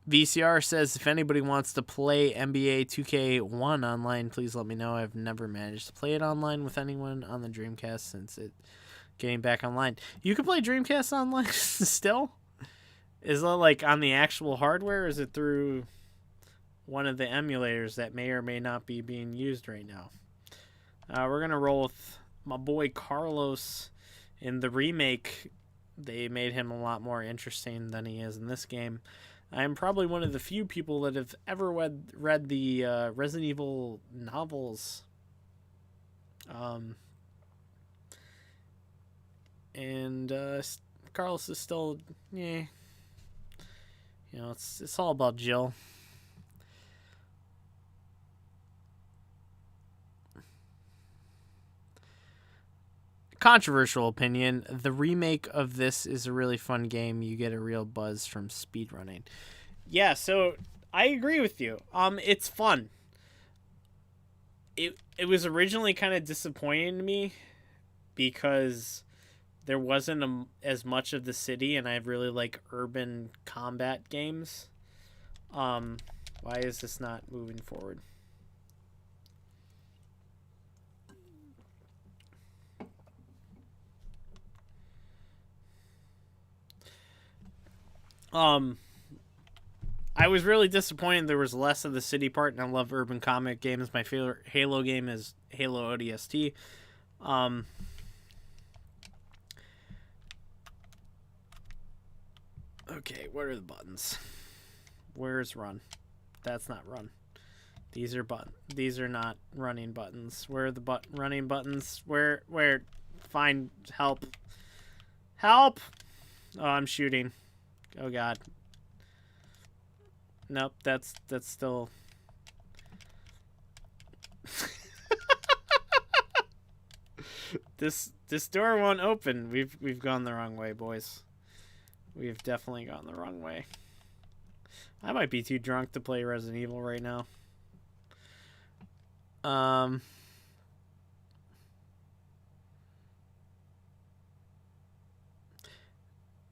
VCR says, if anybody wants to play NBA 2K1 online, please let me know. I've never managed to play it online with anyone on the Dreamcast since it getting back online. You can play Dreamcast online still? Is it like on the actual hardware, or is it through one of the emulators that may or may not be being used right now? We're going to roll with my boy Carlos. In the remake, they made him a lot more interesting than he is in this game. I'm probably one of the few people that have ever read the Resident Evil novels. Carlos is still, yeah. You know, it's all about Jill. Controversial opinion. The remake of this is a really fun game. You get a real buzz from speedrunning. Yeah, so I agree with you. It's fun. It was originally kind of disappointing to me because there wasn't as much of the city, and I really like urban combat games. Why is this not moving forward? I was really disappointed there was less of the city part, and I love urban combat games. My favorite Halo game is Halo ODST. Okay, what are the buttons? Where's run? That's not run. These are These are not running buttons. Where are the running buttons? Where? Find help. Help! Oh, I'm shooting. Oh God. Nope, that's still. This door won't open. We've gone the wrong way, boys. We've definitely gone the wrong way. I might be too drunk to play Resident Evil right now.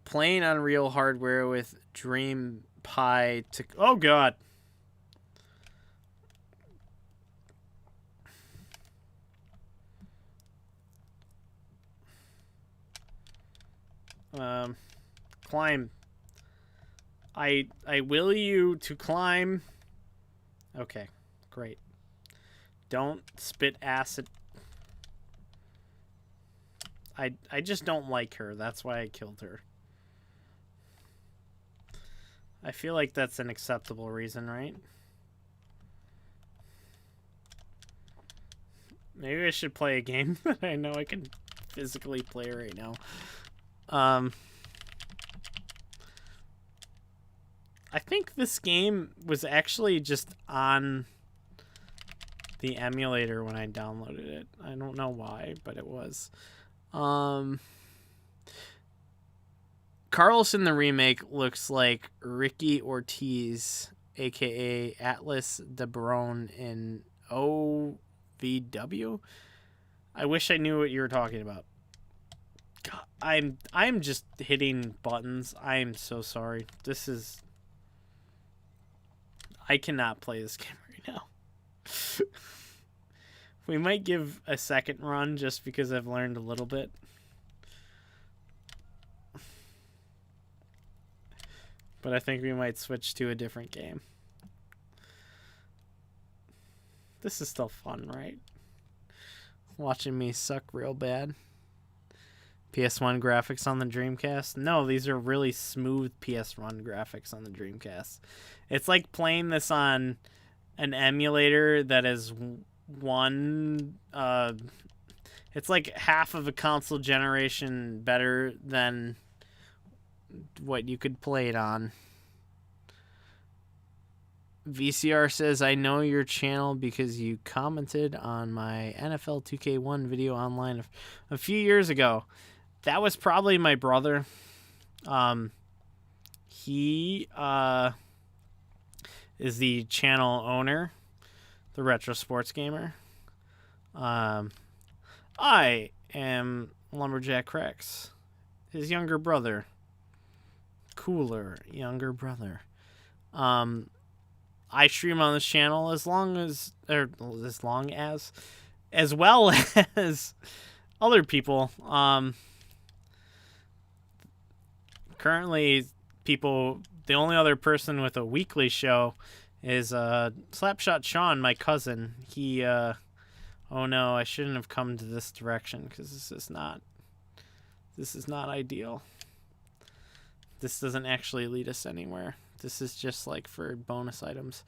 Playing on real hardware with Dream Pie to... Oh, God. Climb. I will you to climb. Okay, great. Don't spit acid. I just don't like her. That's why I killed her. I feel like that's an acceptable reason, right? Maybe I should play a game that I know I can physically play right now. I think this game was actually just on the emulator when I downloaded it. I don't know why, but it was. Carlos in the remake looks like Ricky Ortiz, aka Atlas de Barone in OVW. I wish I knew what you were talking about. God, I'm just hitting buttons. I am so sorry. This is... I cannot play this game right now. We might give a second run just because I've learned a little bit. But I think we might switch to a different game. This is still fun, right? watching me suck real bad. PS1 graphics on the Dreamcast? No, these are really smooth PS1 graphics on the Dreamcast. It's like playing this on an emulator that is it's like half of a console generation better than what you could play it on. VCR says, I know your channel because you commented on my NFL 2K1 video online a few years ago. That was probably my brother. He is the channel owner, the Retro Sports Gamer. I am Lumberjack Rex, his younger brother. Cooler younger brother. I stream on this channel as well as other people. Currently, the only other person with a weekly show is Slapshot Sean, my cousin. He, oh no, I shouldn't have come to this direction because this is not ideal. This doesn't actually lead us anywhere. This is just like for bonus items.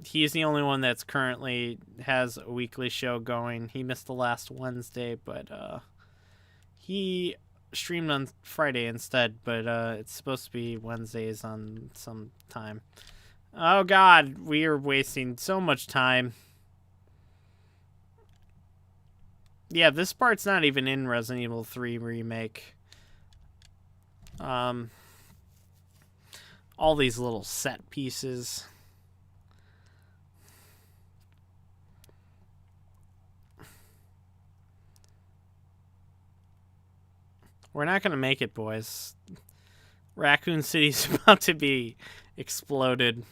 He's the only one that's currently has a weekly show going. He missed the last Wednesday, but he streamed on Friday instead, but it's supposed to be Wednesdays on some time. Oh god, we are wasting so much time. Yeah, this part's not even in Resident Evil 3 Remake. All these little set pieces. We're not going to make it, boys. Raccoon City's about to be exploded.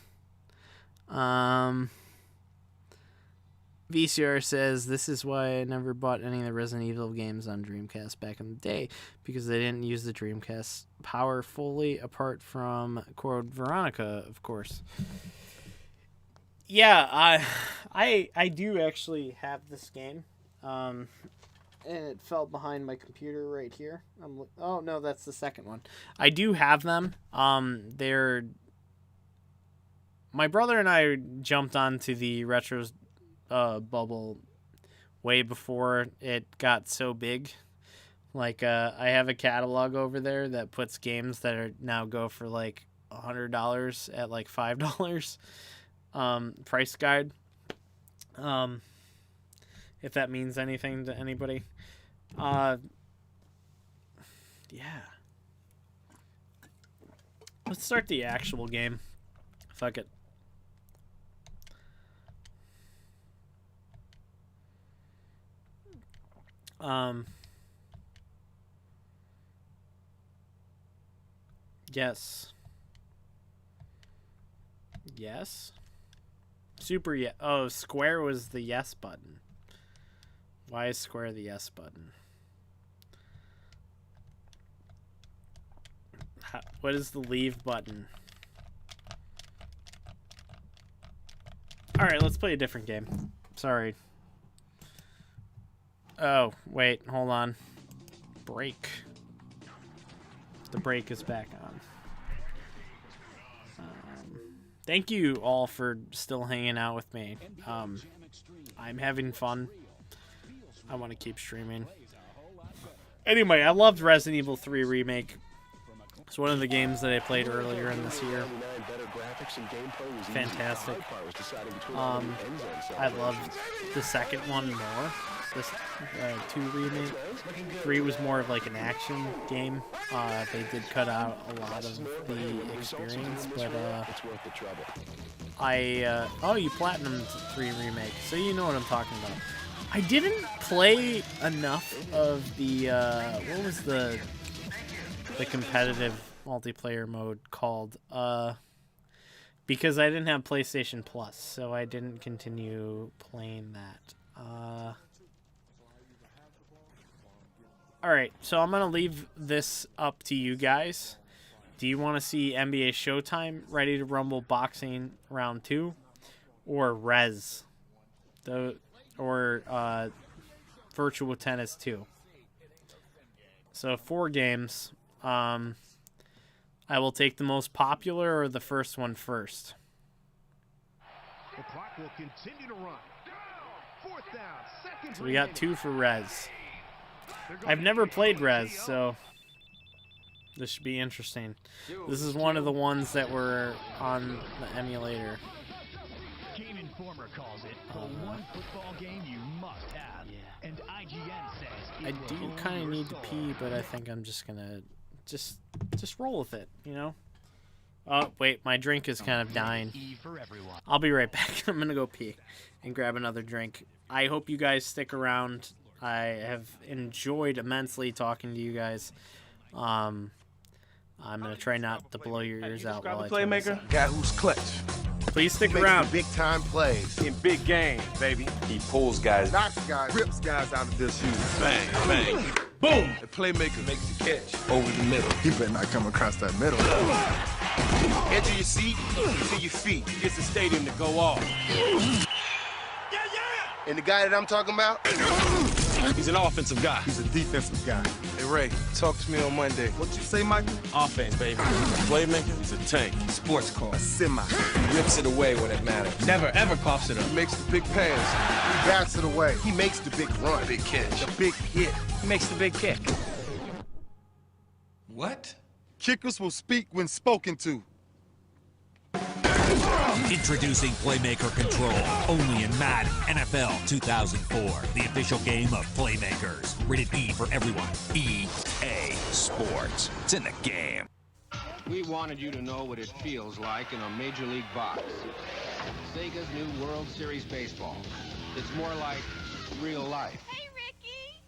VCR says, this is why I never bought any of the Resident Evil games on Dreamcast back in the day, because they didn't use the Dreamcast power fully, apart from Code Veronica, of course. Yeah, I do actually have this game. And it fell behind my computer right here. Oh, no, that's the second one. I do have them. My brother and I jumped onto the retro bubble way before it got so big. Like, I have a catalog over there that puts games that are now go for like $100 at like $5 price guide. If that means anything to anybody. Yeah. Let's start the actual game. Fuck it. Yes. Yes. Super yes. Oh, square was the yes button. Why is square the yes button? What is the leave button? Alright, let's play a different game. Sorry. Oh, wait, hold on. Break. The break is back on. Thank you all for still hanging out with me. I'm having fun. I want to keep streaming. Anyway, I loved Resident Evil 3 Remake. It's one of the games that I played earlier in this year. Fantastic. I loved the second one more. This 2 Remake. 3 was more of like an action game. They did cut out a lot of the experience, but oh, you platinumed 3 Remake, so you know what I'm talking about. I didn't play enough of the what was the competitive multiplayer mode called? Because I didn't have PlayStation Plus, so I didn't continue playing that. Alright, so I'm going to leave this up to you guys. Do you want to see NBA Showtime, Ready to Rumble Boxing Round 2? Or Rez? Virtual Tennis 2. So 4 games. I will take the most popular or the first one first. The clock will continue to run. Fourth down, second. So we got 2 for Rez. I've never played Rez, so this should be interesting. This is one of the ones that were on the emulator. Game Informer calls it the one football game you must have. And IGN says I do kind of need to pee, but I think I'm just gonna just roll with it, you know? Oh, wait, my drink is kind of dying. I'll be right back. I'm gonna go pee and grab another drink. I hope you guys stick around. I have enjoyed immensely talking to you guys. I'm gonna try not to blow your ears out while I tell this. Guy who's clutch. Please stick Makes around. Big time plays in big games, baby. He pulls guys, knocks guys, rips guys out of their shoes. Bang, bang, boom. The playmaker makes the catch over the middle. He better not come across that middle. Edge of your seat to your feet. Gets the stadium to go off. And the guy that I'm talking about, he's an offensive guy. He's a defensive guy. Hey, Ray, talk to me on Monday. What'd you say, Michael? Offense, baby. Playmaker, he's a tank. Sports car. A semi. He rips it away when it matters. Never, ever coughs it up. He makes the big pass. He bats it away. He makes the big run. Big catch. The big hit. He makes the big kick. What? Kickers will speak when spoken to. Introducing Playmaker Control, only in Madden NFL 2004, the official game of Playmakers. Rated E for everyone. EA Sports. It's in the game. We wanted you to know what it feels like in a Major League box. Sega's new World Series Baseball. It's more like real life. Hey, Ricky!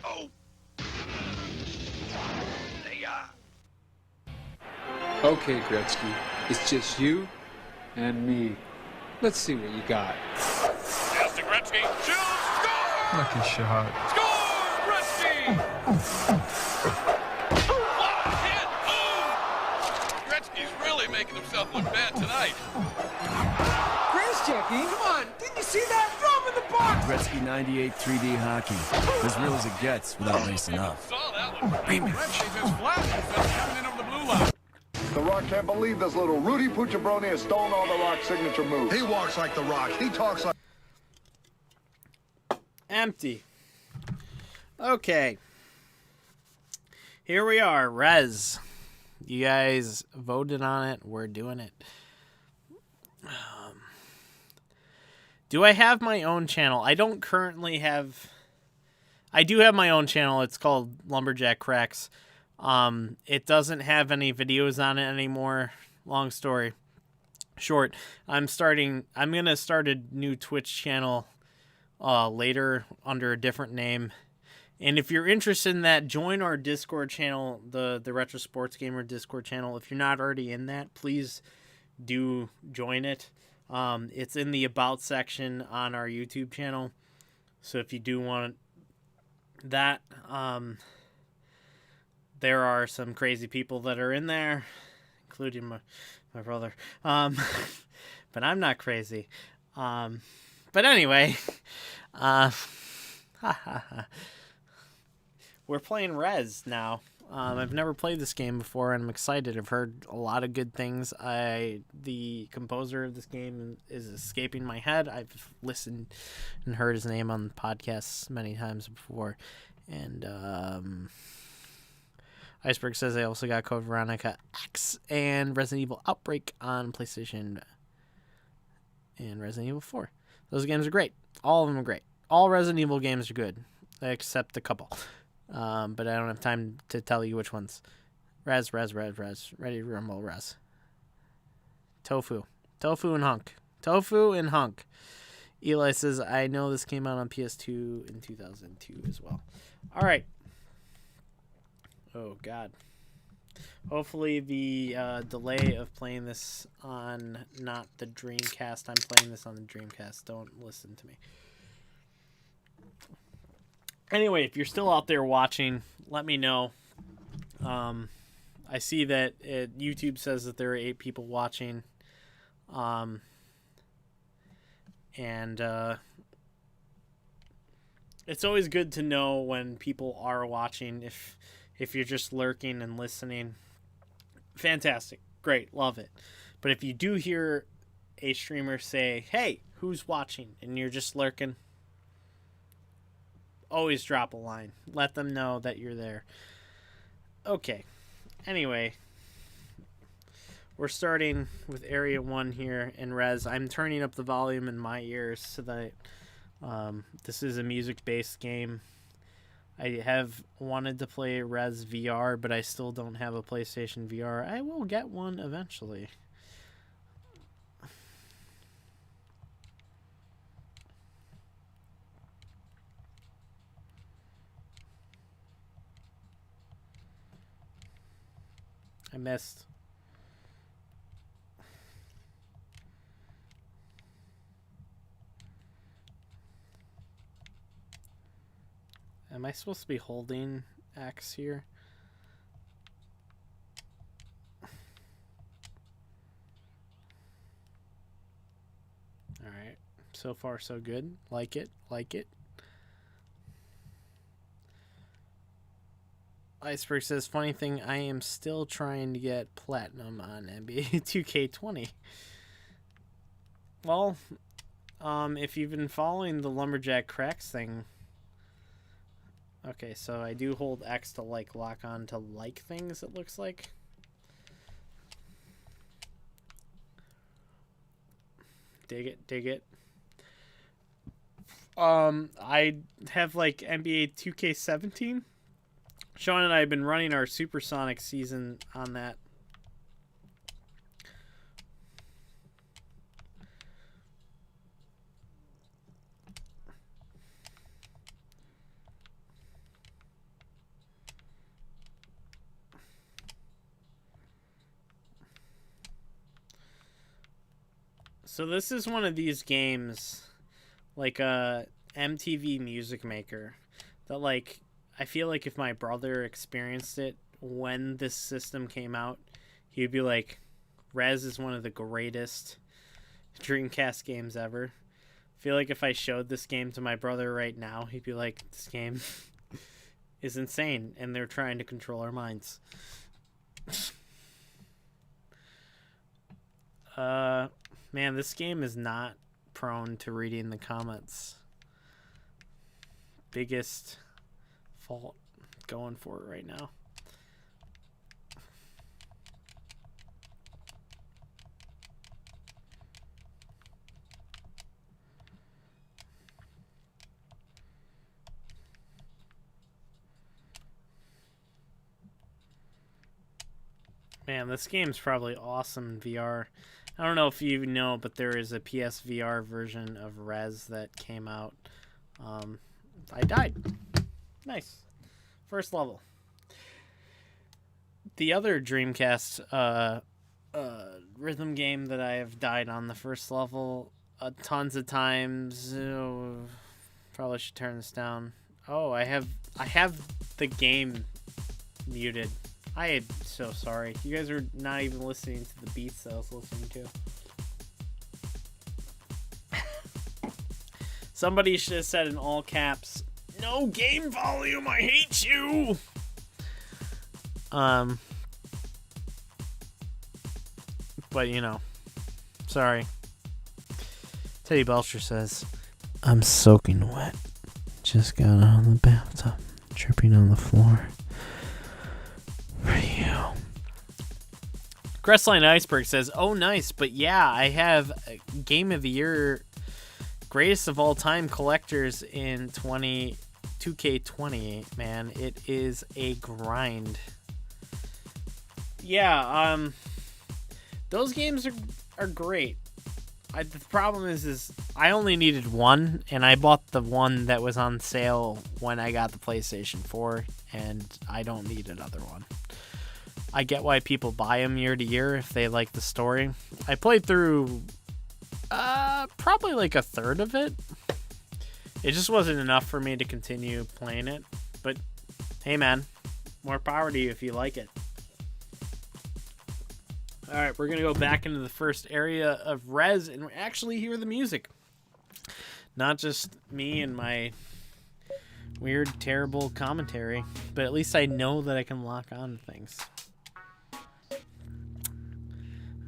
Oh! Okay, Gretzky, it's just you and me. Let's see what you got. Pass to Gretzky. Shoots! Score! Lucky shot. Score! Gretzky! Blocked, hit, boom! Gretzky's really making himself look bad tonight. Grace checking? Come on, didn't you see that? Throw him in the box! Gretzky 98 3D hockey. As real as it gets without lacing up. Saw that one. Gretzky's as flat as coming in over the blue line. The Rock can't believe this little Rudy Pucciabroni has stolen all the Rock's signature moves. He walks like the Rock. He talks like... Empty. Okay. Here we are, Rez. You guys voted on it. We're doing it. Do I have my own channel? I don't currently have... I do have my own channel. It's called Lumberjack Cracks. It doesn't have any videos on it anymore. Long story short, I'm gonna start a new Twitch channel later under a different name. And if you're interested in that, join our Discord channel, the Retro Sports Gamer Discord channel. If you're not already in that, please do join it. It's in the About section on our YouTube channel. So if you do want that, there are some crazy people that are in there, including my brother. But I'm not crazy. But anyway, we're playing Rez now. I've never played this game before, and I'm excited. I've heard a lot of good things. The composer of this game is escaping my head. I've listened and heard his name on podcasts many times before. And Iceberg says I also got Code Veronica X and Resident Evil Outbreak on PlayStation and Resident Evil 4. Those games are great. All of them are great. All Resident Evil games are good, except a couple. But I don't have time to tell you which ones. Rez. Ready to rumble, Rez. Tofu and Hunk. Eli says, I know this came out on PS2 in 2002 as well. All right. Oh, God. Hopefully the delay of playing this on not the Dreamcast. I'm playing this on the Dreamcast. Don't listen to me. Anyway, if you're still out there watching, let me know. I see that YouTube says that there are 8 people watching. It's always good to know when people are watching, if you're just lurking and listening. Fantastic. Great. Love it. But if you do hear a streamer say, hey, who's watching? And you're just lurking, always drop a line. Let them know that you're there. Okay. Anyway, we're starting with Area 1 here in Rez. I'm turning up the volume in my ears so that this is a music-based game. I have wanted to play Rez VR, but I still don't have a PlayStation VR. I will get one eventually. I missed. Am I supposed to be holding X here? Alright. So far, so good. Like it. Like it. Iceberg says, funny thing, I am still trying to get platinum on NBA 2K20. Well, if you've been following the Lumberjack Cracks thing... Okay, so I do hold X to, like, lock on to like things, it looks like. Dig it, dig it. I have, like, NBA 2K17. Sean and I have been running our Supersonic season on that. So this is one of these games, like a MTV Music Maker, that like I feel like if my brother experienced it when this system came out, he'd be like, Rez is one of the greatest Dreamcast games ever. I feel like if I showed this game to my brother right now, he'd be like, this game is insane, and they're trying to control our minds. Man, this game is not prone to reading the comments. Biggest fault going for it right now. Man, this game's probably awesome in VR. I don't know if you know, but there is a PSVR version of Rez that came out. I died. Nice. First level. The other Dreamcast rhythm game that I have died on the first level tons of times. Probably should turn this down. Oh, I have the game muted. I am so sorry. You guys are not even listening to the beats that I was listening to. Somebody should have said in all caps, "No game volume, I hate you!" But you know, sorry. Teddy Belcher says, "I'm soaking wet. Just got out of the bathtub, tripping on the floor. For you." Crestline Iceberg says, "Oh, nice, but yeah, I have a Game of the Year, greatest of all time collectors in 2K20. Man, it is a grind." Yeah, those games are great. The problem is I only needed one, and I bought the one that was on sale when I got the PlayStation 4, and I don't need another one. I get why people buy them year to year if they like the story. I played through probably like a third of it. It just wasn't enough for me to continue playing it. But hey man, more power to you if you like it. Alright, we're going to go back into the first area of Rez and actually hear the music. Not just me and my weird, terrible commentary. But at least I know that I can lock on to things.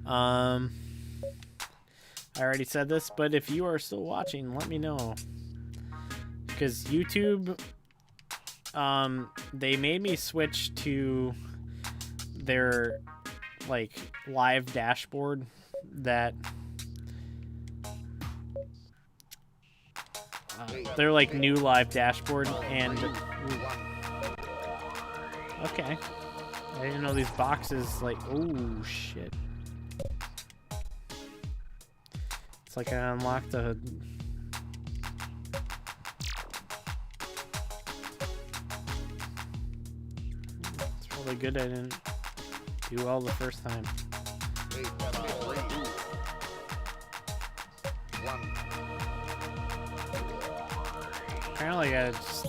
I already said this, but if you are still watching, let me know. Because YouTube, they made me switch to their, like, live dashboard that... they're like new live dashboard, and okay, I didn't know these boxes, like, oh shit, it's like I unlocked a it's probably good I didn't do well the first time. Apparently I just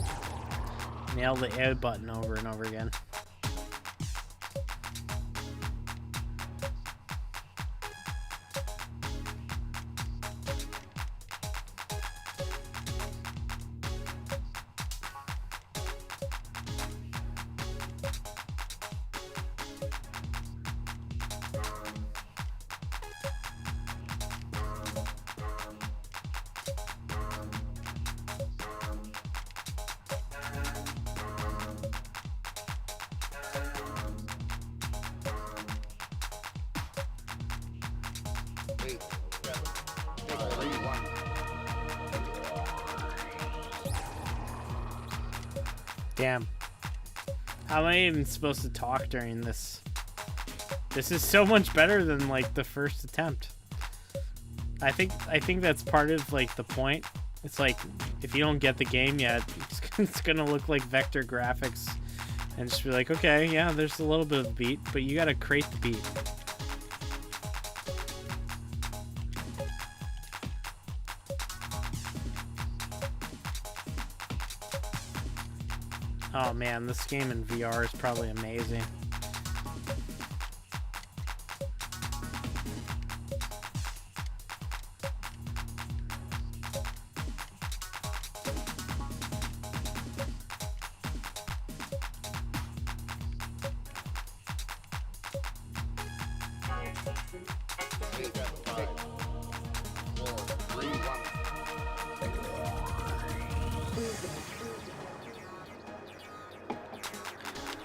nailed the A button over and over again. Damn. How am I even supposed to talk during this? This is so much better than, like, the first attempt. I think that's part of, like, the point. It's like, if you don't get the game yet, it's gonna look like vector graphics and just be like, okay, yeah, there's a little bit of a beat, but you gotta create the beat. Oh man, this game in VR is probably amazing.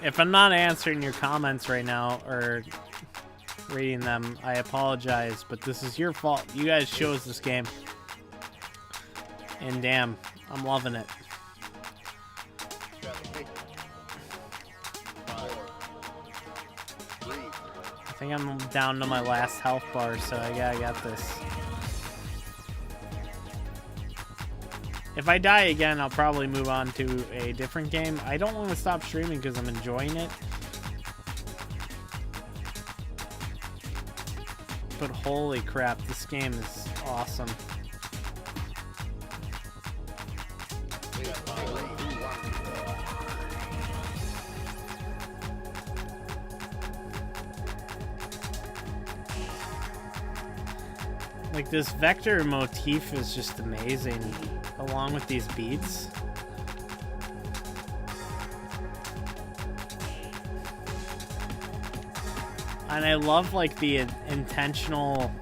If I'm not answering your comments right now or reading them, I apologize, but this is your fault. You guys chose this game. And damn, I'm loving it. I think I'm down to my last health bar, so I got this. If I die again, I'll probably move on to a different game. I don't want to stop streaming because I'm enjoying it. But holy crap, this game is awesome. Like, this vector motif is just amazing, along with these beats. And I love, like, the intentional...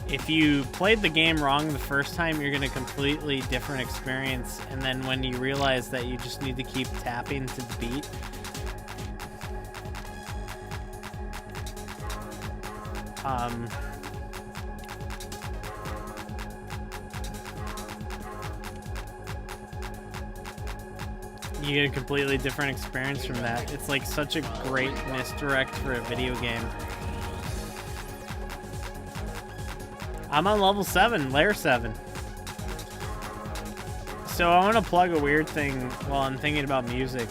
If you played the game wrong the first time, you're gonna completely different experience, and then when you realize that you just need to keep tapping to the beat, you get a completely different experience from that. It's like such a great misdirect for a video game. I'm on level 7, layer 7. So I want to plug a weird thing while I'm thinking about music.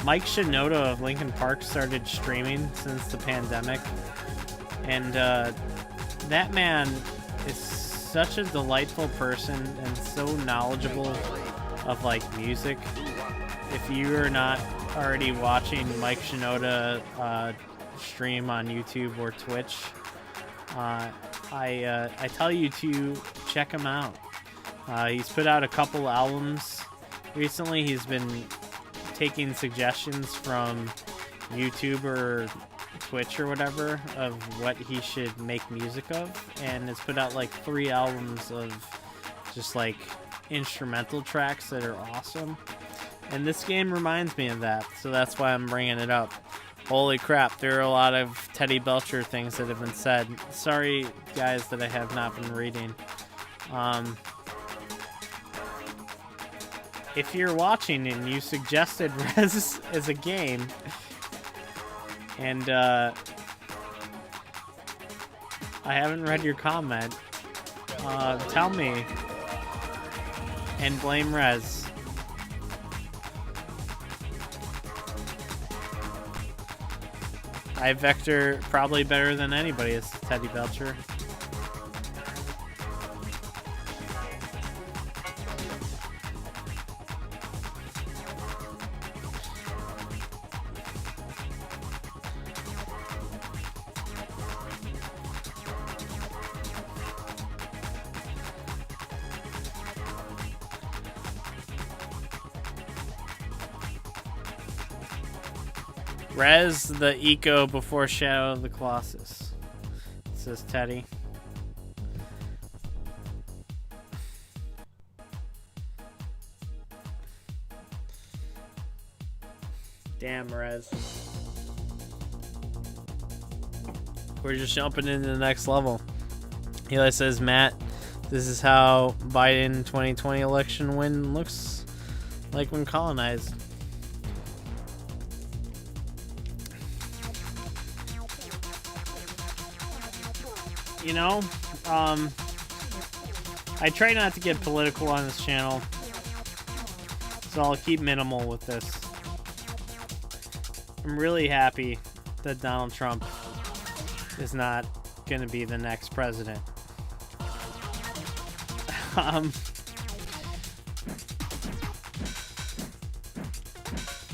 Mike Shinoda of Linkin Park started streaming since the pandemic. And that man is such a delightful person and so knowledgeable of, like, music. If you are not already watching Mike Shinoda stream on YouTube or Twitch, I tell you to check him out. He's put out a couple albums recently. He's been taking suggestions from YouTube or Twitch or whatever of what he should make music of, and has put out like 3 albums of just like instrumental tracks that are awesome. And this game reminds me of that, so that's why I'm bringing it up. Holy crap, there are a lot of Teddy Belcher things that have been said. Sorry, guys, that I have not been reading. If you're watching and you suggested Rez as a game, and I haven't read your comment, tell me and blame Rez. I vector probably better than anybody is Teddy Belcher. Rez the eco before Shadow of the Colossus, says Teddy. Damn, Rez. We're just jumping into the next level. Eli says, Matt, this is how Biden 2020 election win looks like when colonized. You know, I try not to get political on this channel, so I'll keep minimal with this. I'm really happy that Donald Trump is not going to be the next president.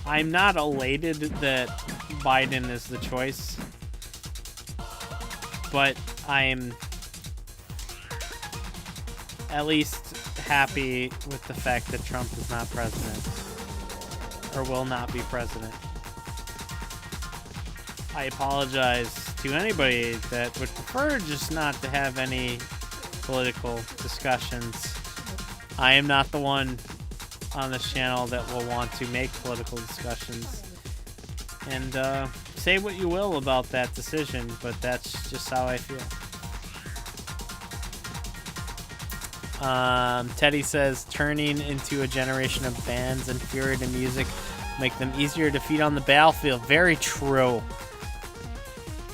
I'm not elated that Biden is the choice, but I'm at least happy with the fact that Trump is not president, or will not be president. I apologize to anybody that would prefer just not to have any political discussions. I am not the one on this channel that will want to make political discussions. And say what you will about that decision, but that's just how I feel. Teddy says, turning into a generation of bands inferior to music make them easier to defeat on the battlefield. Very true.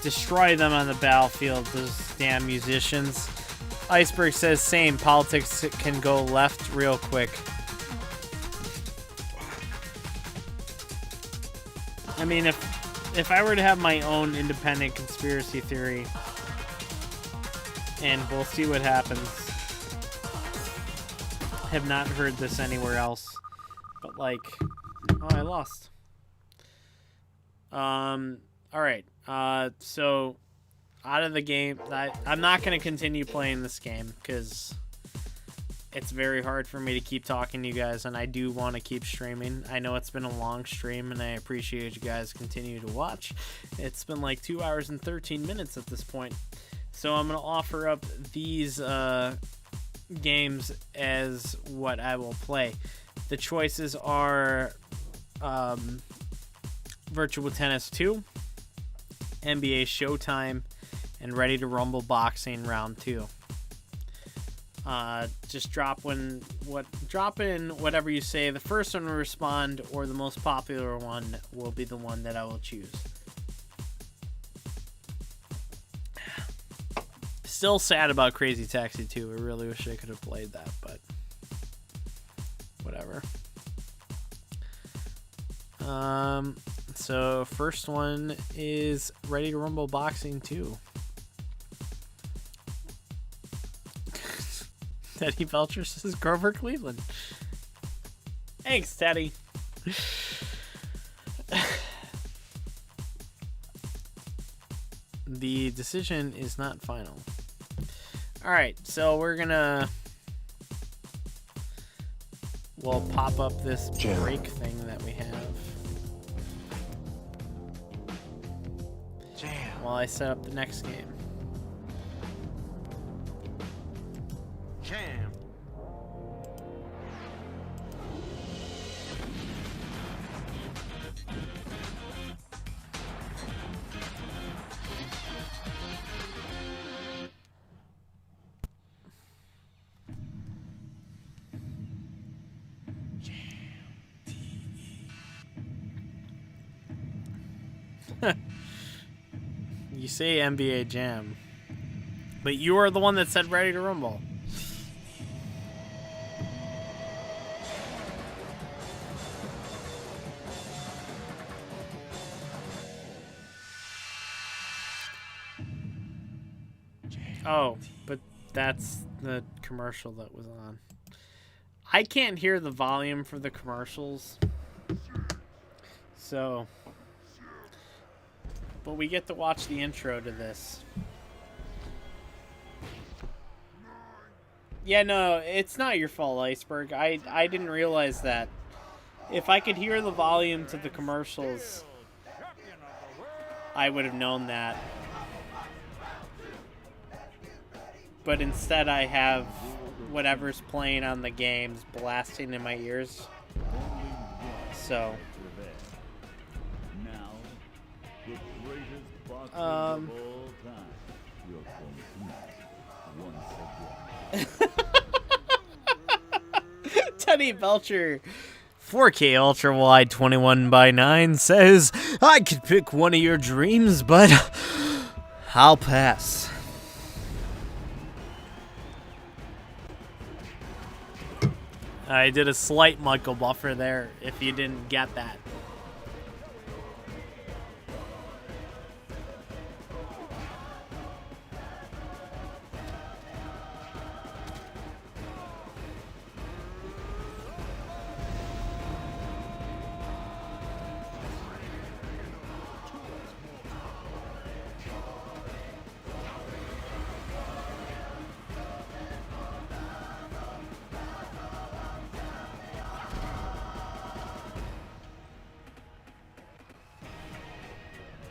Destroy them on the battlefield, those damn musicians. Iceberg says, same. Politics can go left real quick. I mean, if I were to have my own independent conspiracy theory, and we'll see what happens. I have not heard this anywhere else, but like, oh, I lost. All right. So out of the game, I'm not going to continue playing this game because it's very hard for me to keep talking to you guys, and I do want to keep streaming. I know it's been a long stream, and I appreciate you guys continue to watch. It's been like 2 hours and 13 minutes at this point. So I'm going to offer up these games as what I will play. The choices are Virtual Tennis 2, NBA Showtime, and Ready to Rumble Boxing Round 2. Just drop in whatever you say. The first one will respond, or the most popular one will be the one that I will choose. Still sad about Crazy Taxi 2. I really wish I could have played that, but whatever. So first one is Ready to Rumble Boxing 2. Teddy Belcher says Grover Cleveland. Thanks, Teddy. The decision is not final. Alright, so we're gonna will pop up this break thing that we have. While I set up the next game. Jam. You say NBA Jam, but you are the one that said Ready to Rumble. Oh, but that's the commercial that was on. I can't hear the volume for the commercials. So, but we get to watch the intro to this. Yeah, no, it's not your fault, Iceberg. I didn't realize that. If I could hear the volume to the commercials, I would have known that. But instead I have whatever's playing on the games blasting in my ears. So... Teddy Belcher, 4K Ultra Wide 21:9 says, I could pick one of your dreams, but I'll pass. I did a slight Michael Buffer there, if you didn't get that.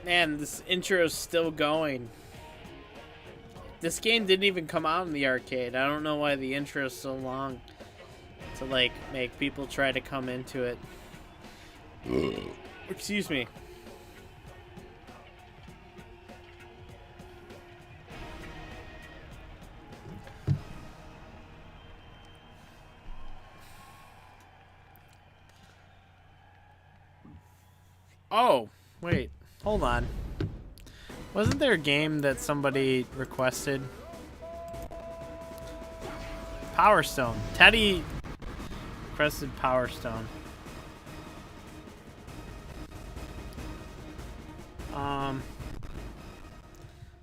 Man, this intro's still going. This game didn't even come out in the arcade. I don't know why the intro's so long to, like, make people try to come into it. Excuse me. Oh, wait. Hold on. Wasn't there a game that somebody requested? Power Stone. Teddy requested Power Stone.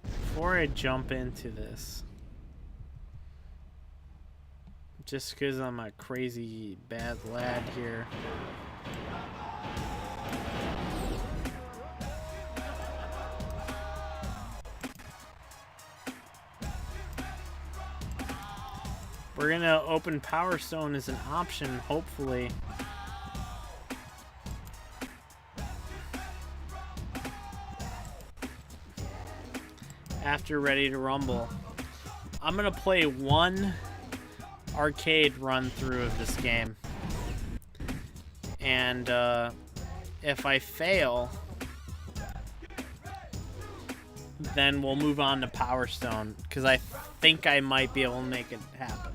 Before I jump into this, just because I'm a crazy bad lad here. We're gonna open Power Stone as an option, hopefully. After Ready to Rumble. I'm gonna play one arcade run through of this game. And if I fail, then we'll move on to Power Stone, because I think I might be able to make it happen.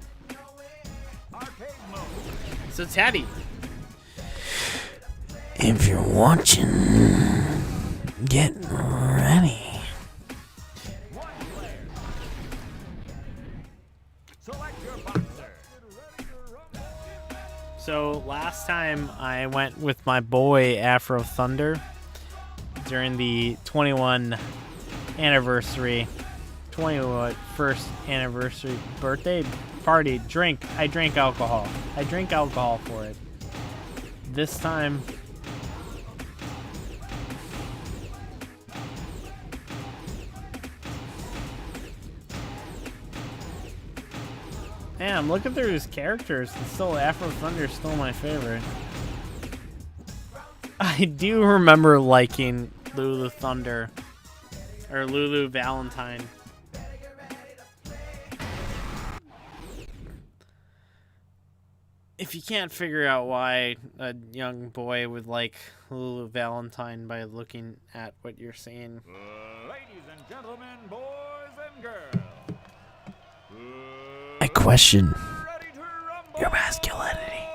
So Teddy, if you're watching, get ready. So last time I went with my boy Afro Thunder during the 21st anniversary birthday party. I drank alcohol. I drank alcohol for it. This time, man, Yeah, I'm looking through his characters, and still Afro Thunder's still my favorite. I do remember liking Lulu Thunder, or Lulu Valentine. If you can't figure out why a young boy would like Lulu Valentine by looking at what you're seeing. Ladies and gentlemen, boys and girls. I question your masculinity.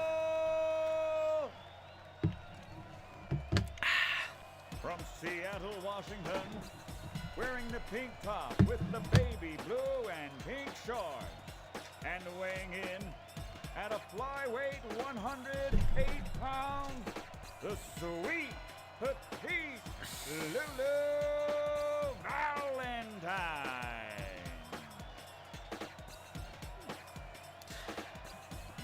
From Seattle, Washington, wearing the pink top with the baby blue and pink shorts, and weighing in at a flyweight 108 pounds, the sweet, petite Lulu Valentine.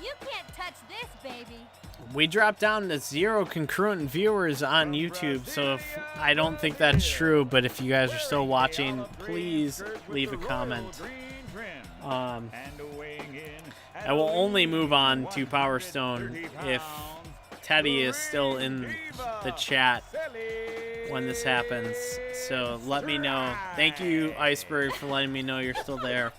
You can't touch this, baby. We dropped down to 0 concurrent viewers on YouTube, so if I don't think that's true, but if you guys are still watching, please leave a comment. I will only move on to Power Stone if Teddy is still in the chat when this happens. So let me know. Thank you, Iceberg, for letting me know you're still there.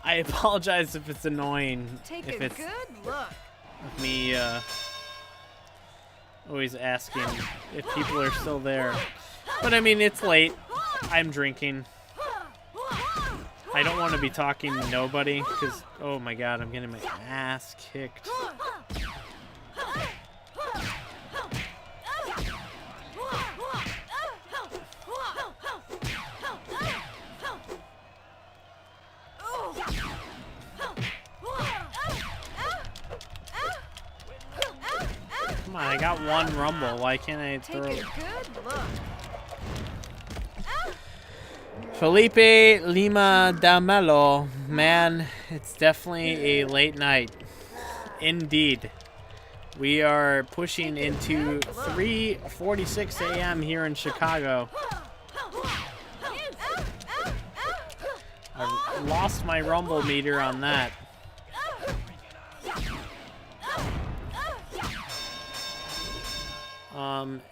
I apologize if it's annoying. If it's me always asking if people are still there. But I mean, it's late. I'm drinking. I don't want to be talking to nobody because, oh my god, I'm getting my ass kicked. Come on, I got one rumble. Why can't I throw it? Felipe Lima D'Amello, man, it's definitely a late night. Indeed. We are pushing into 3:46 a.m. here in Chicago. I lost my rumble meter on that.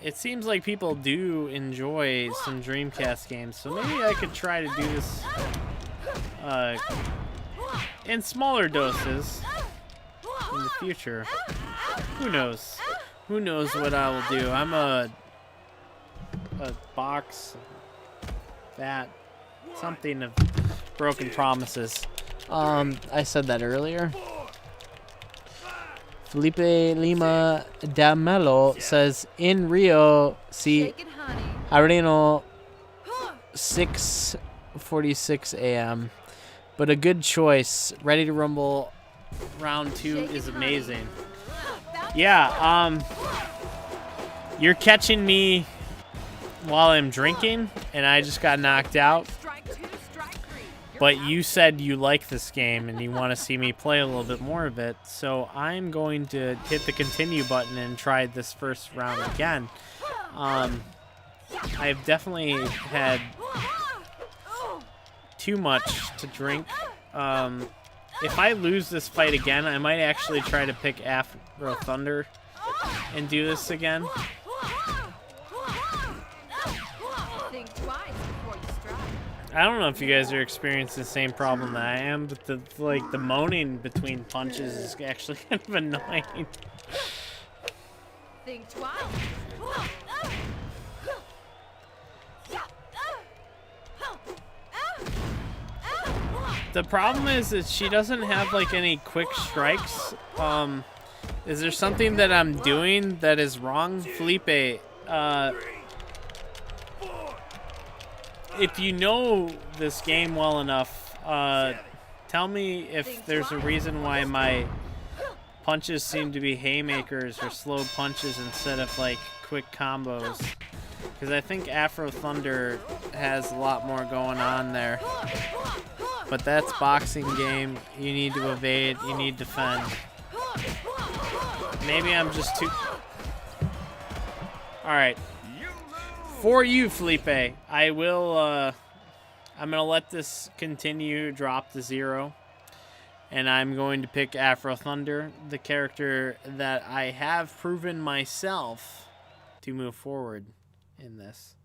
It seems like people do enjoy some Dreamcast games, so maybe I could try to do this in smaller doses in the future. Who knows? Who knows what I will do? I'm a box that something of broken promises. I said that earlier. Felipe Lima D'Amello says, in Rio, si Harino 6:46 a.m. But a good choice. Ready to Rumble round 2 is amazing. Yeah, you're catching me while I'm drinking, and I just got knocked out. But you said you like this game and you want to see me play a little bit more of it, so I'm going to hit the continue button and try this first round again. I've definitely had too much to drink. If I lose this fight again, I might actually try to pick Afro Thunder and do this again. I don't know if you guys are experiencing the same problem that I am, but the moaning between punches is actually kind of annoying. Think twice. The problem is that she doesn't have like any quick strikes. Is there something that I'm doing that is wrong, Felipe? If you know this game well enough, tell me if there's a reason why my punches seem to be haymakers or slow punches instead of like quick combos. Because I think Afro Thunder has a lot more going on there. But that's boxing game. You need to evade, you need to defend. Maybe I'm just too... Alright. For you, Felipe, I will I'm going to let this continue drop to 0. And I'm going to pick Afro Thunder, the character that I have proven myself to move forward in this.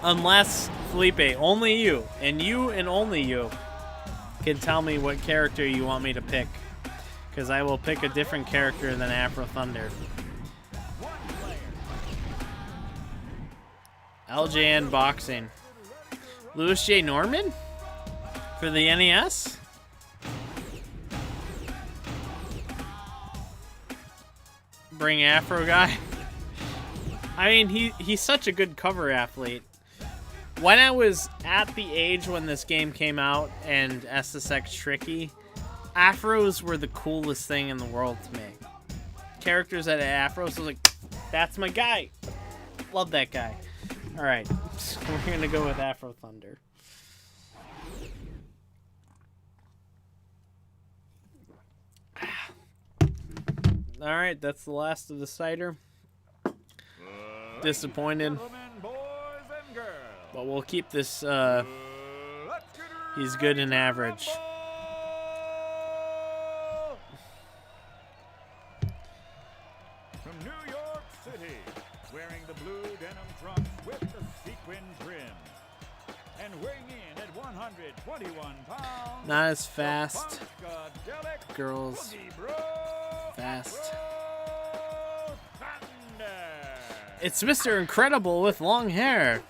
Unless, Felipe, only you and only you can tell me what character you want me to pick. Because I will pick a different character than Afro Thunder. LJN Boxing. Louis J. Norman? For the NES? Bring Afro guy? I mean, he's such a good cover athlete. When I was at the age when this game came out and SSX Tricky, Afros were the coolest thing in the world to me. Characters that had Afros, I was like, that's my guy. Love that guy. Alright, so we're going to go with Afro Thunder. Alright, that's the last of the cider. Disappointed. But we'll keep this, he's good and average. From New York City, wearing the blue denim trunks with the sequin trim. And weighing in at 121 pounds. Not as fast. Girls. Fast. It's Mr. Incredible with long hair.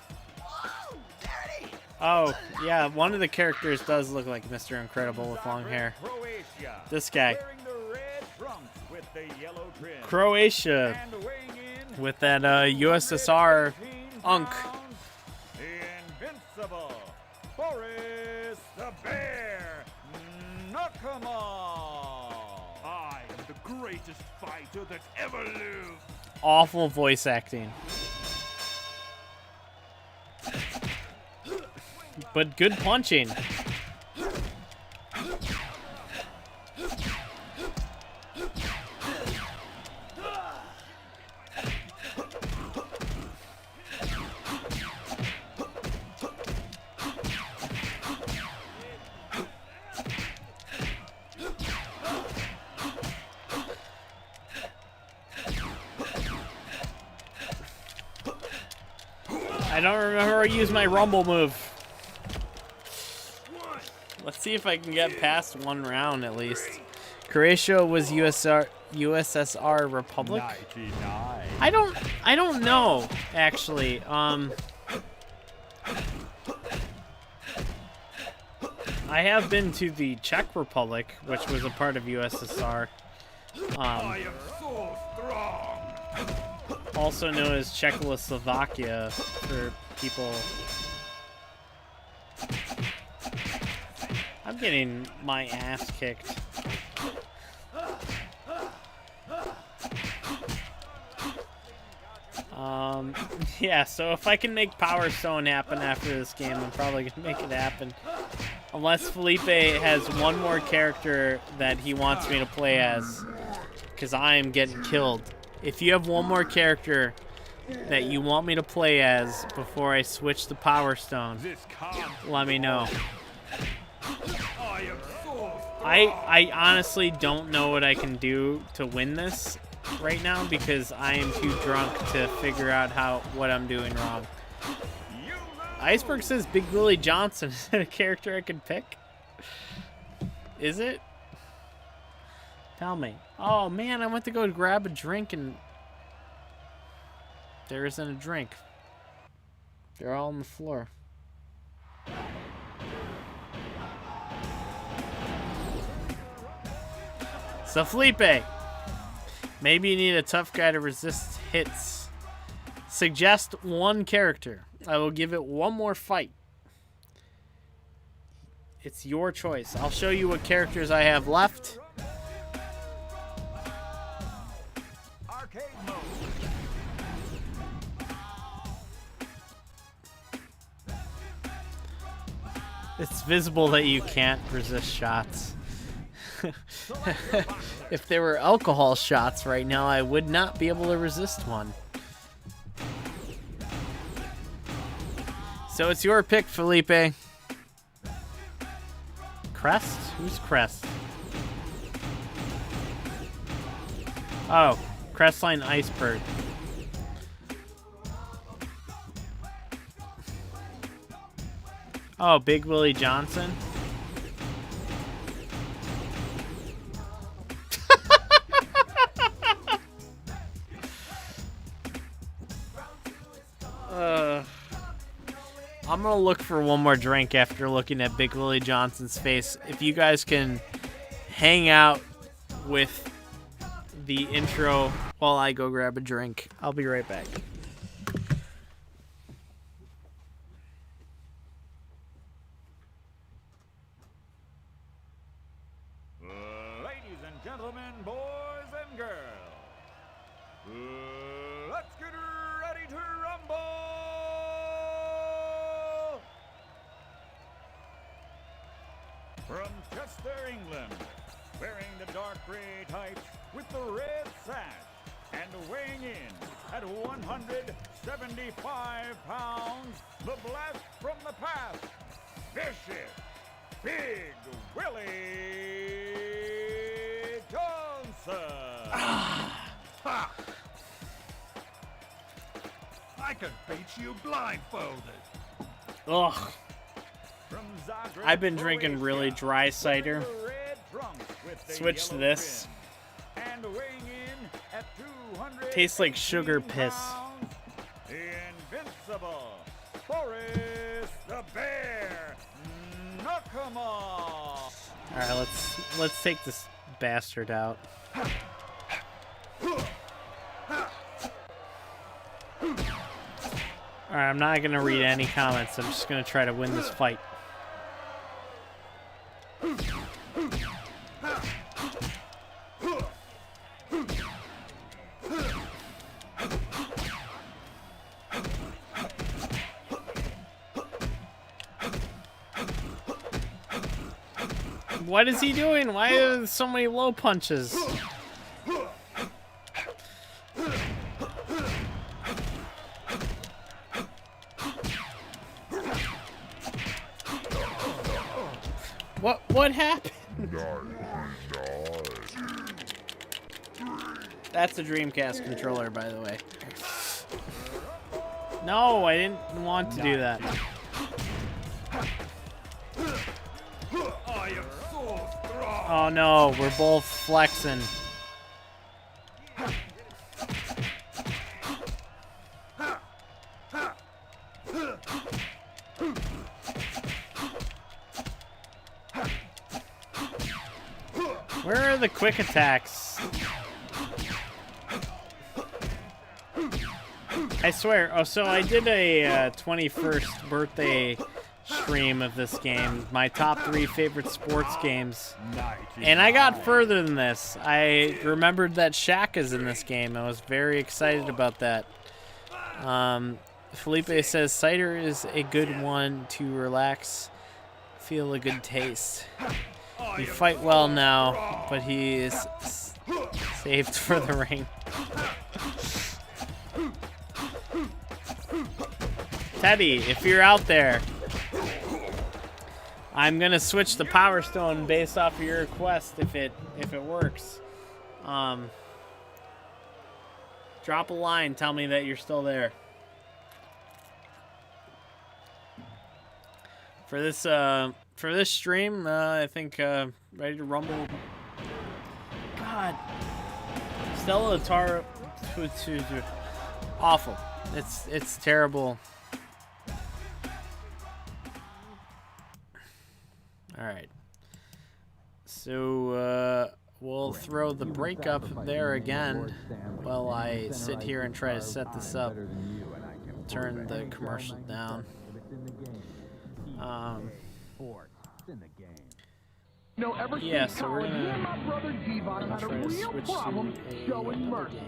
Oh, yeah, one of the characters does look like Mr. Incredible with long hair. This guy. Croatia. With that USSR unk. The invincible Boris the Bear Nakama. I am the greatest fighter that ever lived. Awful voice acting. But good punching. I don't remember how to use my rumble move. Let's see if I can get past one round at least. Croatia was USSR Republic. 99. I don't know actually. I have been to the Czech Republic, which was a part of USSR. I am so strong. Also known as Czechoslovakia for people. I'm getting my ass kicked. Yeah, so if I can make Power Stone happen after this game, I'm probably going to make it happen. Unless Felipe has one more character that he wants me to play as, because I am getting killed. If you have one more character that you want me to play as before I switch to Power Stone, let me know. I honestly don't know what I can do to win this right now because I am too drunk to figure out what I'm doing wrong. Iceberg says Big Willie Johnson. Is that a character I can pick? Is it? Tell me. Oh man, I went to go grab a drink and there isn't a drink. They're all on the floor. So Felipe, maybe you need a tough guy to resist hits. Suggest one character. I will give it one more fight. It's your choice. I'll show you what characters I have left. Arcade mode. It's visible that you can't resist shots. If there were alcohol shots right now, I would not be able to resist one. So it's your pick, Felipe. Crest? Who's Crest? Oh, Crestline Iceberg. Oh, Big Willie Johnson. I'm gonna look for one more drink after looking at Big Willie Johnson's face. If you guys can hang out with the intro while I go grab a drink, I'll be right back. Ladies and gentlemen, boys and girls, let's get ready to rumble! From Chester, England, wearing the dark gray tights with the red sash, and weighing in at 175 pounds, the blast from the past, vicious, Big Willie Johnson. Ha! I could beat you blindfolded. Ugh. I've been drinking really dry cider. Switch to this. And weighing in at 200 Tastes like sugar piss. pounds, the invincible Boris the Bear Nakama. Alright, let's take this bastard out. Alright, I'm not gonna read any comments. I'm just gonna try to win this fight. What is he doing? Why are there so many low punches? What happened? That's a Dreamcast controller, by the way. No, I didn't want to do that. Oh no, we're both flexing. Where are the quick attacks? I swear. Oh, so I did a 21st birthday stream of this game, my top 3 favorite sports games, and I got further than this. I remembered that Shaq is in this game. I was very excited about that. Felipe says cider is a good one to relax, feel a good taste. You fight well now, but he is saved for the ring. Teddy, if you're out there, I'm gonna switch the Power Stone based off of your request if it works. Drop a line, tell me that you're still there. For this stream, I think ready to rumble. God, Stella Taro, awful. It's terrible. All right. So we'll throw the break up there again while I sit here and try to set this up. Turn the commercial down. Yeah, so we're gonna Devon had a real problem showing mercy.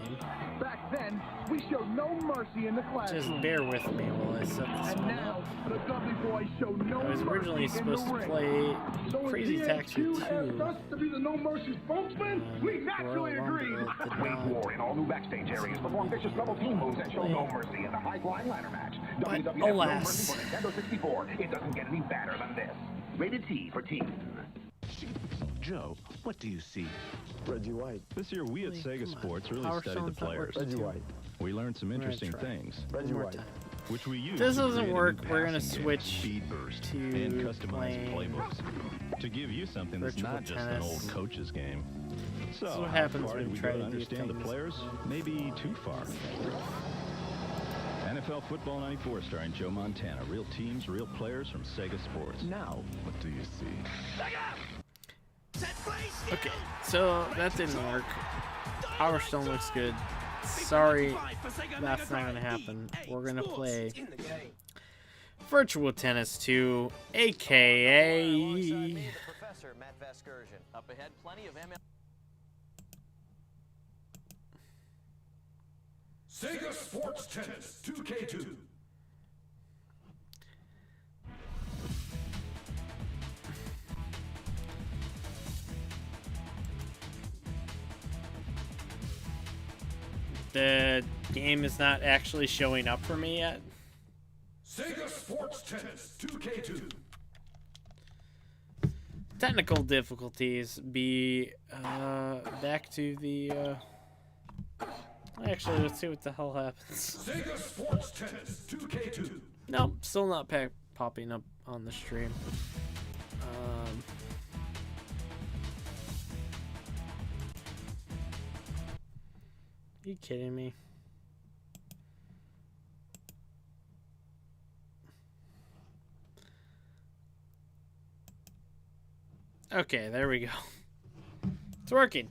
Back then, we showed no mercy in the classroom. Just bear with me while I set this And one now, up. the Dudley boys show no I was originally mercy in the supposed to ring. play So when Crazy Taxi 2. asked us to be the No Mercy spokesman, we naturally agreed. Wage war in all new backstage areas. Perform vicious double team moves and show no mercy in the high-flying ladder match. WWF No Mercy for Nintendo 64. It doesn't get any badder than this. Rated T for teen. Joe, what do you see? Reggie White. This year, we at Sega Sports really Power studied the Stone's not players. working too. Reggie We learned some We're gonna interesting try. things, Reggie White. which we use. This to doesn't create a work. new We're gonna passing game, switch speed burst, to and customized playing playbooks to give you something that's virtual not just an old tennis. coach's game. So, This is what how happens far when did you we try go to to do understand the things. players? Maybe too far. NFL Football 94 starring Joe Montana. Real teams, real players from Sega Sports. Now, what do you see? Okay, so that didn't work. Power Stone looks good. Sorry, that's not gonna happen. We're gonna play Virtual Tennis 2, aka Professor Matt Vasgersian. Up ahead, plenty of ML. Sega Sports Tennis 2K2. the game is not actually showing up for me yet. Sega Sports Tennis 2K2. Technical difficulties be back to the actually, let's see what the hell happens. Sega Sports Tennis 2K2. Nope, still not popping up on the stream. You kidding me? Okay, there we go. It's working.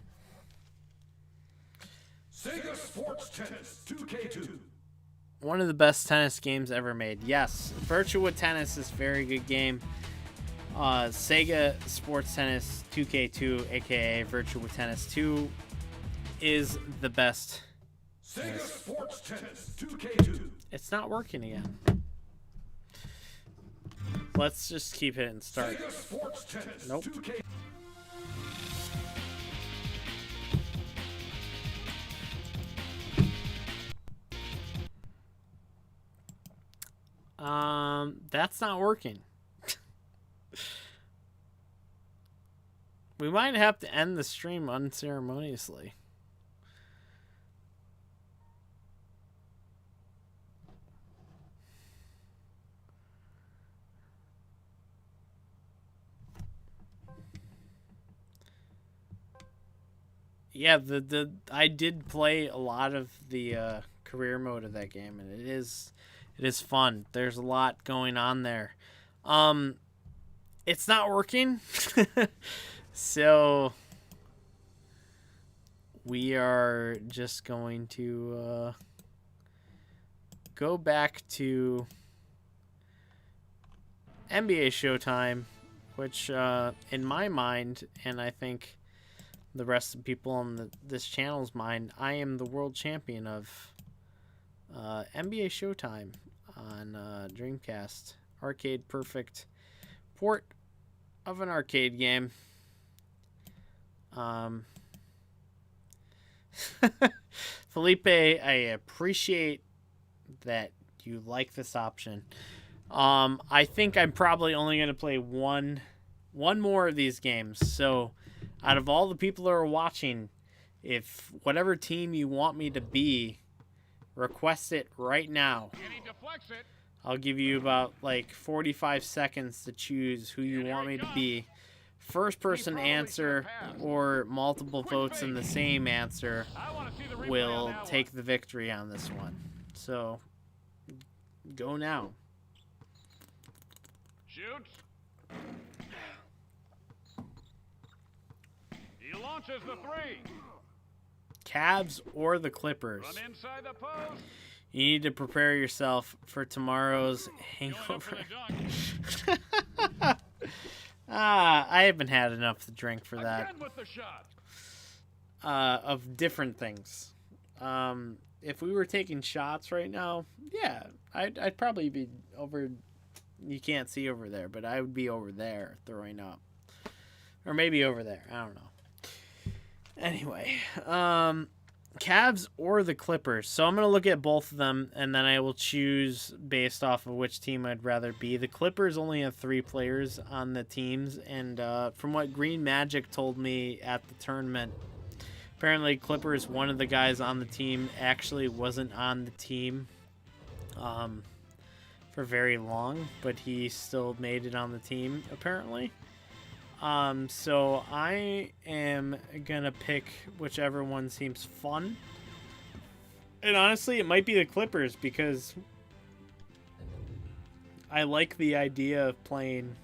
Sega Sports Tennis 2K2. One of the best tennis games ever made. Yes, Virtua Tennis is a very good game. Sega Sports Tennis 2K2, aka Virtua Tennis 2, is the best. Sega Sports Tennis 2K2. It's not working again. Let's just keep hitting start. Sega Sports Tennis Nope. 2K. That's not working. We might have to end the stream unceremoniously. Yeah, I did play a lot of the career mode of that game, and it is fun. There's a lot going on there. It's not working. So we are just going to go back to NBA Showtime, which in my mind, and I think the rest of the people on this channel's mind, I am the world champion of NBA Showtime on Dreamcast. Arcade perfect port of an arcade game. Felipe, I appreciate that you like this option. I think I'm probably only going to play one more of these games. So out of all the people that are watching, if whatever team you want me to be, request it right now. I'll give you about like 45 seconds to choose who you want me to be. First person answer or multiple votes in the same answer will take the victory on this one. So go now. Shoots. He launches the three. Cavs or the Clippers. Run inside the post. You need to prepare yourself for tomorrow's hangover. I haven't had enough to drink for that. Again with the shot. of different things. If we were taking shots right now, yeah, I'd probably be over. You can't see over there, but I would be over there throwing up, or maybe over there. I don't know. Anyway, Cavs or the Clippers. So I'm gonna look at both of them, and then I will choose based off of which team I'd rather be. The Clippers only have 3 players on the teams, and from what Green Magic told me at the tournament, apparently Clippers, one of the guys on the team actually wasn't on the team for very long, but he still made it on the team apparently. So I am gonna pick whichever one seems fun. And honestly, it might be the Clippers because I like the idea of playing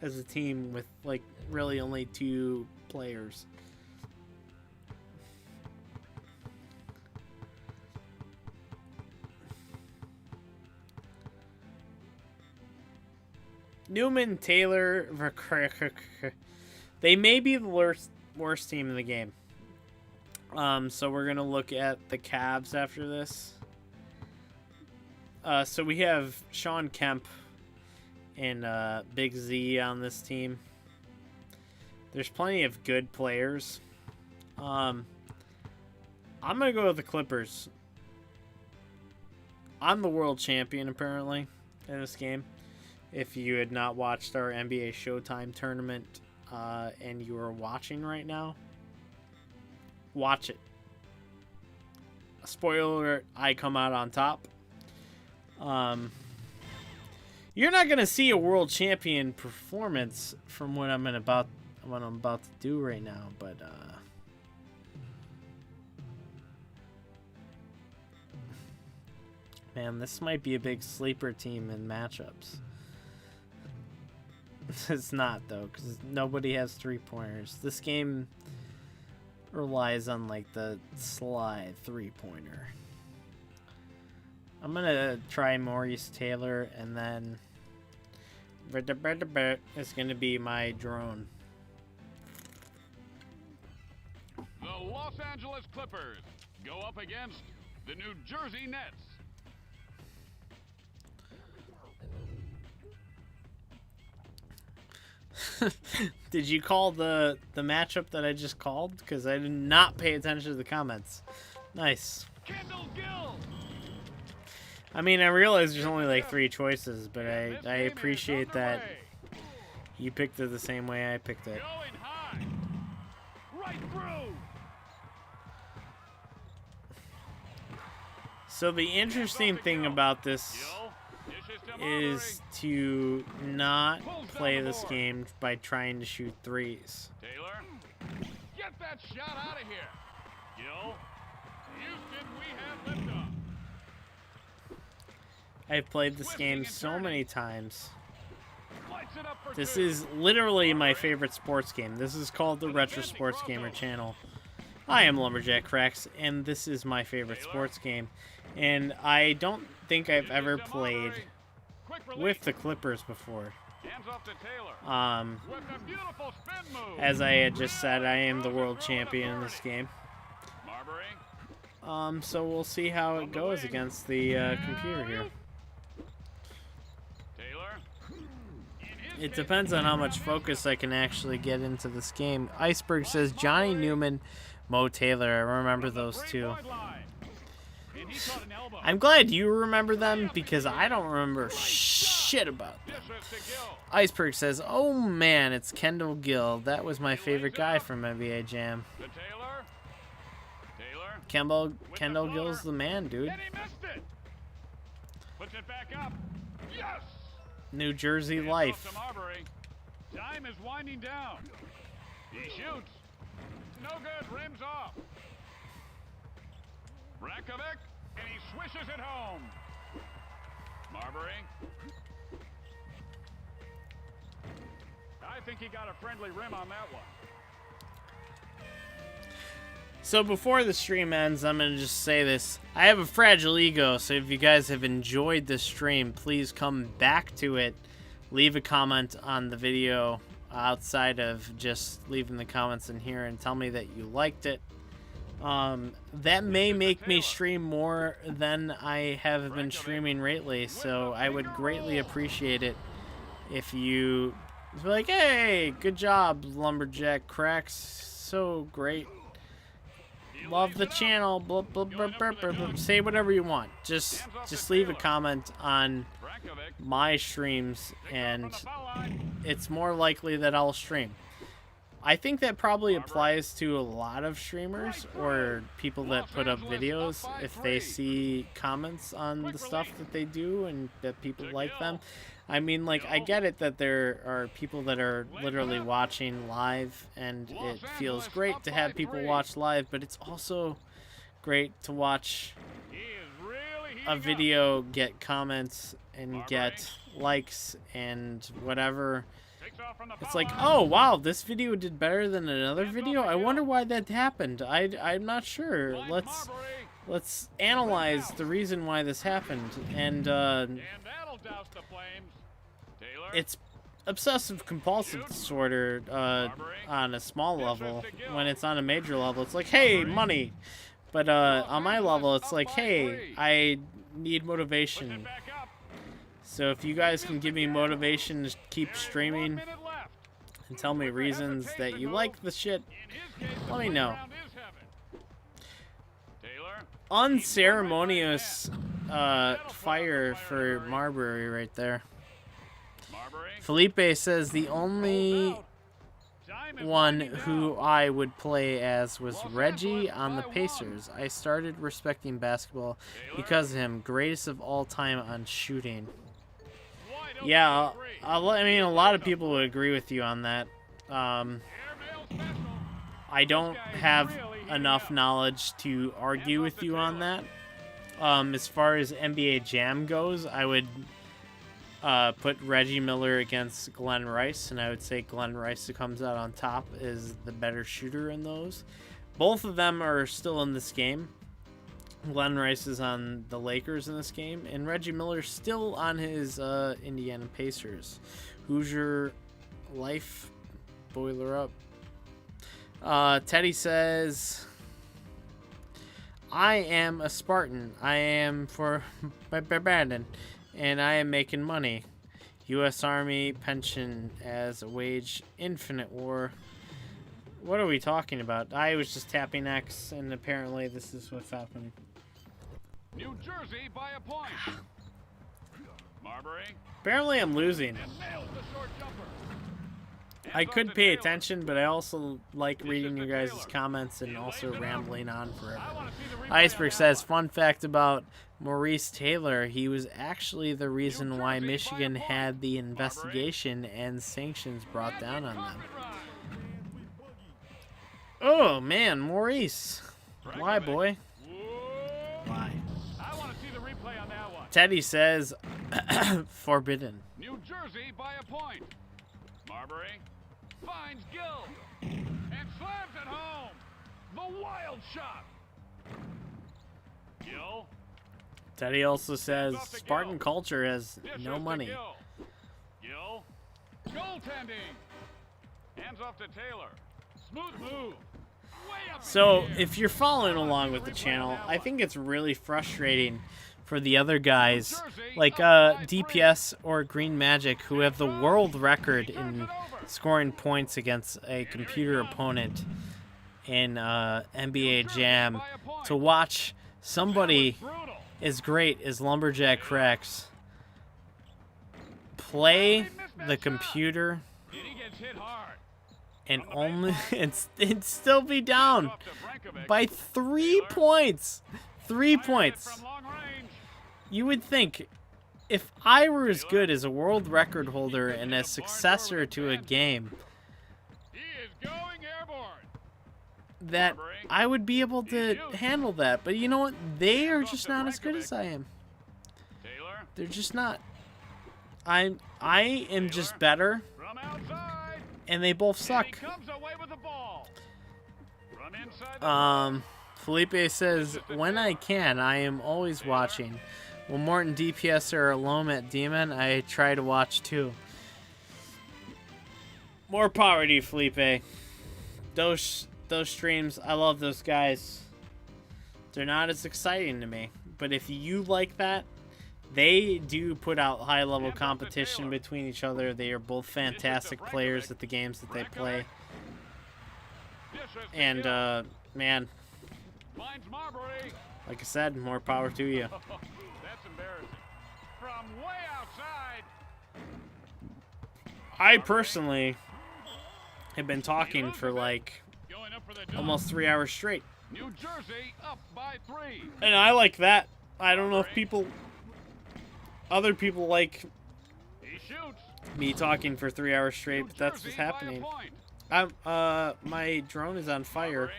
as a team with like really only 2 players. Newman, Taylor, they may be the worst team in the game. So we're going to look at the Cavs after this. So we have Sean Kemp and Big Z on this team. There's plenty of good players. I'm going to go with the Clippers. I'm the world champion, apparently, in this game. If you had not watched our NBA Showtime tournament and you are watching right now, watch it. Spoiler alert, I come out on top. You're not going to see a world champion performance from what I'm about to do right now, but man, this might be a big sleeper team in matchups. It's not, though, because nobody has 3-pointers. This game relies on, like, the slide 3-pointer. I'm going to try Maurice Taylor, and then it's going to be my drone. The Los Angeles Clippers go up against the New Jersey Nets. Did you call the matchup that I just called? Because I did not pay attention to the comments. Nice. I mean, I realize there's only like 3 choices, but I appreciate that you picked it the same way I picked it. Right through. So the interesting thing about this is to not play this game by trying to shoot 3s. Taylor, get that shot out of here. Gill, Houston, we have liftoff. I've played this game so many times. This is literally my favorite sports game. This is called the Retro Sports Gamer channel. I am Lumberjack Cracks, and this is my favorite sports game. And I don't think I've ever played with the Clippers before. As I had just said, I am the world champion in this game. So we'll see how it goes against the computer here. It depends on how much focus I can actually get into this game. Iceberg says Johnny Newman, Mo Taylor. I remember those 2. I'm glad you remember them because I don't remember shit about them. Iceberg says, oh man, it's Kendall Gill. That was my favorite guy from NBA Jam. Kendall Gill's the man, dude. New Jersey life. Time is winding down. He shoots. No good. Rims off. Rakovic, and he swishes it home. Marbury. I think he got a friendly rim on that one. So before the stream ends, I'm going to just say this. I have a fragile ego, so if you guys have enjoyed this stream, please come back to it. Leave a comment on the video outside of just leaving the comments in here and tell me that you liked it. That may make me stream more than I have been streaming lately, so I would greatly appreciate it if you be like, hey, good job, Lumberjack Cracks, so great. Love the channel, blah, blah, blah, blah, blah, blah. Say whatever you want. Just leave a comment on my streams, and it's more likely that I'll stream. I think that probably applies to a lot of streamers or people that put up videos. If they see comments on the stuff that they do and that people like them. I mean, like, I get it that there are people that are literally watching live, and it feels great to have people watch live, but it's also great to watch a video get comments and get likes and whatever. It's like, oh, wow, this video did better than another video? I wonder why that happened. I'm not sure. Let's analyze the reason why this happened. And it's obsessive-compulsive disorder on a small level. When it's on a major level, it's like, hey, money. But on my level, it's like, hey, I need motivation. So if you guys can give me motivation to keep streaming and tell me reasons that you like the shit, let me know. Unceremonious fire for Marbury right there. Felipe says the only one who I would play as was Reggie on the Pacers. I started respecting basketball because of him. Greatest of all time on shooting. Yeah, I mean, a lot of people would agree with you on that. I don't have enough knowledge to argue with you on that. As far as NBA Jam goes, I would put Reggie Miller against Glenn Rice, and I would say Glenn Rice, who comes out on top, is the better shooter in those. Both of them are still in this game. Glenn Rice is on the Lakers in this game, and Reggie Miller's still on his Indiana Pacers. Hoosier life, boiler up. Teddy says, I am a Spartan. I am for Brandon, and I am making money. U.S. Army pension as a wage. Infinite War. What are we talking about? I was just tapping X, and apparently this is what's happening. New Jersey by a point. Marbury. Apparently I'm losing. I could pay attention, but I also like reading you guys' comments and also rambling on forever. Iceberg says, fun fact about Maurice Taylor, he was actually the reason why Michigan had the investigation and sanctions brought down on them. Oh, man, Maurice. Why, boy? Why? Teddy says, forbidden. New Jersey by a point. Marbury finds Gill and slams it home. The wild shot. Gill. Teddy also says Spartan culture has no money. Gill. Goaltending. Hands off to Taylor. Smooth move. So, if you're following along with the channel, I think it's really frustrating for the other guys, like DPS or Green Magic, who have the world record in scoring points against a computer opponent in NBA Jam, to watch somebody as great as Lumberjack Cracks play the computer and only and still be down by 3 points. 3 points. You would think, if I were as good as a world record holder and a successor to a game, that I would be able to handle that. But you know what? They are just not as good as I am. They're just not. I am just better, and they both suck. Felipe says, when I can, I am always watching. When Morton DPS are alone at Demon, I try to watch too. More power to you, Felipe. Those streams, I love those guys. They're not as exciting to me. But if you like that, they do put out high-level competition between each other. They are both fantastic players at the games that they play. And, man, like I said, more power to you. That's embarrassing. From way outside. I personally have been talking for like almost 3 hours straight. New Jersey up by 3. And I like that. I don't know if other people like me talking for 3 hours straight, but that's what's happening. My drone is on fire.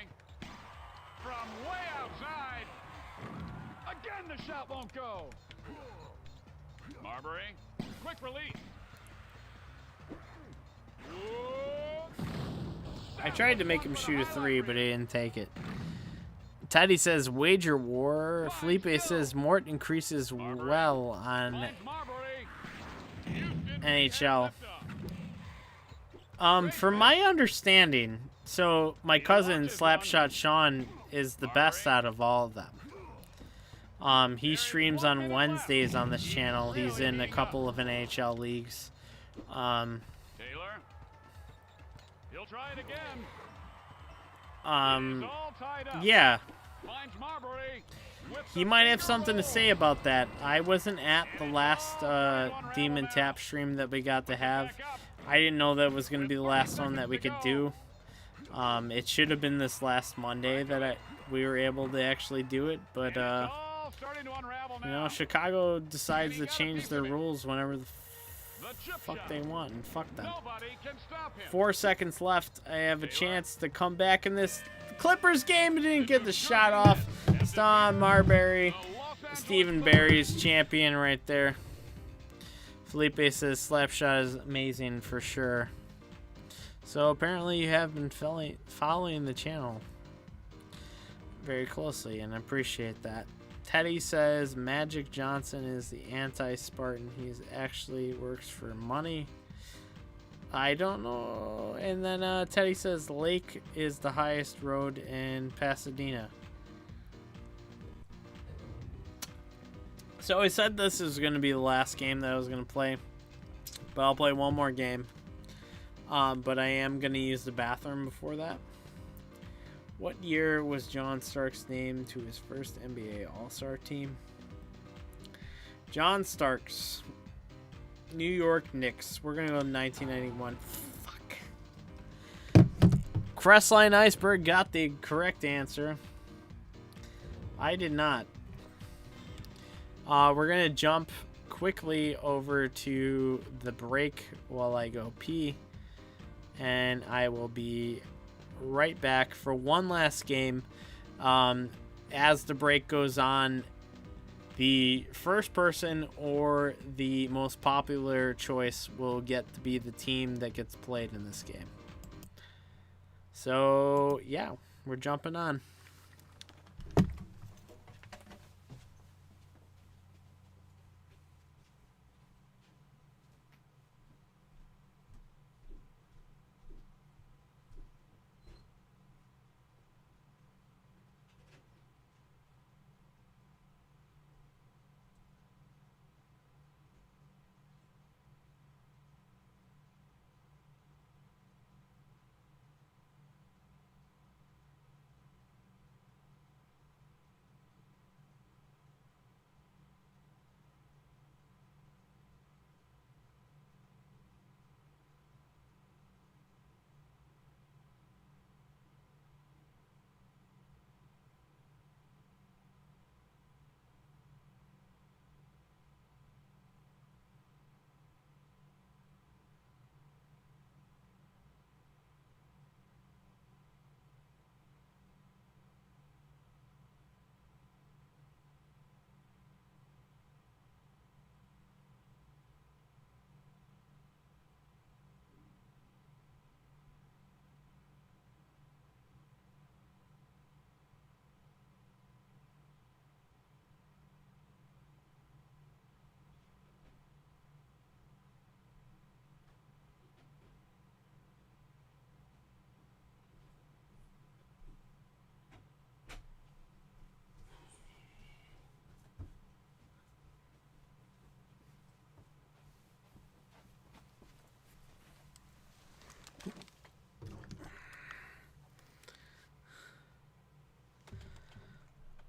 From way outside. Again, the shot won't go. Marbury, quick release. I tried to make him shoot a 3, but he didn't take it. Teddy says wager war. Felipe says Mort increases well on NHL. From my understanding, so my cousin Slapshot Sean is the best out of all of them. He streams on Wednesdays on this channel. He's in a couple of NHL leagues. Taylor. He'll try it again. Yeah. He might have something to say about that. I wasn't at the last Demon Tap stream that we got to have. I didn't know that was going to be the last one that we could do. It should have been this last Monday that we were able to actually do it, but you know, Chicago decides to change their rules whenever the fuck they want, and fuck them. 4 seconds left. I have a chance to come back in this Clippers game. I didn't get the shot off. Stan Marbury, Stephen Barry's champion right there. Felipe says Slapshot is amazing for sure. So apparently you have been following the channel very closely, and I appreciate that. Teddy says Magic Johnson is the anti-Spartan. He actually works for money. I don't know. And then Teddy says Lake is the highest road in Pasadena. So I said this is going to be the last game that I was going to play. But I'll play one more game. But I am going to use the bathroom before that. What year was John Starks named to his first NBA All-Star team? John Starks, New York Knicks. We're going to go 1991. Fuck. Crestline Iceberg got the correct answer. I did not. We're going to jump quickly over to the break while I go pee. And I will be right back for one last game. As the break goes on, the first person or the most popular choice will get to be the team that gets played in this game. So yeah, we're jumping on.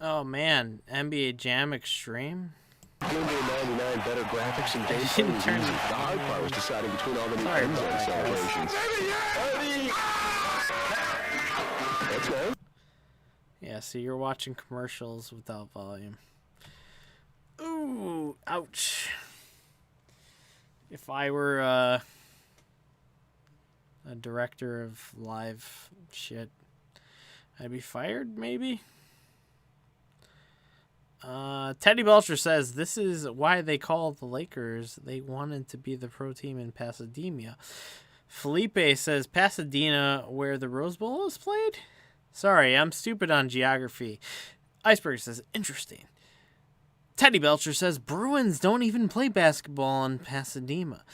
Oh man, NBA Jam Extreme. Number 99 better graphics and gameplay was easy. The hard part was deciding between all the new end zone celebrations. That's right. Yeah, so you're watching commercials without volume. Ooh, ouch. If I were a director of live shit, I'd be fired, maybe? Teddy Belcher says, this is why they call the Lakers. They wanted to be the pro team in Pasadena. Felipe says, Pasadena, where the Rose Bowl is played? Sorry, I'm stupid on geography. Iceberg says, interesting. Teddy Belcher says, Bruins don't even play basketball in Pasadena.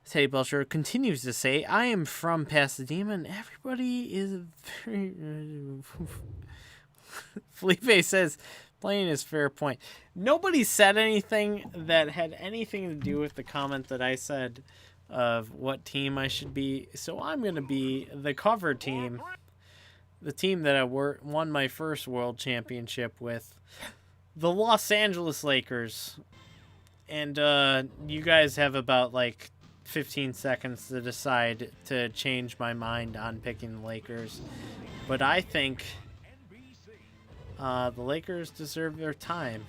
Teddy Belcher continues to say, I am from Pasadena, and everybody is very... Felipe says, playing is fair point. Nobody said anything that had anything to do with the comment that I said of what team I should be. So I'm going to be the cover team. The team that I won my first world championship with. The Los Angeles Lakers. And you guys have about like 15 seconds to decide to change my mind on picking the Lakers. But I think the Lakers deserve their time.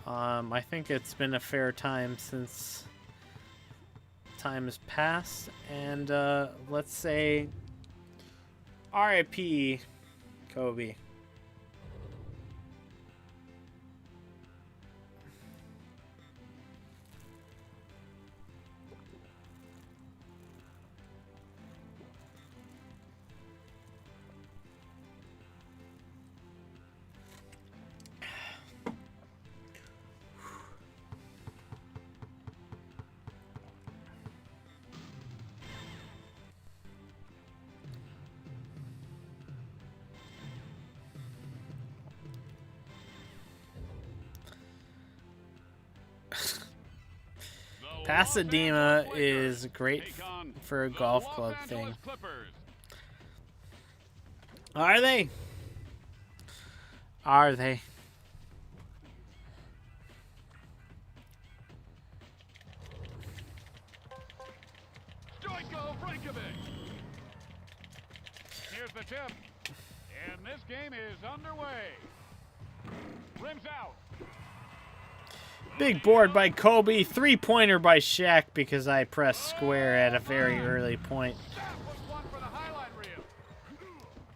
I think it's been a fair time since time has passed. And let's say R.I.P. Kobe. Pasadena is great for a golf club thing. Are they? Are they? Here's the tip. And this game is underway. Rims out. Big board by Kobe. 3-pointer by Shaq because I pressed square at a very early point.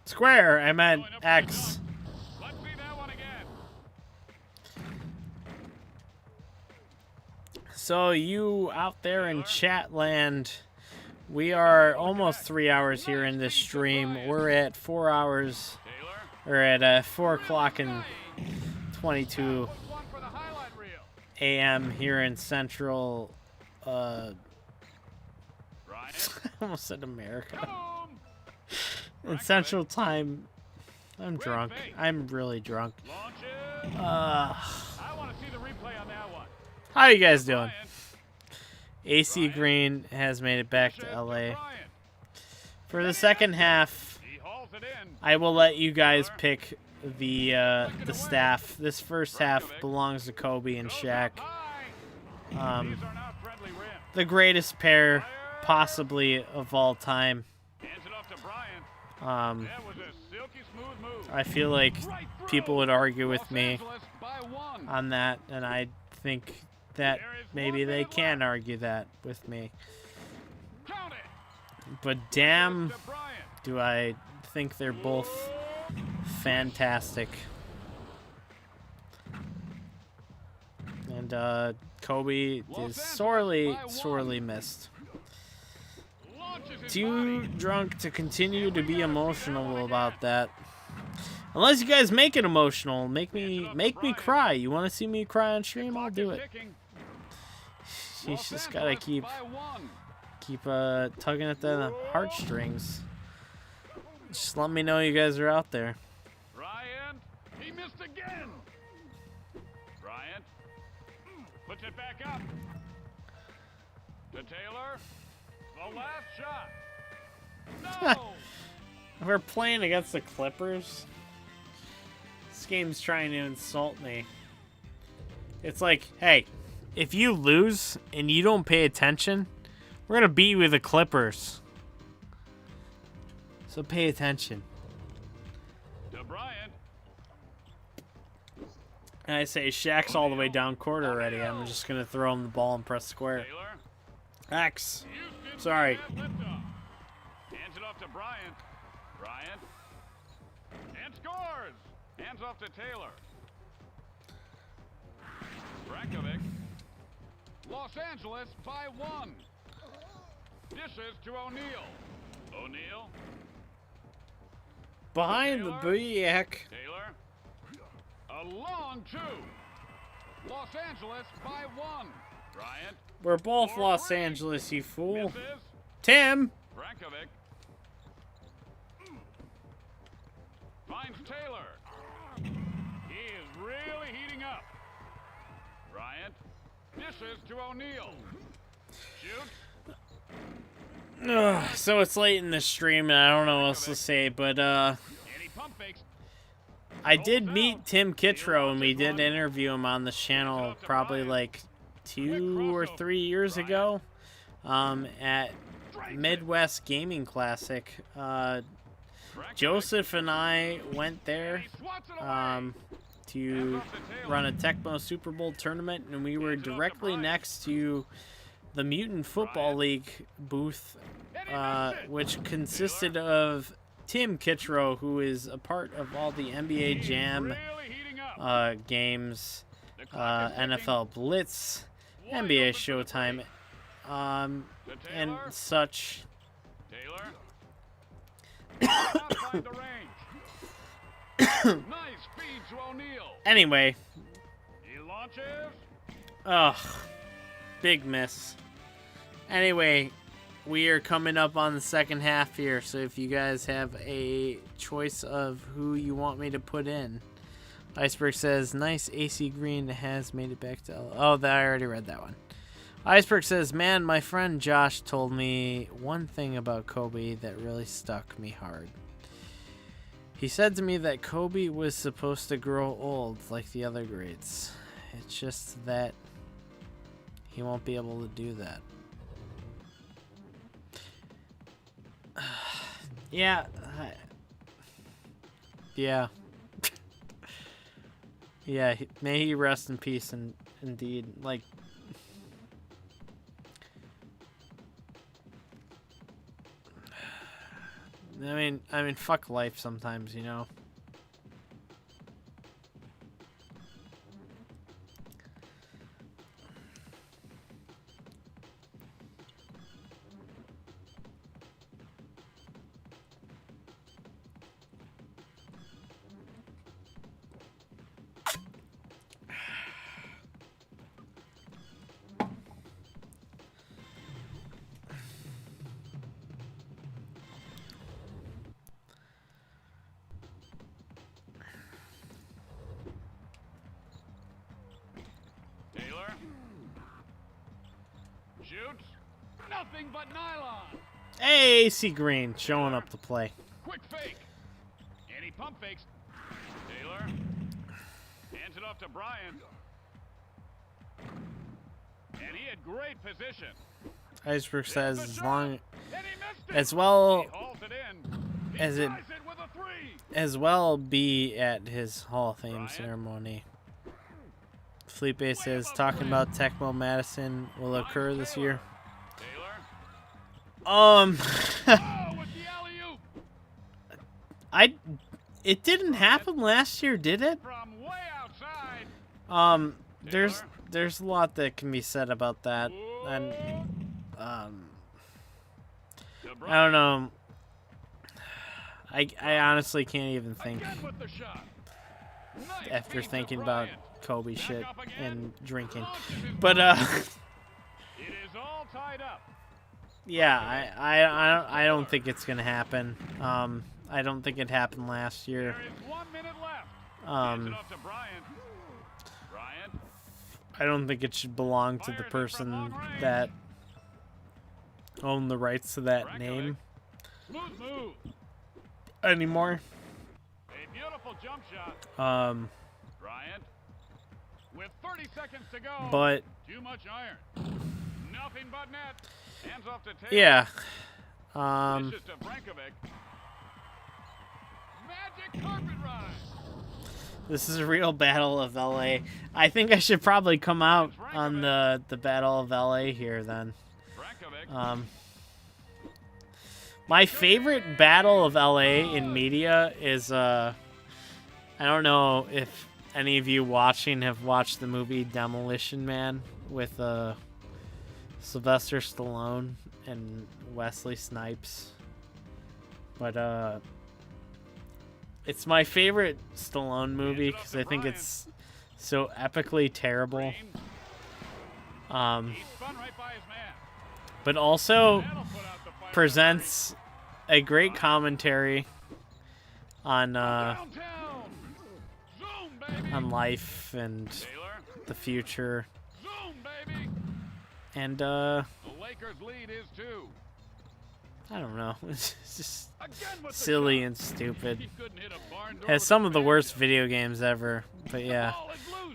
Square, I meant X. So you out there in chat land, we are almost 3 hours here in this stream. We're at 4 hours, or at 4 o'clock and 22 a.m. here in Central, I almost said America. In Central Time. I'm drunk. I'm really drunk. How are you guys doing? AC Green has made it back to LA. For the second half, I will let you guys pick the staff. This first half belongs to Kobe and Shaq. The greatest pair possibly of all time. I feel like people would argue with me on that, and I think that maybe they can argue that with me. But damn, do I think they're both fantastic. And Kobe is sorely missed. Too drunk to continue to be emotional about that. Unless you guys make it emotional, make me cry. You want to see me cry on stream? I'll do it. She's just gotta keep tugging at the heartstrings. Just let me know you guys are out there. Bryant, he missed again. Bryant puts it back up to Taylor. The last shot. No. We're playing against the Clippers. game's trying to insult me. It's like, hey, if you lose and you don't pay attention, we're gonna beat you with the Clippers. So pay attention. And I say Shaq's all the way down court already. I'm just gonna throw him the ball and press square. X. Sorry. Hands it off to Bryant. Bryant. And scores. Hands off to Taylor. Brankovic. Los Angeles by 1. Dishes to O'Neal. O'Neal. Behind the Booyak. Taylor. A long 2. Los Angeles by 1. Bryant. We're both Los Angeles, you fool. Tim. Brankovic. Finds Taylor. He is really heating up. Bryant. Dishes to O'Neal. Shoots. Ugh, so it's late in the stream and I don't know what else to say, but I did meet Tim Kittro and we did interview him on the channel probably like 2 or 3 years ago at Midwest Gaming Classic. Joseph and I went there to run a Tecmo Super Bowl tournament, and we were directly next to the Mutant Football League booth, which consisted of Tim Kittro, who is a part of all the NBA Jam games, NFL Blitz, NBA Showtime, and such. Anyway. Ugh. Big miss. Anyway, we are coming up on the second half here, so if you guys have a choice of who you want me to put in. Iceberg says, nice AC Green has made it back to I already read that one. Iceberg says, man, my friend Josh told me one thing about Kobe that really stuck me hard. He said to me that Kobe was supposed to grow old like the other greats. It's just that he won't be able to do that. Yeah. Yeah. Yeah, may he rest in peace, and indeed, like, I mean, fuck life sometimes, you know. Nothing but nylon. Hey, AC Green showing up to play. Quick fake. And he pump fakes. Taylor hands it off to Bryant. And he had great position. Iceberg says as well be at his Hall of Fame ceremony. Felipe says talking about Tecmo Madison will occur this year. It didn't happen last year, did it? There's a lot that can be said about that, and I don't know. I honestly can't even think after thinking about Kobe shit and drinking, but it is all tied up. Yeah, I don't think it's gonna happen. I don't think it happened last year. There is 1 minute left. I don't think it should belong to the person that owned the rights to that name anymore. Um, Bryant, with 30 seconds to go. but Too much iron. Nothing but net. Hands off to Taylor. yeah, Dishes to Brankovic. Magic carpet ride. this is a real Battle of LA. I think I should probably come out on the Battle of LA here then. My favorite Battle of LA in media is I don't know if any of you watching have watched the movie Demolition Man with Sylvester Stallone and Wesley Snipes, but it's my favorite Stallone movie because I think it's so epically terrible. But also presents a great commentary on life and the future. And The Lakers lead is 2. I don't know. It's just silly and stupid. Has some of the worst video games ever. But yeah,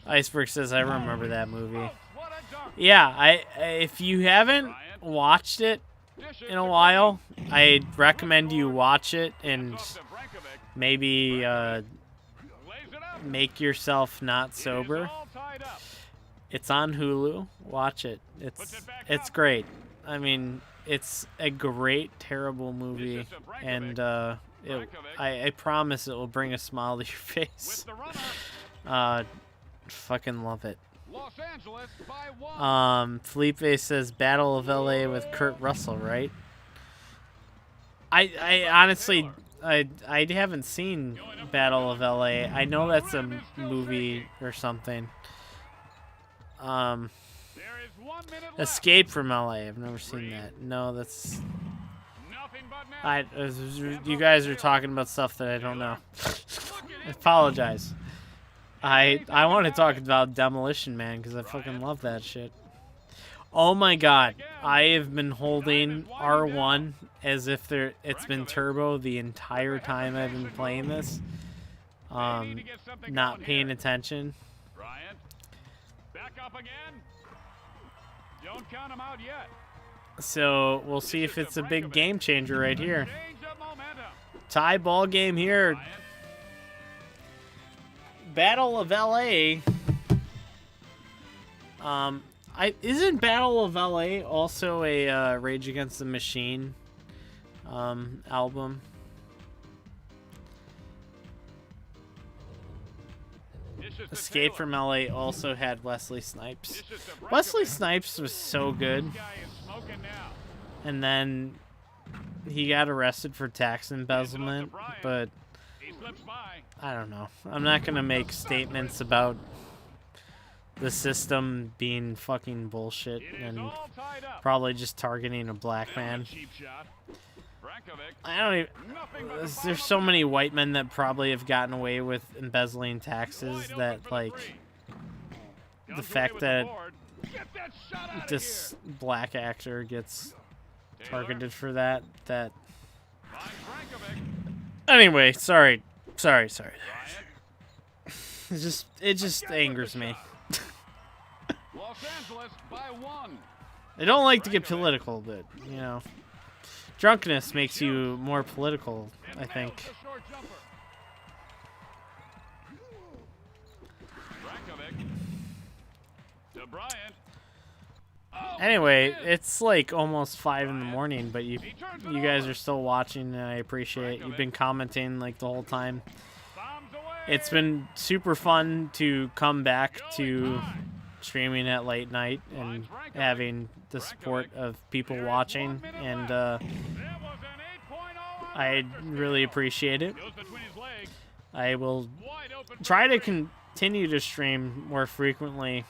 Iceberg says I remember that movie. Yeah, if you haven't watched it in a while, I recommend you watch it and maybe make yourself not sober. It's on Hulu. Watch it. It's great. I mean, it's a great, terrible movie, and I promise it will bring a smile to your face. Fucking love it. Los Angeles by 1. Felipe says Battle of LA with Kurt Russell, right? I honestly I haven't seen Battle of LA. I know that's a movie or something. Escape from LA. I've never seen that. No, that's you guys are talking about stuff that I don't know. I apologize. I want to talk about Demolition Man because I fucking love that shit. Oh my god, I have been holding R1 as if it's been turbo the entire time I've been playing this. Not paying attention. Bryant, back up again. Don't count him out yet. So we'll see if it's a big game changer right here. Tie ball game here. Battle of LA. Isn't Battle of LA also a Rage Against the Machine album? Escape from LA also had Wesley Snipes. Wesley Snipes was so good. And then he got arrested for tax embezzlement, but I don't know. I'm not going to make statements about the system being fucking bullshit and probably just targeting a black man. I don't even... There's so many white men that probably have gotten away with embezzling taxes that, like, the fact that this black actor gets targeted for that. Anyway, sorry. It just angers me. Los Angeles by 1. I don't like to get political, but, you know, drunkenness makes you more political, I think. Anyway, it's like almost 5 in the morning, but you guys are still watching, and I appreciate it. You've been commenting like the whole time. It's been super fun to come back to streaming at late night and having the support of people watching, and I really appreciate it. I will try to continue to stream more frequently.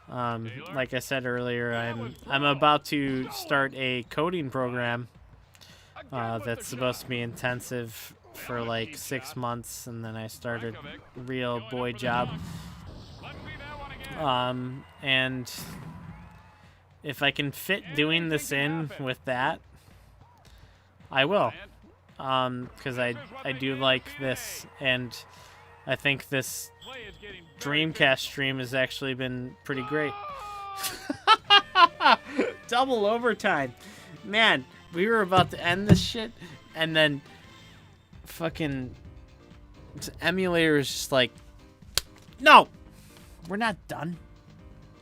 Like I said earlier, I'm about to start a coding program that's supposed to be intensive for like 6 months, and then I started a real boy job. And if I can fit doing this in with that, I will. because I do like this, and I think this Dreamcast stream has actually been pretty great. Double overtime. Man, we were about to end this shit, and then fucking this emulator is just like, no, we're not done.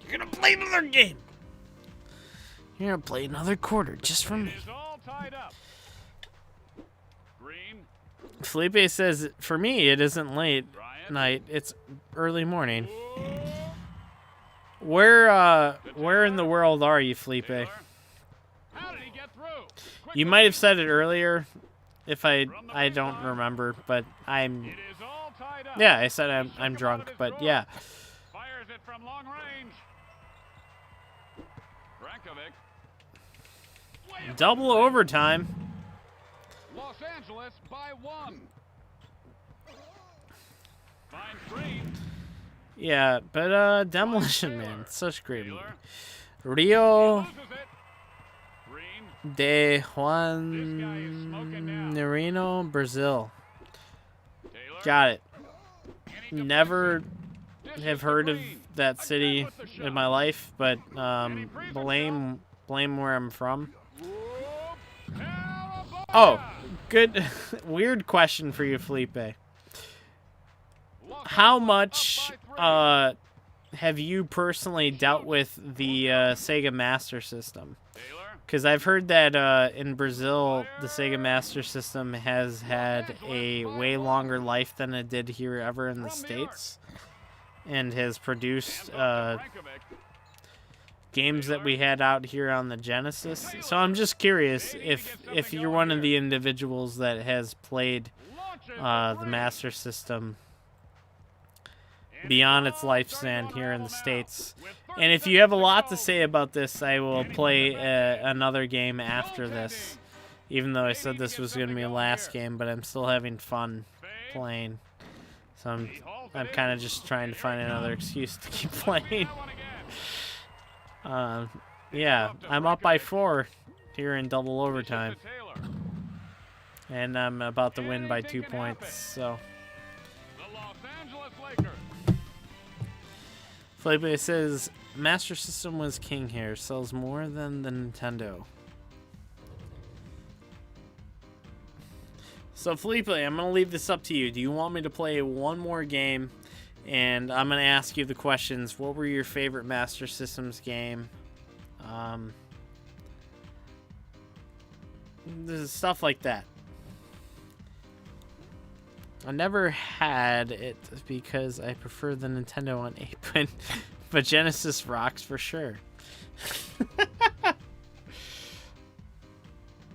You're gonna play another game. You're gonna play another quarter just for me. Felipe says, for me, it isn't late night, it's early morning. Where in the world are you, Felipe? You might have said it earlier, if I don't remember, but yeah, I said I'm drunk, but yeah. Fires it from long range. Double overtime. Los Angeles by 1. Fine free. Yeah, but Demolition Man, such a great movie. Rio de Janeiro, Brazil. Got it. Never have heard of that city in my life, but blame where I'm from. Oh, good. Weird question for you, Felipe. How much have you personally dealt with the Sega Master System? Because I've heard that in Brazil, the Sega Master System has had a way longer life than it did here ever in the States, and has produced games that we had out here on the Genesis. So I'm just curious if you're one of the individuals that has played the Master System beyond its lifespan here in the States. And if you have a lot to say about this, I will play another game after this, even though I said this was going to be the last game, but I'm still having fun playing. So I'm kind of just trying to find another excuse to keep playing. Yeah, I'm up by 4 here in double overtime. And I'm about to win by 2 points, so. Felipe says, Master System was king here, sells more than the Nintendo. So Felipe, I'm going to leave this up to you. Do you want me to play one more game? And I'm going to ask you the questions. What were your favorite Master Systems game? There's stuff like that. I never had it because I prefer the Nintendo on 8-bit, but Genesis rocks for sure.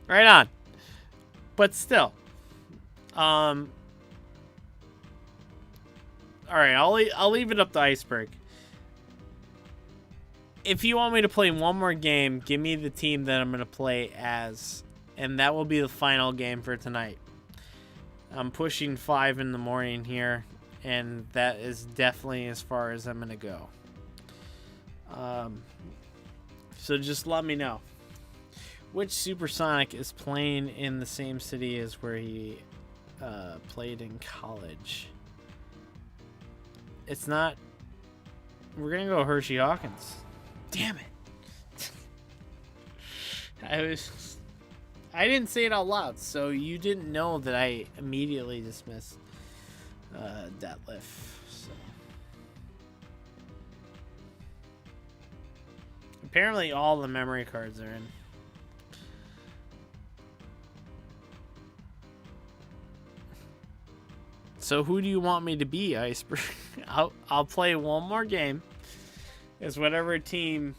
Right on. But still. All right, I'll leave it up to Iceberg. If you want me to play one more game, give me the team that I'm going to play as, and that will be the final game for tonight. I'm pushing 5 in the morning here, and that is definitely as far as I'm going to go. So just let me know. Which Supersonic is playing in the same city as where he played in college? It's not... We're going to go Hershey Hawkins. Damn it. I didn't say it out loud, so you didn't know that I immediately dismissed Detlef. So. Apparently all the memory cards are in. So who do you want me to be, Iceberg? I'll play one more game. It's whatever team...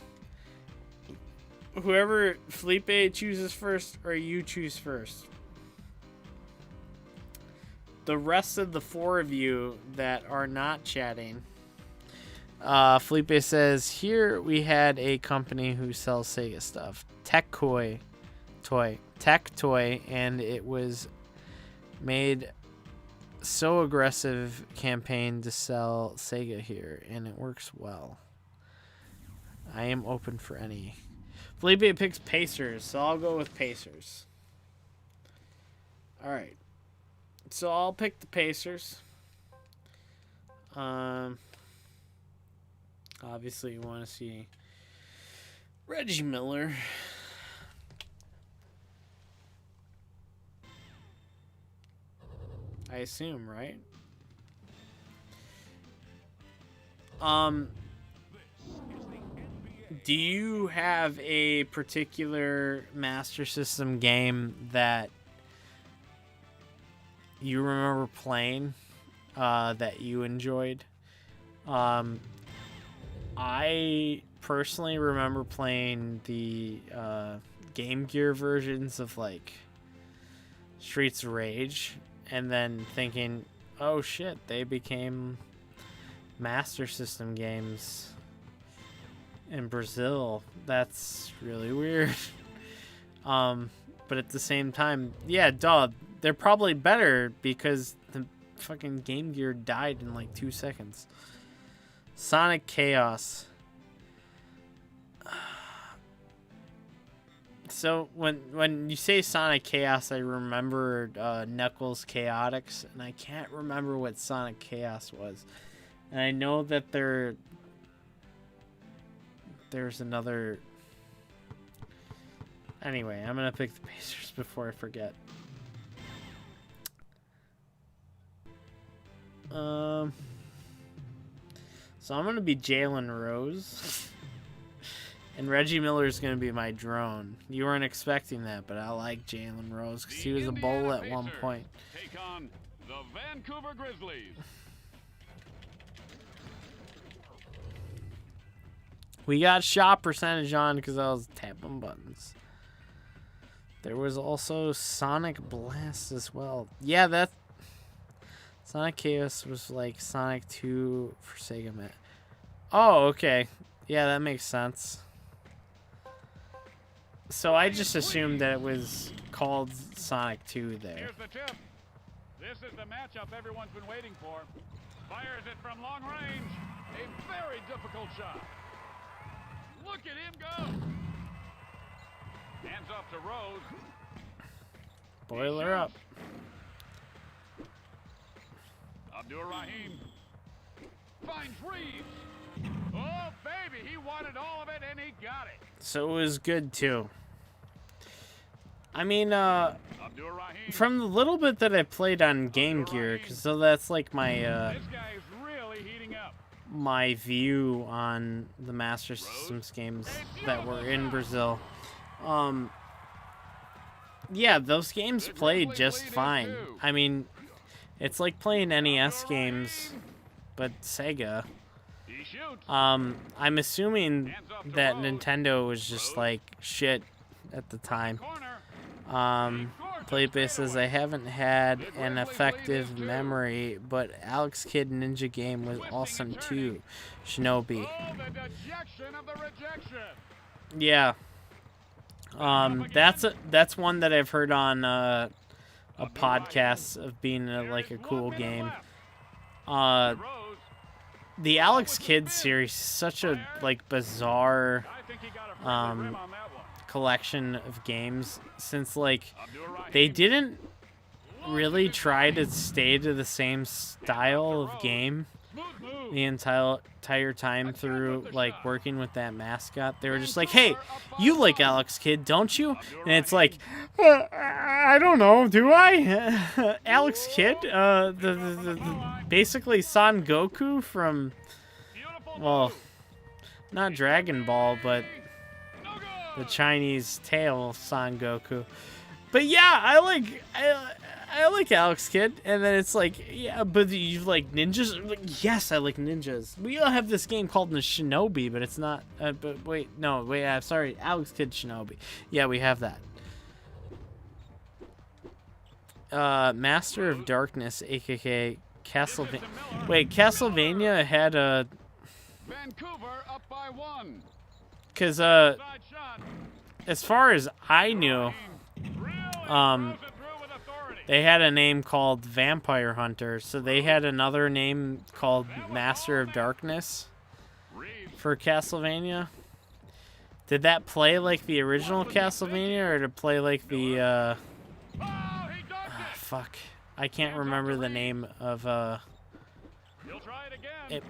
Whoever Felipe chooses first, or you choose first. The rest of the 4 of you that are not chatting. Felipe says, here we had a company who sells Sega stuff. Tech Toy, and it was made so aggressive campaign to sell Sega here, and it works well. I am open for any. Felipe picks Pacers, so I'll go with Pacers. All right. So I'll pick the Pacers. Obviously you want to see Reggie Miller. I assume, right? Do you have a particular Master System game that you remember playing that you enjoyed? I personally remember playing the Game Gear versions of like Streets of Rage and then thinking, oh shit, they became Master System games in Brazil. That's really weird. But at the same time, yeah, duh, they're probably better because the fucking Game Gear died in like 2 seconds. Sonic Chaos. So when you say Sonic Chaos, I remember Knuckles Chaotix, and I can't remember what Sonic Chaos was. And I know that there's another. Anyway, I'm gonna pick the Pacers before I forget. So I'm gonna be Jalen Rose, and Reggie Miller is gonna be my drone. You weren't expecting that, but I like Jalen Rose because he was a bull at one point. Take on the Vancouver Grizzlies. We got shot percentage on because I was tapping buttons. There was also Sonic Blast as well. Yeah, that Sonic Chaos was like Sonic 2 for Sega Man. Oh, okay. Yeah, that makes sense. So I just assumed that it was called Sonic 2 there. Here's the tip. This is the matchup everyone's been waiting for. Fires it from long range. A very difficult shot. Look at him go. Hands off to Rose. Boiler up. Abdur-Rahim finds Reeves. Oh, baby, he wanted all of it, and he got it. So it was good, too. I mean, from the little bit that I played on Game Gear, because so that's like my, this guy is really heating up. my view on the Master Systems games that were in Brazil. Yeah, those games played just fine. I mean, it's like playing NES games, but Sega. I'm assuming that Nintendo was just like shit at the time. Playboy says, I haven't had an effective memory, but Alex Kidd Ninja game was awesome too. Shinobi. Yeah. That's one that I've heard on a podcast of being like a cool game. The Alex Kidd series is such a like bizarre collection of games, since like they didn't really try to stay to the same style of game the entire time through like working with that mascot. They were just like, hey, you like Alex Kidd, don't you? And it's like, I don't know, do I? Alex Kidd, the basically Son Goku from, well, not Dragon Ball, but the Chinese tale of Son Goku. But yeah, I like Alex Kidd, and then it's like, yeah, but you like ninjas? Like, yes, I like ninjas. We all have this game called the Shinobi, but it's not. But wait, I'm sorry, Alex Kidd Shinobi. Yeah, we have that. Master of Darkness, aka Castlevania. Wait, Castlevania had a. Vancouver up by 1. Cause as far as I knew, they had a name called Vampire Hunter, so they had another name called Master of Darkness for Castlevania. Did that play like the original Castlevania, or did it play like the fuck. I can't remember the name of it.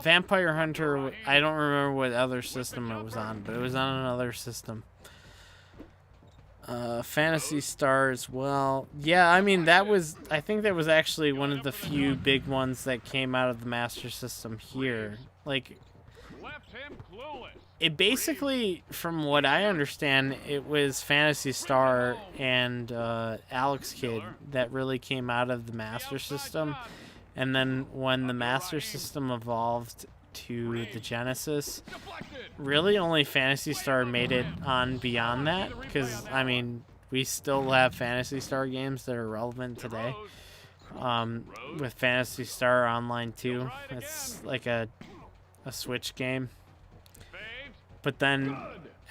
Vampire Hunter, I don't remember what other system it was on, but it was on another system. Phantasy Star as well. Yeah, I mean, I think that was actually one of the few big ones that came out of the Master System here. Like, it basically, from what I understand, it was Phantasy Star and Alex Kidd that really came out of the Master System. And then when the Master System evolved to the Genesis, really only Phantasy Star made it on beyond that. Because, I mean, we still have Phantasy Star games that are relevant today. With Phantasy Star Online 2. It's like a Switch game. But then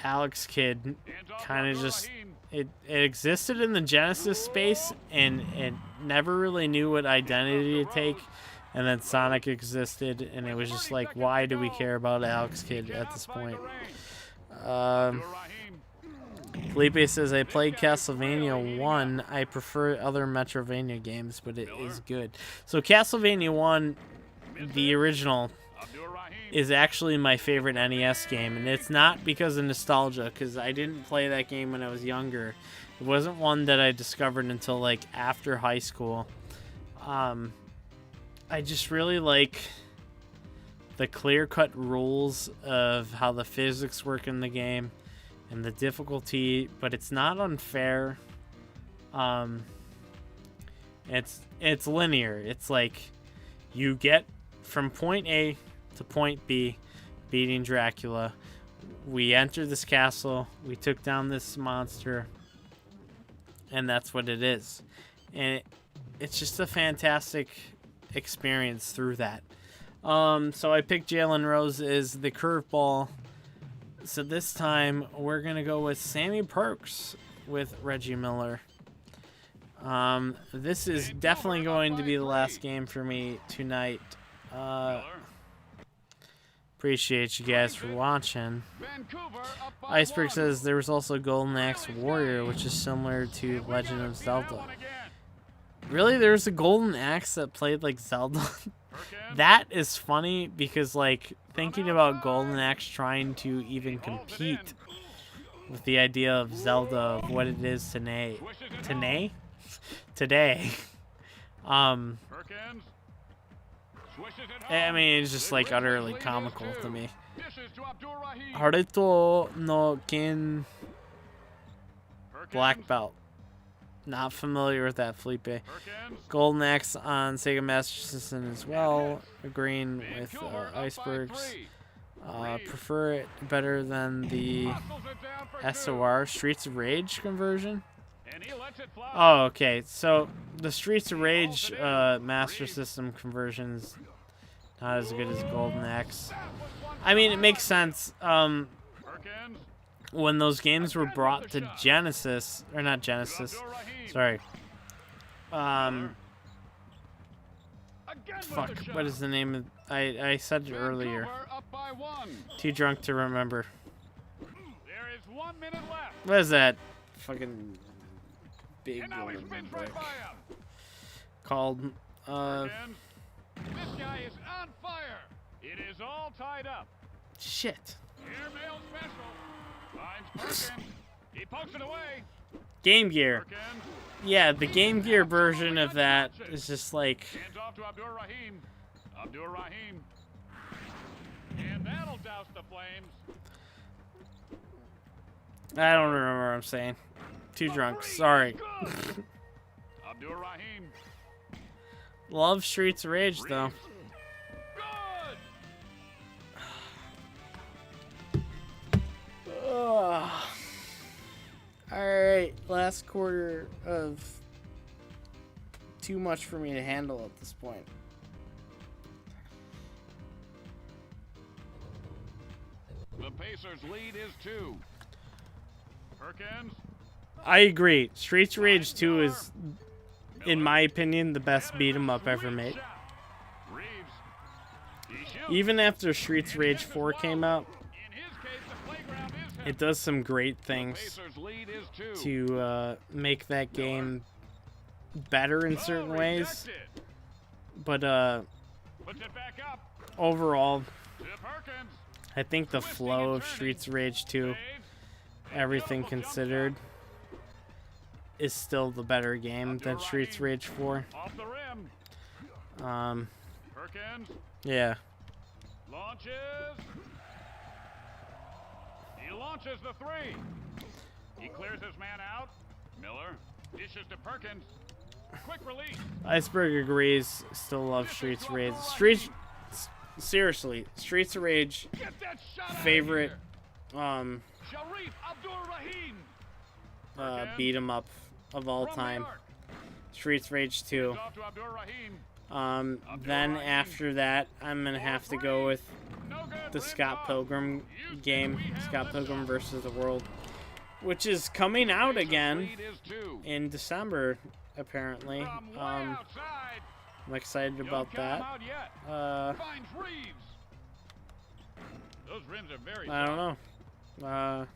Alex Kidd kind of just... It existed in the Genesis space, and it never really knew what identity to take. And then Sonic existed, and it was just like, why do we care about Alex Kidd at this point? Felipe says, I played Castlevania 1. I prefer other Metrovania games, but it is good. So Castlevania 1, the original, is actually my favorite NES game, and it's not because of nostalgia, because I didn't play that game when I was younger. It wasn't one that I discovered until like after high school. I just really like the clear-cut rules of how the physics work in the game and the difficulty, but it's not unfair. It's linear. It's like you get from point A to point B, beating Dracula. We entered this castle, we took down this monster, and that's what it is. And it's just a fantastic experience through that. So I picked Jalen Rose as the curveball. So this time we're gonna go with Sammy Perks with Reggie Miller. This is definitely going to be the last game for me tonight. Appreciate you guys for watching. Iceberg says there was also Golden Axe Warrior, which is similar to Legend of Zelda. Really? There's a Golden Axe that played like Zelda? That is funny because, like, thinking about Golden Axe trying to even compete with the idea of Zelda, of what it is today. I mean, it's just like utterly comical to me. Haruto no Ken Black Belt. Not familiar with that, Felipe. Golden Axe on Sega Master System as well. Agreeing with Icebergs. Prefer it better than the SOR Streets of Rage conversion. Oh, okay. So the Streets of Rage Master System conversion's not as good as Golden Axe. I mean, it makes sense. When those games were brought to Genesis, or not Genesis, sorry. Fuck, what is the name of... I said it earlier. Too drunk to remember. What is that? Fucking big woman brick. Called, This guy is on fire. It is all tied up. Shit. Airmail special. Finds Perkins. He pokes it away. Game Gear. Yeah, the Game Gear version of that is just like... Hands off to Abdur-Rahim. Abdur-Rahim. And that'll douse the flames. I don't remember what I'm saying. Too drunk. Sorry. Abdur-Rahim. Love Streets of Rage, though. Alright, last quarter of too much for me to handle at this point. The Pacers' lead is 2. Perkins. I agree. Streets of Rage 2 is, in my opinion, the best beat-em-up ever made. Even after Streets of Rage 4 came out, It does some great things to make that game better in certain ways. But overall, I think the flow of Streets of Rage 2, everything considered, is still the better game than Streets of Rage 4. Yeah. Launches. He launches the 3. He clears his man out. Miller dishes to Perkins. Quick release. Iceberg agrees. Still love Streets of Rage. Seriously, Streets of Rage. Favorite beat 'em up of all time. Streets of Rage 2. Then after that, I'm gonna have to go with the Scott Pilgrim game, Scott Pilgrim versus the World, which is coming out again in December, apparently. I'm excited about that. I don't know.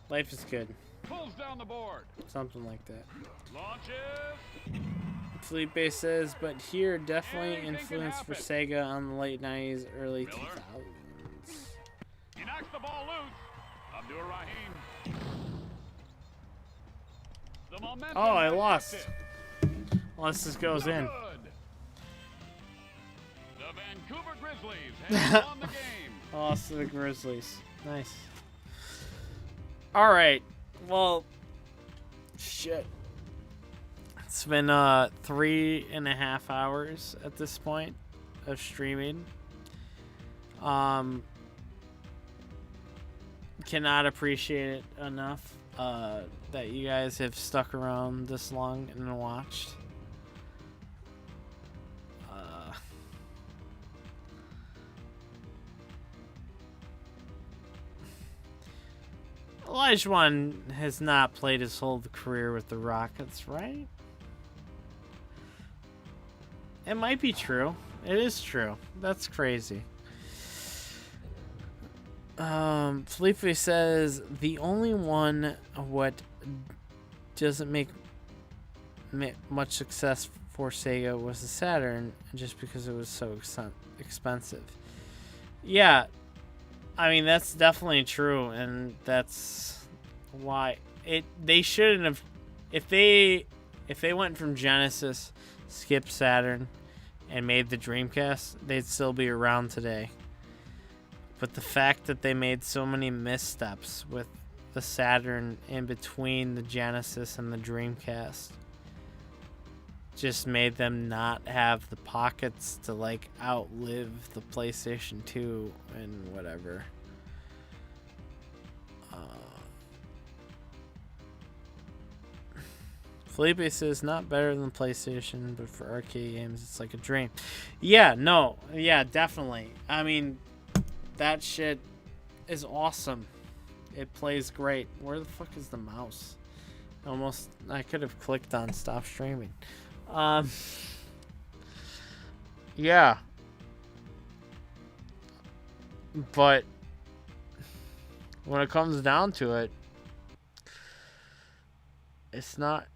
Life is good. Pulls down the board. Something like that. Launches. Felipe says, but here definitely influence for Sega on the late 90s, early 2000s. He knocks the ball loose. Abdur Rahim. The momentum. Oh, I lost. Unless this goes in. The Vancouver Grizzlies have won the game. I lost to the Grizzlies. Nice. Alright. Well, shit. It's been 3.5 hours at this point of streaming. Cannot appreciate it enough that you guys have stuck around this long and watched. Elijah has not played his whole career with the Rockets, right? It might be true. It is true. That's crazy. Felipe says the only one what doesn't make much success for Sega was the Saturn, just because it was so expensive. Yeah, I mean that's definitely true, and that's why they shouldn't have. If they went from Genesis, skipped Saturn, and made the Dreamcast, they'd still be around today. But the fact that they made so many missteps with the Saturn in between the Genesis and the Dreamcast just made them not have the pockets to like outlive the PlayStation 2 and whatever. Felipe says not better than PlayStation, but for arcade games it's like a dream. Yeah, no, yeah, definitely. I mean, that shit is awesome. It plays great. Where the fuck is the mouse? I could have clicked on stop streaming. Yeah. But when it comes down to it, it's not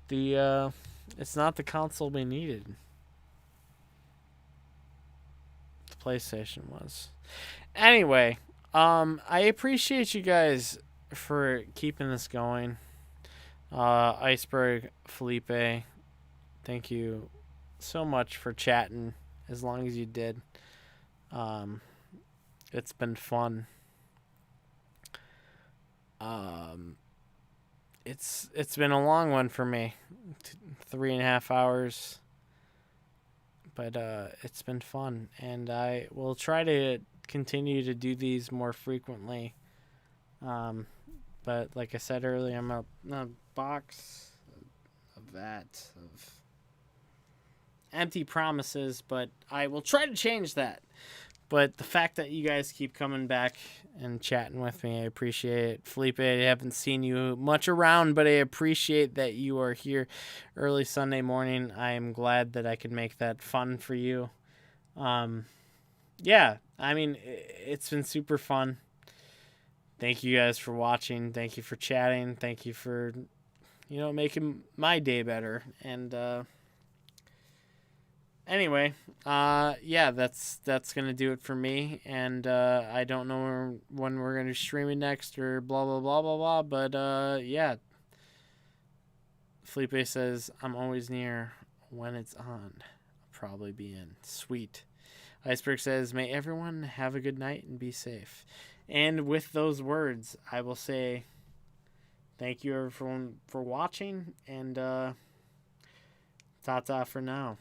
the console we needed. The PlayStation was. Anyway, I appreciate you guys for keeping this going. Iceberg, Felipe, thank you so much for chatting as long as you did. It's been fun. It's been a long one for me, 3.5 hours, but it's been fun, and I will try to continue to do these more frequently. But like I said earlier, I'm a box, a vat of empty promises, but I will try to change that. But the fact that you guys keep coming back and chatting with me, I appreciate it. Felipe, I haven't seen you much around, but I appreciate that you are here early Sunday morning. I am glad that I could make that fun for you. Yeah, I mean, it's been super fun. thank you guys for watching. Thank you for chatting. Thank you for, making my day better. And anyway, yeah, that's gonna do it for me. And I don't know when we're gonna stream it next or blah blah blah blah blah. But yeah, Felipe says I'm always near when it's on. I'll probably be in. Sweet. Iceberg says, may everyone have a good night and be safe. And with those words, I will say thank you everyone for watching, and ta-ta for now.